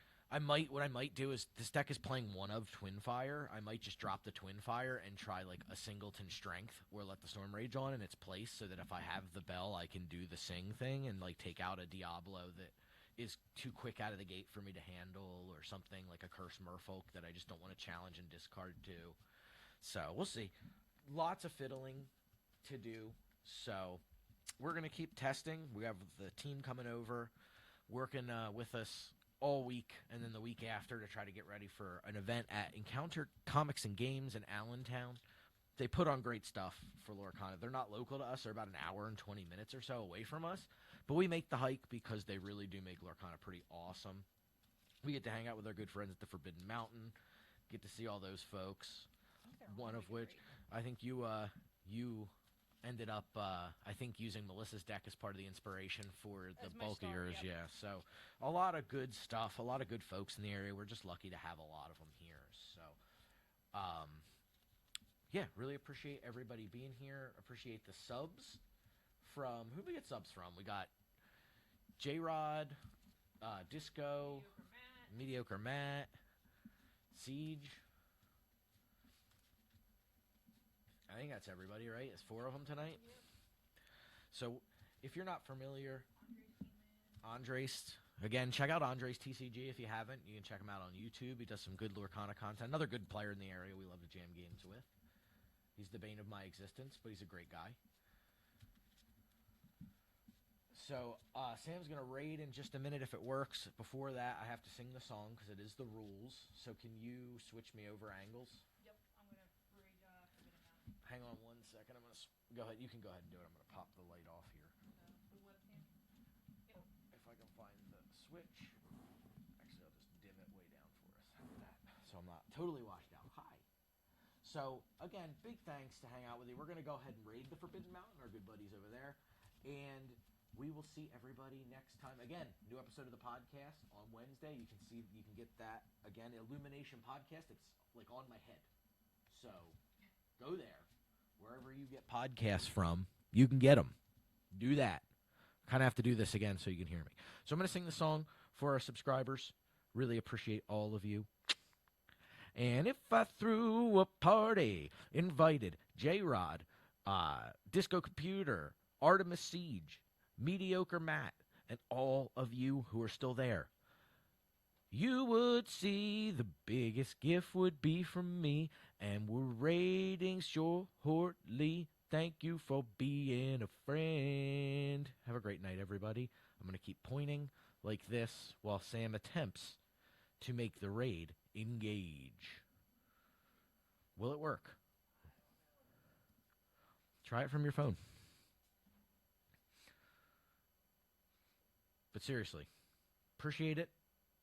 [SPEAKER 3] what I might do is, this deck is playing one of Twin Fire. I might just drop the Twin Fire and try like a singleton strength, or let the Storm Rage on in its place, so that if I have the Bell, I can do the sing thing and like take out a Diablo that is too quick out of the gate for me to handle, or something like a Curse Merfolk that I just don't want to challenge and discard to. So we'll see. Lots of fiddling to do. So we're gonna keep testing. We have the team coming over, working with us all week, and then the week after to try to get ready for an event at Encounter Comics and Games in Allentown. They put on great stuff for Lorcana. They're not local to us. They're about an hour and 20 minutes or so away from us. But we make the hike because they really do make Lorcana pretty awesome. We get to hang out with our good friends at the Forbidden Mountain. Get to see all those folks. One of which, I think you ended up, using Melissa's deck as part of the inspiration for the bulk of yours.
[SPEAKER 4] Yep.
[SPEAKER 3] Yeah, so a lot of good stuff, a lot of good folks in the area. We're just lucky to have a lot of them here. So, yeah, really appreciate everybody being here. Appreciate the subs from, who did we get subs from? We got J-Rod, Disco, Mediocre Matt, Siege. I think that's everybody, right? It's 4 of them tonight. So, if you're not familiar, Andres, again, check out Andres TCG if you haven't. You can check him out on YouTube. He does some good Lorcana content. Another good player in the area we love to jam games with. He's the bane of my existence, but he's a great guy. So, Sam's going to raid in just a minute if it works. Before that, I have to sing the song because it is the rules. So, can you switch me over angles?
[SPEAKER 4] Yep, I'm going to raid Forbidden Mountain.
[SPEAKER 3] Hang on 1 second. I'm going to go ahead. You can go ahead and do it. I'm going to pop the light off here.
[SPEAKER 4] The webcam. Yep.
[SPEAKER 3] If I can find the switch. Actually, I'll just dim it way down for us. How about that? So I'm not totally washed out. Hi. So, again, big thanks to hang out with you. We're going to go ahead and raid the Forbidden Mountain, our good buddies over there. And we will see everybody next time. Again, new episode of the podcast on Wednesday. You can get that, again, Illumination Podcast. It's like on my head. So, go there. Wherever you get podcasts from, you can get them. Do that. Kind of have to do this again so you can hear me. So I'm going to sing the song for our subscribers. Really appreciate all of you. And if I threw a party, invited J-Rod, Disco Computer, Artemis Siege, Mediocre Matt, and all of you who are still there, you would see the biggest gift would be from me, and we're raiding shortly. Thank you for being a friend. Have a great night, everybody. I'm going to keep pointing like this while Sam attempts to make the raid engage. Will it work? Try it from your phone. But seriously, appreciate it.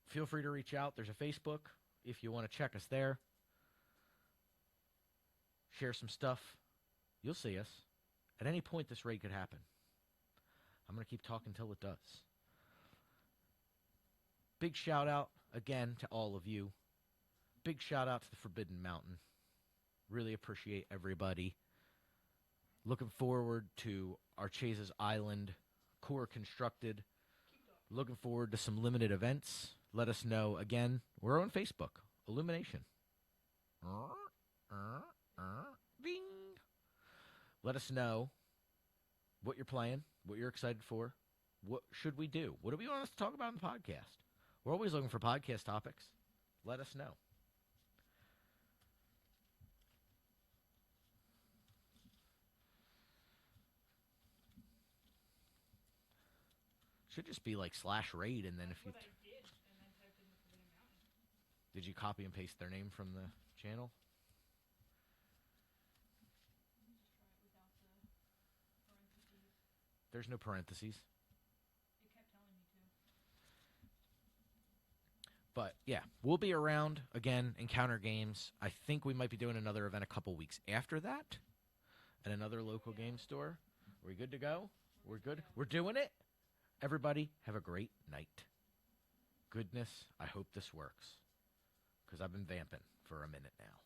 [SPEAKER 3] Feel free to reach out. There's a Facebook if you want to check us there. Share some stuff. You'll see us. At any point, this raid could happen. I'm going to keep talking until it does. Big shout out again to all of you. Big shout out to the Forbidden Mountain. Really appreciate everybody. Looking forward to Archazia's Island core constructed. Looking forward to some limited events. Let us know. Again, we're on Facebook. Illumination. Ding. Let us know what you're playing, what you're excited for. What should we do? What do we want us to talk about in the podcast? We're always looking for podcast topics. Let us know. Should just be like /raid, and then if you... Did you copy and paste their name from the channel? There's no parentheses.
[SPEAKER 4] It kept telling me to.
[SPEAKER 3] But yeah, we'll be around again, Encounter Games. I think we might be doing another event a couple weeks after that at another local game store. Are we good to go? We're good? We're doing it? Everybody, have a great night. Goodness, I hope this works. Because I've been vamping for a minute now.